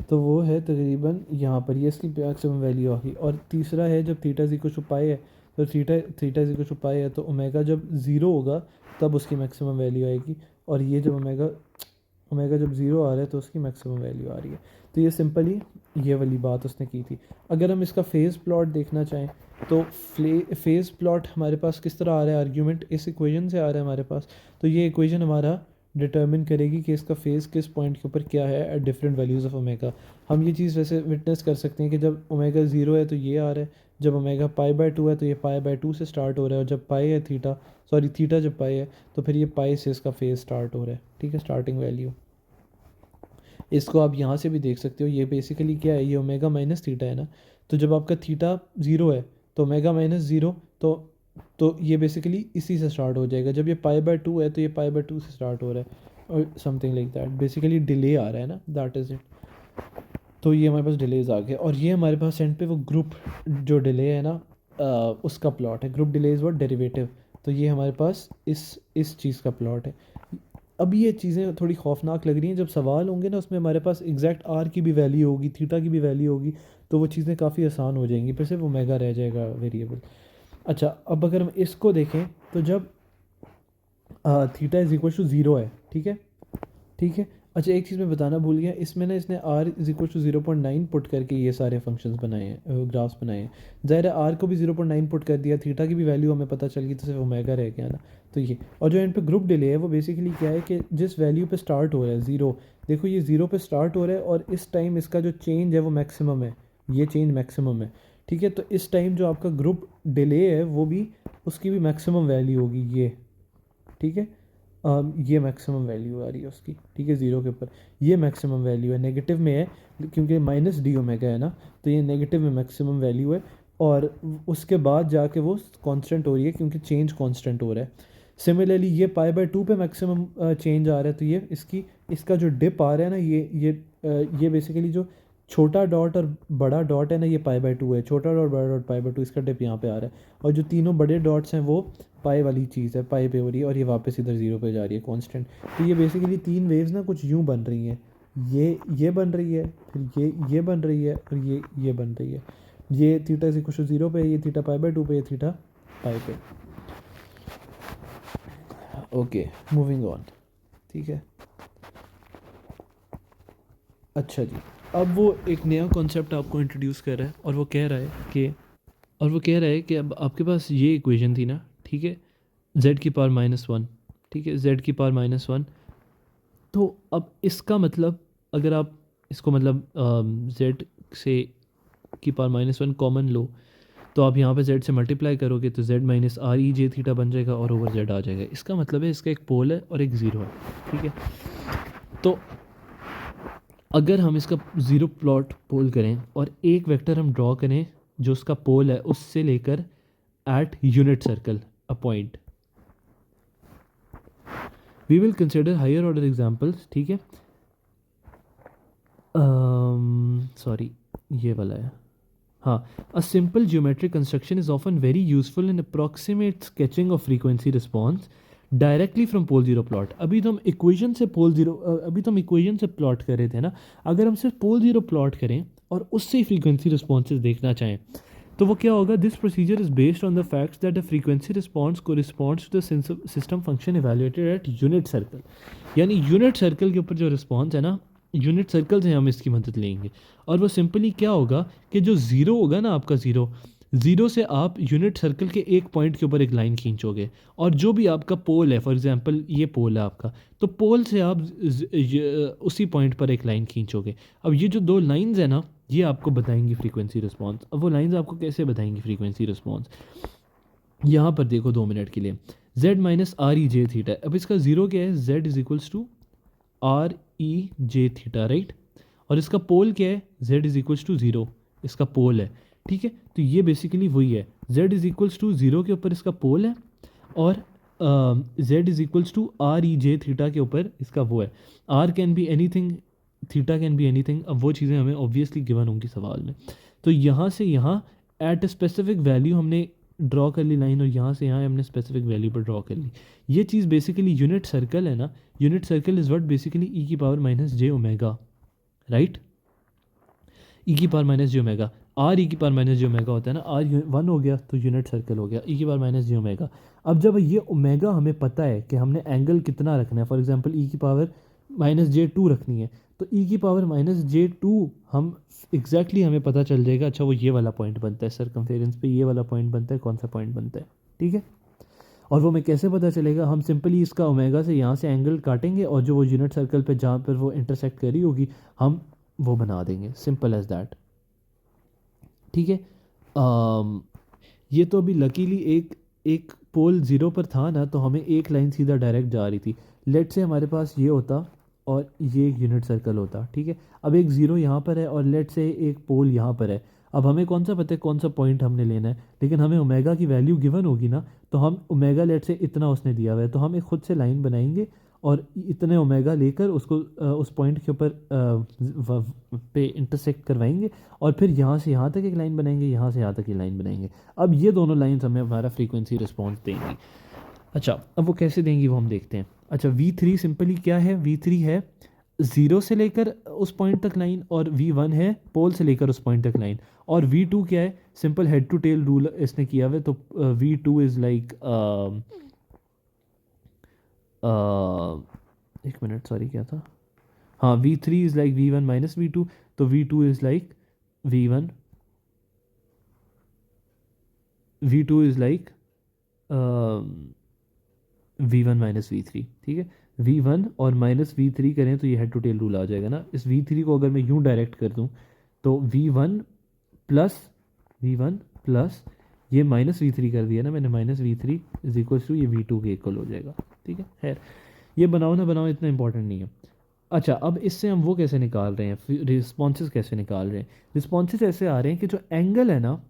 तो वो है तकरीबन यहाँ पर, ये इसकी मैक्सिमम वैल्यू आ गई। और तीसरा है, जब थीटा इज इक्वल टू पाई है, तो थीटा इज इक्वल टू पाई है, तो ओमेगा जब 0 होगा तब उसकी मैक्सिमम वैल्यू आएगी। और ये जब ओमेगा ओमेगा जब ज़ीरो आ रहा है तो उसकी मैक्सिमम वैल्यू आ रही है। तो ये सिंपली ये वाली बात उसने की थी। अगर हम इसका फेज़ प्लॉट देखना चाहें तो फेज़ प्लॉट हमारे पास किस तरह आ रहा है, आर्ग्यूमेंट इस इक्वेशन से आ रहा है हमारे पास। तो ये इक्वेशन हमारा डिटर्मिन करेगी कि इसका फेज़ किस पॉइंट के ऊपर क्या है at different values of omega. हम ये चीज़ वैसे विटनेस कर सकते हैं कि जब ओमेगा ज़ीरो है तो ये आ रहा है, जब ओमेगा पाई बाय टू है तो ये पाई बाय टू से स्टार्ट हो रहा है, और जब पाई है थीटा, सॉरी थीटा जब पाई है तो फिर ये पाई से इसका फेज़ स्टार्ट हो रहा है। ठीक है, स्टार्टिंग वैल्यू। इसको आप यहाँ से भी देख सकते हो, ये बेसिकली क्या है, ये ओमेगा माइनस थीटा है ना। तो जब आपका थीटा ज़ीरो है तो ओमेगा माइनस ज़ीरो, तो ये बेसिकली इसी से स्टार्ट हो जाएगा। जब ये पाई बाय टू है तो ये पाई बाय टू से स्टार्ट हो रहा है, और something like that. Basically delay आ रहा है ना, दैट इज़ इट। तो ये हमारे पास डिलेज आ गए, और ये हमारे पास एंड पे वो ग्रुप जो डिले है ना, उसका प्लॉट है। Group delay is what, derivative. तो ये हमारे पास इस चीज़ का प्लॉट है। अब ये चीज़ें थोड़ी खौफनाक लग रही हैं, जब सवाल होंगे ना उसमें हमारे पास एग्जैक्ट आर की भी वैल्यू होगी, थीटा की भी वैल्यू होगी, तो वो चीज़ें काफ़ी आसान हो जाएंगी, फिर सिर्फ ओमेगा रह जाएगा वेरिएबल। अच्छा, अब अगर हम इसको देखें तो जब theta is equal to zero है, ठीक है, ठीक है। अच्छा, एक चीज़ मैं बताना भूल गया, इसमें ना इसने R is equal to 0.9 put करके ये सारे फंक्शंस बनाए हैं, ग्राफ्स बनाए हैं। ज़ाहिर है आर को भी 0.9 पुट कर दिया, थीटा की भी वैल्यू हमें पता चल गई, तो सिर्फ ओमेगा रह गया ना। तो ये, और जो एंड पे ग्रुप डिले है वो बेसिकली क्या है कि जिस वैल्यू पे स्टार्ट हो रहा है ज़ीरो, देखो ये ज़ीरो पे स्टार्ट हो रहा है, और इस टाइम इसका जो चेंज है वो मैक्सिमम है, ये चेंज मैक्सिमम है। ठीक है, तो इस टाइम जो आपका ग्रुप डिले है वो भी, उसकी भी मैक्सिमम वैल्यू होगी ये। ठीक है, ये मैक्सिमम वैल्यू आ रही है उसकी। ठीक है, ज़ीरो के ऊपर ये मैक्सिमम वैल्यू है, नेगेटिव में है क्योंकि माइनस डी ओमेगा है ना, तो ये नेगेटिव में मैक्सिमम वैल्यू है, और उसके बाद जाके वो कांस्टेंट हो रही है क्योंकि चेंज कांस्टेंट हो रहा है। सिमिलरली ये पाई बाय टू पे मैक्सिमम चेंज आ रहा है, तो ये इसका जो डिप आ रहा है ना, ये बेसिकली जो छोटा डॉट और बड़ा डॉट है ना, ये पाई बाय टू है, छोटा डॉट बड़ा डॉट पाई बाय टू, इसका डिप यहाँ पे आ रहा है, और जो तीनों बड़े डॉट्स हैं वो पाई वाली चीज़ है, पाई पे हो रही है, और ये वापस इधर ज़ीरो पे जा रही है कांस्टेंट। तो ये बेसिकली तीन वेव्स ना कुछ यूँ बन रही हैं, ये बन रही है, फिर ये बन रही है, और ये बन रही है। ये थीटा से कुछ ज़ीरो पे, ये थीटा पाई बाय टू पे, ये थीटा पाई पे। Okay, moving on. ठीक है, अच्छा जी, अब वो एक नया कॉन्सेप्ट आपको इंट्रोड्यूस कर रहा है, और वो कह रहा है कि अब आपके पास ये इक्वेशन थी ना, ठीक है, z की पावर माइनस वन, ठीक है, z की पावर माइनस वन। तो अब इसका मतलब, अगर आप इसको मतलब z से की पावर माइनस वन कॉमन लो, तो आप यहाँ पे z से मल्टीप्लाई करोगे तो z minus R E J theta बन जाएगा, और ओवर z आ जाएगा। इसका मतलब है इसका एक पोल है और एक ज़ीरो है। ठीक है, तो अगर हम इसका ज़ीरो प्लॉट पोल करें और एक वेक्टर हम ड्रॉ करें जो उसका पोल है, उससे लेकर at unit circle a point, we will consider higher order examples. ठीक है, सॉरी ये वाला है, हाँ। A simple geometric construction is often very useful in approximate sketching of frequency response directly from pole zero plot. अभी तो हम equation से प्लॉट कर रहे थे ना। अगर हम सिर्फ पोल जीरो प्लॉट करें और उससे फ्रीक्वेंसी रिस्पॉन्सेज देखना चाहें तो वो क्या होगा, this procedure is based on the facts that the frequency response corresponds to the system function evaluated at unit circle. यानी यूनिट सर्कल के ऊपर जो रिस्पॉन्स है ना, यूनिट सर्कल से हम इसकी मदद लेंगे, और वो सिंपली क्या होगा कि जो ज़ीरो होगा ना आपका, ज़ीरो से आप यूनिट सर्कल के एक पॉइंट के ऊपर एक लाइन खींचोगे, और जो भी आपका पोल है, फॉर एग्जांपल ये पोल है आपका, तो पोल से आप उसी पॉइंट पर एक लाइन खींचोगे। अब ये जो दो लाइंस है ना, ये आपको बताएंगी फ्रीक्वेंसी रिस्पॉन्स। अब वो लाइंस आपको कैसे बताएंगी फ्रीक्वेंसी रिस्पॉन्स, यहाँ पर देखो 2 मिनट के लिए, z minus R E J theta. अब इसका ज़ीरो क्या है, z is equals to R E J theta, right. और इसका पोल क्या है, z is equals to zero, इसका पोल है। ठीक है, तो ये बेसिकली वही है, z is equals to zero के ऊपर इसका पोल है, और z is equals to R E J theta के ऊपर इसका वो है, r can be anything, theta can be anything. अब वो चीज़ें हमें ऑब्वियसली गिवन होंगी सवाल में। तो यहाँ से यहाँ एट स्पेसिफिक वैल्यू हमने ड्रॉ कर ली लाइन, और यहाँ से यहाँ हमने स्पेसिफिक वैल्यू पर ड्रॉ कर ली। ये चीज़ बेसिकली यूनिट सर्कल है ना, unit circle is what basically E की power minus J omega, right. E की power minus J omega, R E की पावर माइनस जे ओमेगा होता है ना, आर वन हो गया तो यूनिट सर्कल हो गया, ई की पावर माइनस जे ओमेगा। अब जब ये ओमेगा हमें पता है कि हमने एंगल कितना रखना है, फॉर एग्जांपल ई की पावर -j2 रखनी है, तो e की पावर -j2 हम एग्जैक्टली हमें पता चल जाएगा, अच्छा वो ये वाला पॉइंट बनता है सर्कमफेरेंस पे, ये वाला पॉइंट बनता है, कौन सा पॉइंट बनता है, ठीक है। और वो हमें कैसे पता चलेगा, हम सिंपली इसका ओमेगा से यहाँ से एंगल काटेंगे और जो वो यूनिट सर्कल पे जहाँ पर वो इंटरसेक्ट कर रही होगी हम वो बना देंगे, सिंपल एज दैट, ठीक है। ये तो अभी लकीली एक एक पोल ज़ीरो पर था ना, तो हमें एक लाइन सीधा डायरेक्ट जा रही थी। लेट से हमारे पास ये होता और ये एक यूनिट सर्कल होता, ठीक है। अब एक ज़ीरो यहाँ पर है और लेट से एक पोल यहाँ पर है। अब हमें कौन सा पता है कौन सा पॉइंट हमने लेना है, लेकिन हमें ओमेगा की वैल्यू गिवन होगी ना, तो हम ओमेगा लेट से इतना उसने दिया हुआ है, तो हम एक खुद से लाइन बनाएंगे और इतने ओमेगा लेकर उसको उस पॉइंट के ऊपर पे इंटरसेक्ट करवाएंगे और फिर यहाँ से यहाँ तक एक लाइन बनाएंगे, यहाँ से यहाँ तक एक लाइन बनाएंगे। अब ये दोनों लाइंस हमें हमारा फ्रीक्वेंसी रिस्पॉन्स देंगी। अच्छा, अब वो कैसे देंगी वो हम देखते हैं। अच्छा, V3 सिंपली क्या है, V3 है ज़ीरो से लेकर उस पॉइंट तक लाइन और V1 है पोल से लेकर उस पॉइंट तक लाइन। और V2 क्या है, simple head to tail rule इसने किया हुआ है, तो V2 इज़ लाइक एक मिनट सॉरी क्या था, हाँ V3 is like V1 minus V2, तो V2 is like V1, V2 is like V1 minus V3, ठीक है। V1 और माइनस V3 करें तो ये हेड टू टेल रूल आ जाएगा ना। इस V3 को अगर मैं यूँ डायरेक्ट कर दूँ तो V1 प्लस ये माइनस V3 कर दिया ना मैंने, -V3 इज इक्वल्स टू ये V2 के इक्वल हो जाएगा, ठीक है। खैर ये बनाओ ना बनाओ इतना इंपॉर्टेंट नहीं है। अच्छा, अब इससे हम वो कैसे निकाल रहे हैं, रिस्पॉन्सेज कैसे निकाल रहे हैं। रिस्पॉन्सेज ऐसे आ रहे हैं कि जो एंगल है ना,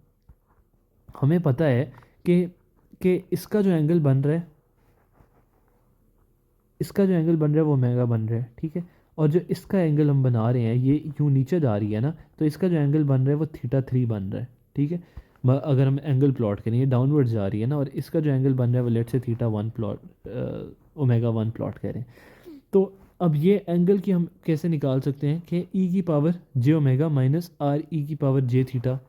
हमें पता है कि इसका जो एंगल बन रहा है, इसका जो एंगल बन रहा है वो ओमेगा बन रहा है, ठीक है। और जो इसका एंगल हम बना रहे हैं ये यूँ नीचे जा रही है ना, तो इसका जो एंगल बन रहा है वो θ3 बन रहा है, ठीक है। अगर हम एंगल प्लॉट करें, ये डाउनवर्ड जा रही है ना, और इसका जो एंगल बन रहा है वो लेट से θ1 प्लॉट ओमेगा 1 प्लॉट करें। तो अब ये एंगल की हम कैसे निकाल सकते हैं कि e की power j omega minus R E की पावर j थीटा,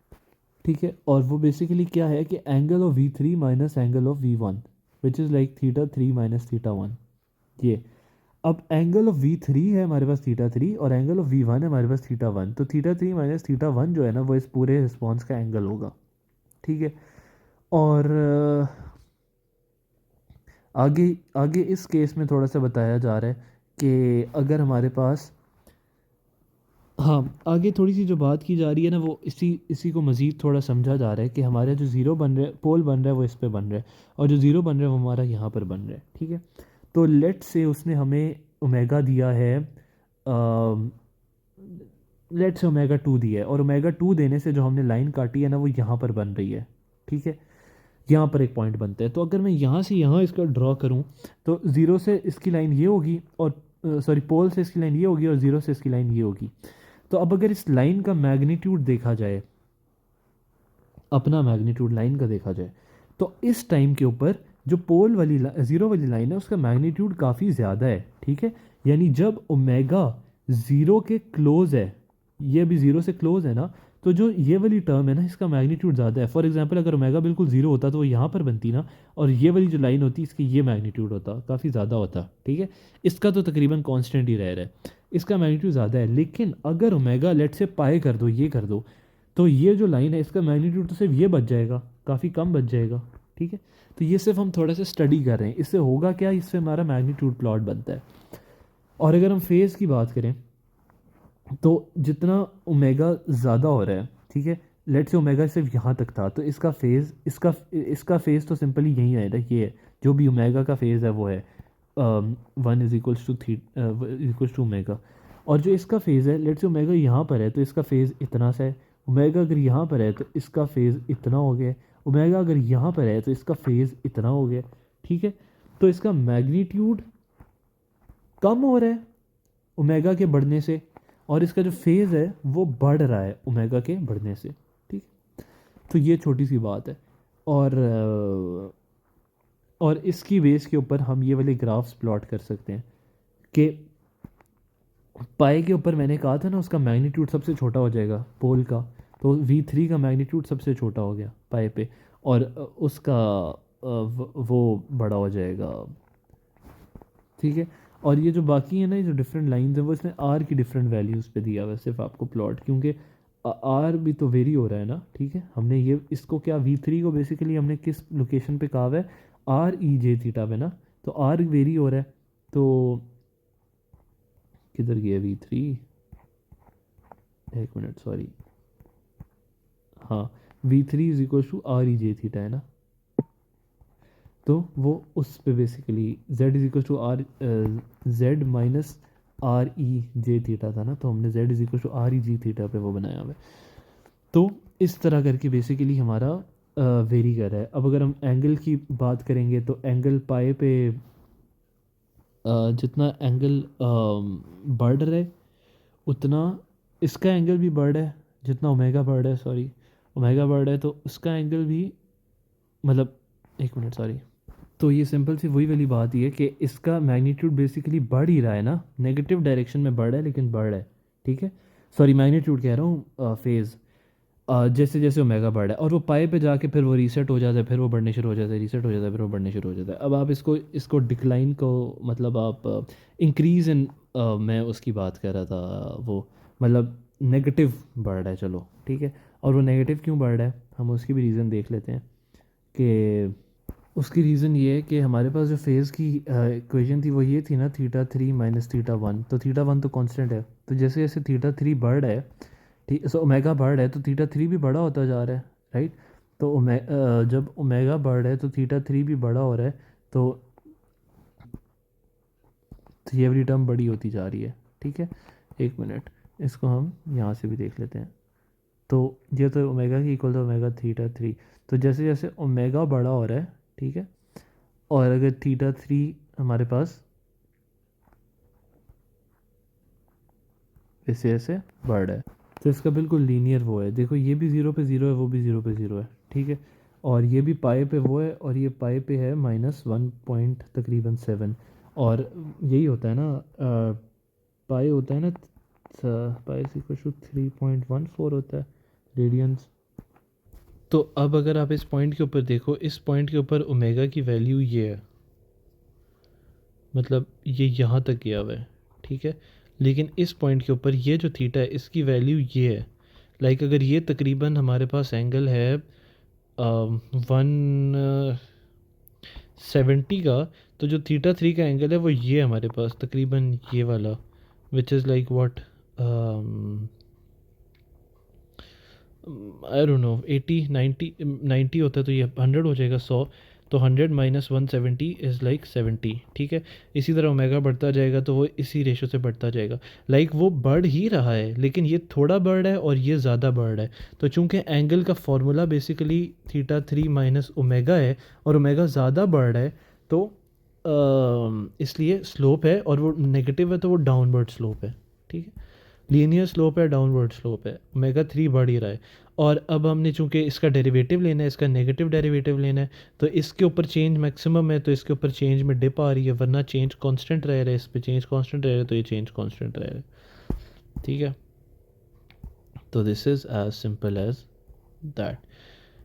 ठीक है। और वो बेसिकली क्या है कि angle of V3 minus angle of V1 which is like θ3 minus θ1, ये। अब एंगल ऑफ V3 है हमारे पास θ3 और एंगल ऑफ V1 है हमारे पास θ1, तो θ3 माइनस θ1 जो है ना वो इस पूरे रिस्पॉन्स का एंगल होगा, ठीक है। और आगे आगे इस केस में थोड़ा सा बताया जा रहा है कि अगर हमारे पास, हाँ आगे थोड़ी सी जो बात की जा रही है ना वो इसी को मज़ीद थोड़ा समझा जा रहा है कि हमारा जो ज़ीरो बन रहा है, पोल बन रहा है वो इस पे बन रहा है और जो ज़ीरो बन रहा है वो हमारा यहाँ पर बन रहा है, ठीक है। तो लेट से उसने हमें ओमेगा दिया है, लेट से ओमेगा 2 दिया है और ओमेगा 2 देने से जो हमने लाइन काटी है ना वो यहाँ पर बन रही है, ठीक है। यहाँ पर एक पॉइंट बनता है, तो अगर मैं यहाँ से यहाँ इसका ड्रॉ करूँ तो ज़ीरो से इसकी लाइन ये होगी और सॉरी पोल से इसकी लाइन ये होगी और ज़ीरो से इसकी लाइन ये होगी। तो अब अगर इस लाइन का मैग्नीट्यूड देखा जाए, अपना मैग्नीट्यूड लाइन का देखा जाए, तो इस टाइम के ऊपर जो पोल वाली ज़ीरो वाली लाइन है उसका मैग्नीट्यूड काफ़ी ज़्यादा है, ठीक है। यानी जब ओमेगा ज़ीरो के क्लोज़ है, ये अभी ज़ीरो से क्लोज़ है ना, तो जो ये वाली टर्म है ना इसका मैग्नीट्यूड ज़्यादा है। फॉर एग्जांपल अगर ओमेगा बिल्कुल ज़ीरो होता तो वो यहाँ पर बनती ना, और ये वाली जो लाइन होती इसकी ये मैग्नीट्यूड होता काफ़ी ज़्यादा होता, ठीक है। इसका तो तकरीबन कांस्टेंट ही रह रहा है, इसका मैग्नीट्यूड ज़्यादा है। लेकिन अगर ओमेगा लेट से पाए कर दो, ये कर दो, तो ये जो लाइन है इसका मैग्नीट्यूड तो सिर्फ ये बच जाएगा, काफ़ी कम बच जाएगा, ठीक है। तो ये सिर्फ हम थोड़ा सा स्टडी कर रहे हैं, इससे होगा क्या, इससे हमारा मैग्नीट्यूड प्लॉट बनता है। और अगर हम फेज़ की बात करें तो जितना ओमेगा ज़्यादा हो रहा है, ठीक है, लेट से ओमेगा सिर्फ यहाँ तक था, तो इसका फेज़ तो सिंपली यही आएगा, ये है जो भी ओमेगा का फेज़ है वो है 1 इज इक्वल्स टू ओमेगा। और जो इसका फेज़ है, लेट से ओमेगा यहाँ पर है तो इसका फेज़ इतना सा है, ओमेगा अगर यहाँ पर है तो इसका फेज़ इतना हो गया, ओमेगा अगर यहाँ पर है तो इसका फेज़ इतना हो गया, ठीक है। तो इसका मैग्नीट्यूड कम हो रहा है ओमेगा के बढ़ने से और इसका जो फेज़ है वो बढ़ रहा है ओमेगा के बढ़ने से, ठीक। तो ये छोटी सी बात है। और इसकी बेस के ऊपर हम ये वाले ग्राफ्स प्लॉट कर सकते हैं कि पाई के ऊपर मैंने कहा था ना उसका मैग्नीट्यूड सबसे छोटा हो जाएगा पोल का, तो V3 का मैग्नीट्यूड सबसे छोटा हो गया पाई पे और उसका वो बड़ा हो जाएगा, ठीक है। और ये जो बाकी है ना, ये जो डिफरेंट लाइंस है वो इसने आर की डिफरेंट वैल्यूज़ पे दिया हुआ है सिर्फ आपको प्लॉट, क्योंकि आर भी तो वेरी हो रहा है ना, ठीक है। हमने ये इसको क्या V3 को बेसिकली हमने किस लोकेशन पे कहा हुआ है, आर ई जे थीटा पे ना, तो आर वेरी हो रहा है। तो किधर गया V3, एक मिनट सॉरी, हाँ, V3 is equal to R E J theta है ना, तो वो उस पे basically z is equal to R Z minus R E J theta था ना, तो हमने z is equal to R E G theta पे वो बनाया हुआ है। तो इस तरह करके बेसिकली हमारा वेरी कर रहा है। अब अगर हम एंगल की बात करेंगे तो एंगल पाए पे जितना एंगल बढ़ रहा है उतना इसका एंगल भी बढ़ रहा है, जितना ओमेगा बढ़ रहा है, सॉरी ओमेगा बढ़ रहा है तो उसका एंगल भी, मतलब एक मिनट सॉरी, तो ये सिंपल सी वही वाली बात ही है कि इसका मैग्नीट्यूड बेसिकली बढ़ ही रहा है ना, नेगेटिव डायरेक्शन में बढ़ रहा है लेकिन बढ़ रहा है, ठीक है। सॉरी मैग्नीट्यूड कह रहा हूँ, फेज़ जैसे जैसे ओमेगा बढ़ रहा है और वो पाए पे जाके फिर वो रीसेट हो जाता है, फिर वो बढ़ने शुरू हो जाता है, रीसेट हो जाता है, फिर वो बढ़ने शुरू हो जाता है। अब आप इसको इसको डिक्लाइन को, मतलब आप इंक्रीज़ इन, मैं उसकी बात कर रहा था वो, मतलब नेगेटिव बढ़ रहा है, चलो ठीक है। और वो नेगेटिव क्यों बढ़ रहा है हम उसकी भी रीज़न देख लेते हैं कि उसकी रीज़न ये है कि हमारे पास जो फेज़ की इक्वेशन थी वो ये थी ना, θ3 माइनस θ1, तो θ1 तो कांस्टेंट है, तो जैसे जैसे θ3 बढ़ रहा है, ठीक, सो ओमेगा बढ़ रहा है तो θ3 भी बड़ा होता जा रहा है, राइट। तो जब ओमेगा बढ़ रहा है तो θ3 भी बड़ा हो रहा है, तो ये वाली टर्म बड़ी होती जा रही है, ठीक है। एक मिनट, इसको हम यहाँ से भी देख लेते हैं। तो ये तो ओमेगा की इक्वल तो ओमेगा θ3, तो जैसे जैसे ओमेगा बड़ा हो रहा है, ठीक है, और अगर θ3 हमारे पास ऐसे ऐसे बढ़ रहा है तो इसका बिल्कुल लीनियर वो है, देखो ये भी ज़ीरो पे ज़ीरो है, वो भी ज़ीरो पे ज़ीरो है, ठीक है। और ये भी पाए पे वो है और ये पाए पे है -1 पॉइंट तकरीबन 7। और यही होता है ना, पाए होता है ना, पाए इक्वल टू 3.14 होता है रेडियंस। तो अब अगर आप इस पॉइंट के ऊपर देखो, इस पॉइंट के ऊपर ओमेगा की वैल्यू ये है, मतलब ये यहाँ तक गया हुआ है, ठीक है। लेकिन इस पॉइंट के ऊपर ये जो थीटा है इसकी वैल्यू ये है, लाइक अगर ये तकरीबन हमारे पास एंगल है 170 का, तो जो θ3 का एंगल है वो ये हमारे पास तकरीबन ये वाला, विच is like what, I don't know 80 90 90 होता है तो ये 100 हो जाएगा, 100, तो 100 माइनस 170 इज़ लाइक 70, ठीक है। इसी तरह ओमेगा बढ़ता जाएगा तो वो इसी रेशो से बढ़ता जाएगा, लाइक वो बढ़ ही रहा है लेकिन ये थोड़ा बढ़ रहा है और ये ज़्यादा बढ़ रहा है। तो चूंकि एंगल का फॉर्मूला बेसिकली θ3 माइनस ओमेगा है और ओमेगा ज़्यादा बढ़ रहा है, तो इसलिए स्लोप है, और वो नेगेटिव है तो वो डाउनवर्ड स्लोप है, ठीक है। लीनियर स्लोप है, डाउनवर्ड स्लोप है, ओमेगा 3 बढ़ ही रहा है। और अब हमने चूंकि इसका डेरिवेटिव लेना है, इसका नेगेटिव डेरिवेटिव लेना है, तो इसके ऊपर चेंज मैक्सिमम है तो इसके ऊपर चेंज में डिप आ रही है, वरना चेंज कांस्टेंट रह रहा है, इस पे चेंज कांस्टेंट रह रहा है तो ये चेंज कांस्टेंट रह रहा है, ठीक है। तो this is as simple as that.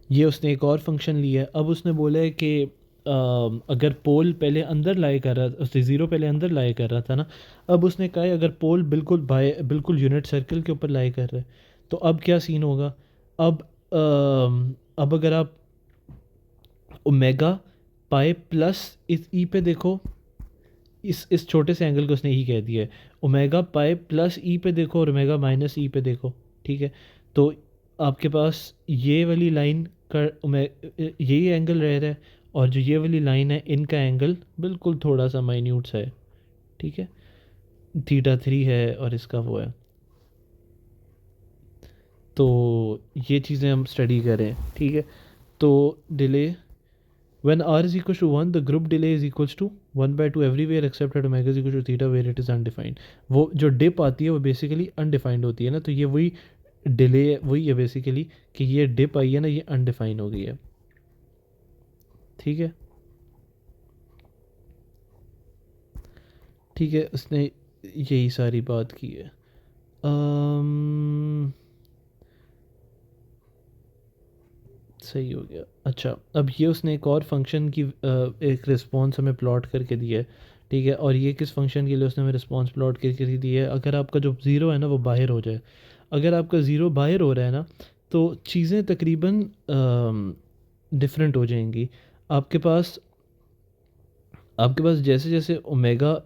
ये उसने एक और फंक्शन लिया है। अब उसने बोला है कि अगर पोल पहले अंदर लाए कर रहा था, उससे ज़ीरो पहले अंदर लाए कर रहा था ना, अब उसने कहा है अगर पोल बिल्कुल यूनिट सर्कल के ऊपर लाए कर रहे हैं तो अब क्या सीन होगा। अब अब अगर आप ओमेगा पाई प्लस इस ई पे देखो, इस छोटे से एंगल को उसने ई कह दिया है, ओमेगा पाई प्लस ई पे देखो और ओमेगा माइनस ई पे देखो, ठीक है। तो आपके पास ये वाली लाइन का यही एंगल रह रहा है, और जो ये वाली लाइन है इनका एंगल बिल्कुल थोड़ा सा माइन्यूट सा है, ठीक है। θ3 है और इसका वो है, तो ये चीज़ें हम स्टडी करें, ठीक है। तो delay when r is equals to 1 the group delay is equals to 1/2 everywhere except at omega is equal to theta where it is undefined। वो जो डिप आती है वो बेसिकली अनडिफाइंड होती है ना, तो ये वही डिले वही है बेसिकली कि ये डिप आई है ना, ये अनडिफाइंड हो गई है, ठीक है। ठीक है, उसने यही सारी बात की है। सही हो गया। अच्छा, अब ये उसने एक और फंक्शन की एक रिस्पॉन्स हमें प्लॉट करके दिया है, ठीक है, और ये किस फंक्शन के लिए उसने हमें रिस्पॉन्स प्लॉट करके दी है, अगर आपका जो ज़ीरो है ना वो बाहर हो जाए। अगर आपका ज़ीरो बाहर हो रहा है ना तो चीज़ें तकरीबन डिफरेंट हो जाएंगी। आपके पास आपके पास जैसे जैसे ओमेगा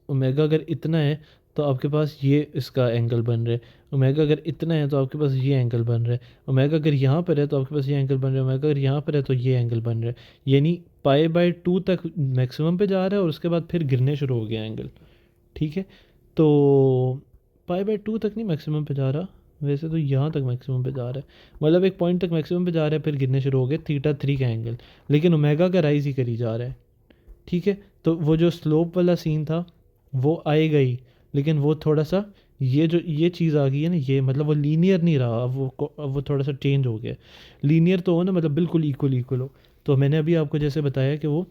ओमेगा अगर इतना है तो आपके पास ये इसका एंगल बन रहा है। ओमेगा अगर इतना है तो आपके पास ये एंगल बन रहा है। ओमेगा अगर यहाँ पर है तो आपके पास ये एंगल बन रहा है। ओमेगा अगर यहाँ पर है तो ये एंगल बन रहा है। यानी पाई बाय 2 तक मैक्सिमम पे जा रहा है और उसके बाद फिर गिरने शुरू हो गया एंगल। ठीक है, तो पाई बाय 2 तक नहीं मैक्सिमम पे जा रहा, वैसे तो यहाँ तक मैक्सिमम पे जा रहा है, मतलब एक पॉइंट तक मैक्सिमम पे जा रहा है फिर गिरने शुरू हो गए थीटा 3 का एंगल, लेकिन ओमेगा का राइज ही करी जा रहा है। ठीक है, तो वो जो स्लोप वाला सीन था वो आएगा ही, लेकिन वो थोड़ा सा ये जो ये चीज़ आ गई है ना, ये मतलब वो लीनियर नहीं रहा, अब वो थोड़ा सा चेंज हो गया। लीनियर तो हो ना, मतलब बिल्कुल इक्वल इक्वल हो। तो मैंने अभी आपको जैसे बताया कि वो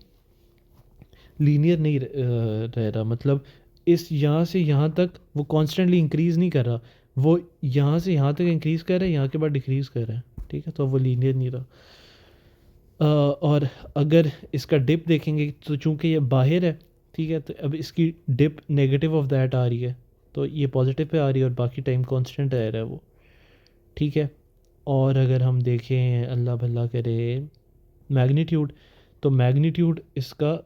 लीनियर नहीं रह रहा, मतलब इस यहाँ से यहाँ तक वो कॉन्स्टेंटली इंक्रीज़ नहीं कर रहा, वो यहाँ से यहाँ तक इंक्रीज़ कर रहा है, यहाँ के बाद डिक्रीज़ कर रहा है। ठीक है, तो वो लीनियर नहीं रहा। और अगर इसका डिप देखेंगे तो चूंकि ये बाहर है, ठीक है, तो अब इसकी डिप नेगेटिव ऑफ दैट आ रही है, तो ये पॉजिटिव पे आ रही है और बाकी टाइम कांस्टेंट रह रहा है वो। ठीक है, और अगर हम देखें अल्लाह भला करे मैग्नीट्यूड, तो मैग्नीट्यूड इसका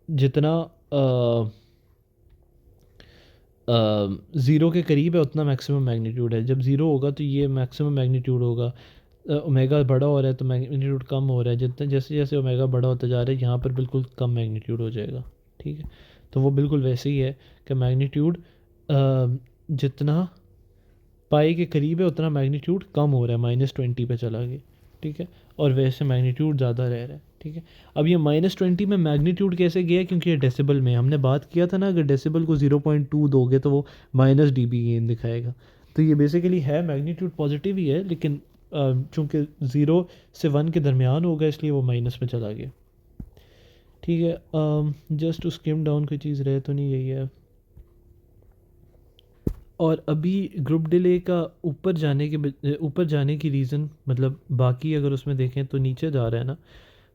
जितना ज़ीरो के करीब है उतना मैक्सिमम मैग्नीट्यूड है। जब ज़ीरो होगा तो ये मैक्सिमम मैग्नीट्यूड होगा। ओमेगा बड़ा हो रहा है तो मैग्नीट्यूड कम हो रहा है, जितना जैसे जैसे ओमेगा बड़ा होता जा रहा है यहाँ पर बिल्कुल कम मैग्नीट्यूड हो जाएगा। ठीक है, तो वो बिल्कुल वैसे ही है कि मैग्नीट्यूड जितना पाई के करीब है उतना मैग्नीट्यूड कम हो रहा है, -20 पे चला गया। ठीक है, और वैसे मैग्नीट्यूड ज़्यादा रह रहा है। ठीक है, अब ये -20 में मैग्नीट्यूड कैसे गया, क्योंकि ये डेसिबल में हमने बात किया था ना, अगर डेसिबल को 0.2 दोगे तो वो -dB गेन दिखाएगा। तो ये बेसिकली है मैग्नीट्यूड पॉजिटिव ही है, लेकिन चूँकि 0 से 1 के दरमियान होगा इसलिए वो माइनस में चला गया। ठीक है, जस्ट टू स्किम डाउन कोई चीज़ रहे तो नहीं, यही है। और अभी ग्रुप डिले का ऊपर जाने की रीज़न, मतलब बाकी अगर उसमें देखें तो नीचे जा रहा है ना,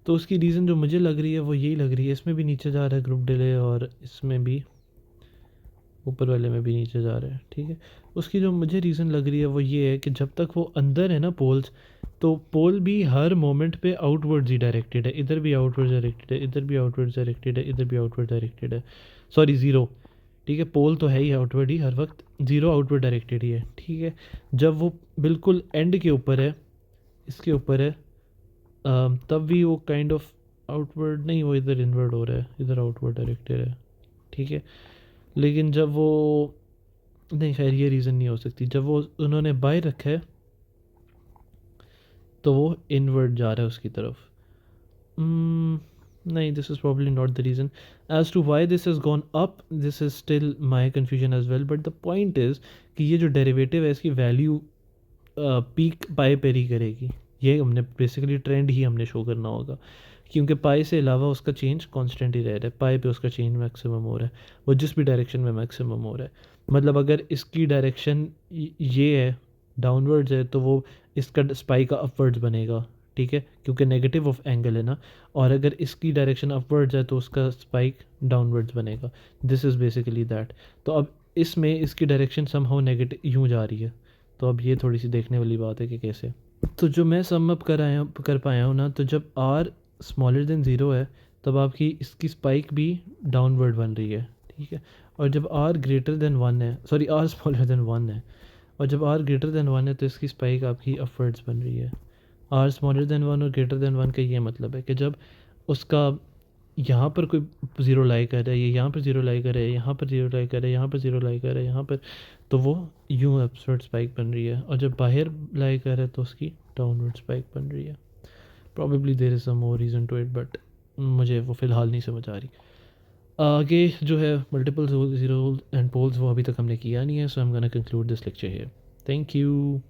तो उसकी रीज़न जो मुझे लग रही है वो यही लग रही है, इसमें भी नीचे जा रहा है ग्रुप डिले और इसमें भी ऊपर वाले में भी नीचे जा रहा है। ठीक है, उसकी जो मुझे रीज़न लग रही है वो ये है कि जब तक वो अंदर है ना पोल्स, तो पोल भी हर मोमेंट पे आउटवर्ड्स ही डायरेक्टेड है, इधर भी आउटवर्ड्स डायरेक्टेड है, इधर भी आउटवर्ड्स डायरेक्टेड है, इधर भी आउटवर्ड डायरेक्टेड है। Sorry, zero. ठीक है, पोल तो है ही आउटवर्ड ही हर वक्त, ज़ीरो आउटवर्ड डायरेक्टेड ही है। ठीक है, जब वो बिल्कुल एंड के ऊपर है, इसके ऊपर है, तब भी वो काइंड ऑफ आउटवर्ड नहीं, वो इधर इनवर्ड हो रहा है, इधर आउटवर्ड डायरेक्टेड है। ठीक है, लेकिन जब वो नहीं, खैर ये रीज़न नहीं हो सकती, जब वो उन्होंने बाय रखा है तो वो इनवर्ड जा रहा है उसकी तरफ। नहीं, this is probably not the reason as to why this is gone up, this is still my confusion as well, but the point is कि ये जो डेरिवेटिव है इसकी वैल्यू पीक पाई पर ही करेगी। ये हमने बेसिकली ट्रेंड ही हमने शो करना होगा, क्योंकि पाई से अलावा उसका चेंज कांस्टेंट ही रह रहा है, पाई पे उसका चेंज मैक्सिमम हो रहा है, वो जिस भी डायरेक्शन में मैक्सिमम हो रहा है। मतलब अगर इसकी डायरेक्शन ये है, डाउनवर्ड्स है, तो वो इसका स्पाइक अपवर्ड्स बनेगा। ठीक है, क्योंकि नेगेटिव ऑफ एंगल है ना, और अगर इसकी डायरेक्शन अपवर्ड्स है तो उसका स्पाइक डाउनवर्ड्स बनेगा। This is basically that. तो अब इसमें इसकी डायरेक्शन समहाउ नेगेटिव यूँ जा रही है, तो अब ये थोड़ी सी देखने वाली बात है कि कैसे। तो जो मैं सम अप कर पाया हूँ ना, तो जब आर स्मॉलर देन ज़ीरो है तब आपकी इसकी स्पाइक भी डाउनवर्ड बन रही है। ठीक है, और जब आर ग्रेटर देन 1 है, सॉरी आर स्मॉलर देन 1 है, और जब आर ग्रेटर देन 1 है तो इसकी स्पाइक आपकी अपवर्ड्स बन रही है। आर स्मॉलर देन 1 और ग्रेटर देन 1 का ये मतलब है कि जब उसका यहाँ पर कोई ज़ीरो लाई कर रहा है, ये यहाँ पर ज़ीरो लाई कर रहा है, यहाँ पर ज़ीरो लाई कर रहा है, यहाँ पर ज़ीरो लाई कर रहा है, यहाँ पर, तो वो यूँ अपवर्ड स्पाइक बन रही है, और जब बाहर लाई कर रहा है तो उसकी डाउनवर्ड स्पाइक बन रही है। Probably there is some more reason to it, but मुझे वो फ़िलहाल नहीं समझ आ रही। आगे जो है मल्टीपल ज़ीरो एंड पोल्स, वो अभी तक हमने किया नहीं है, so I am gonna conclude this lecture here. Thank you.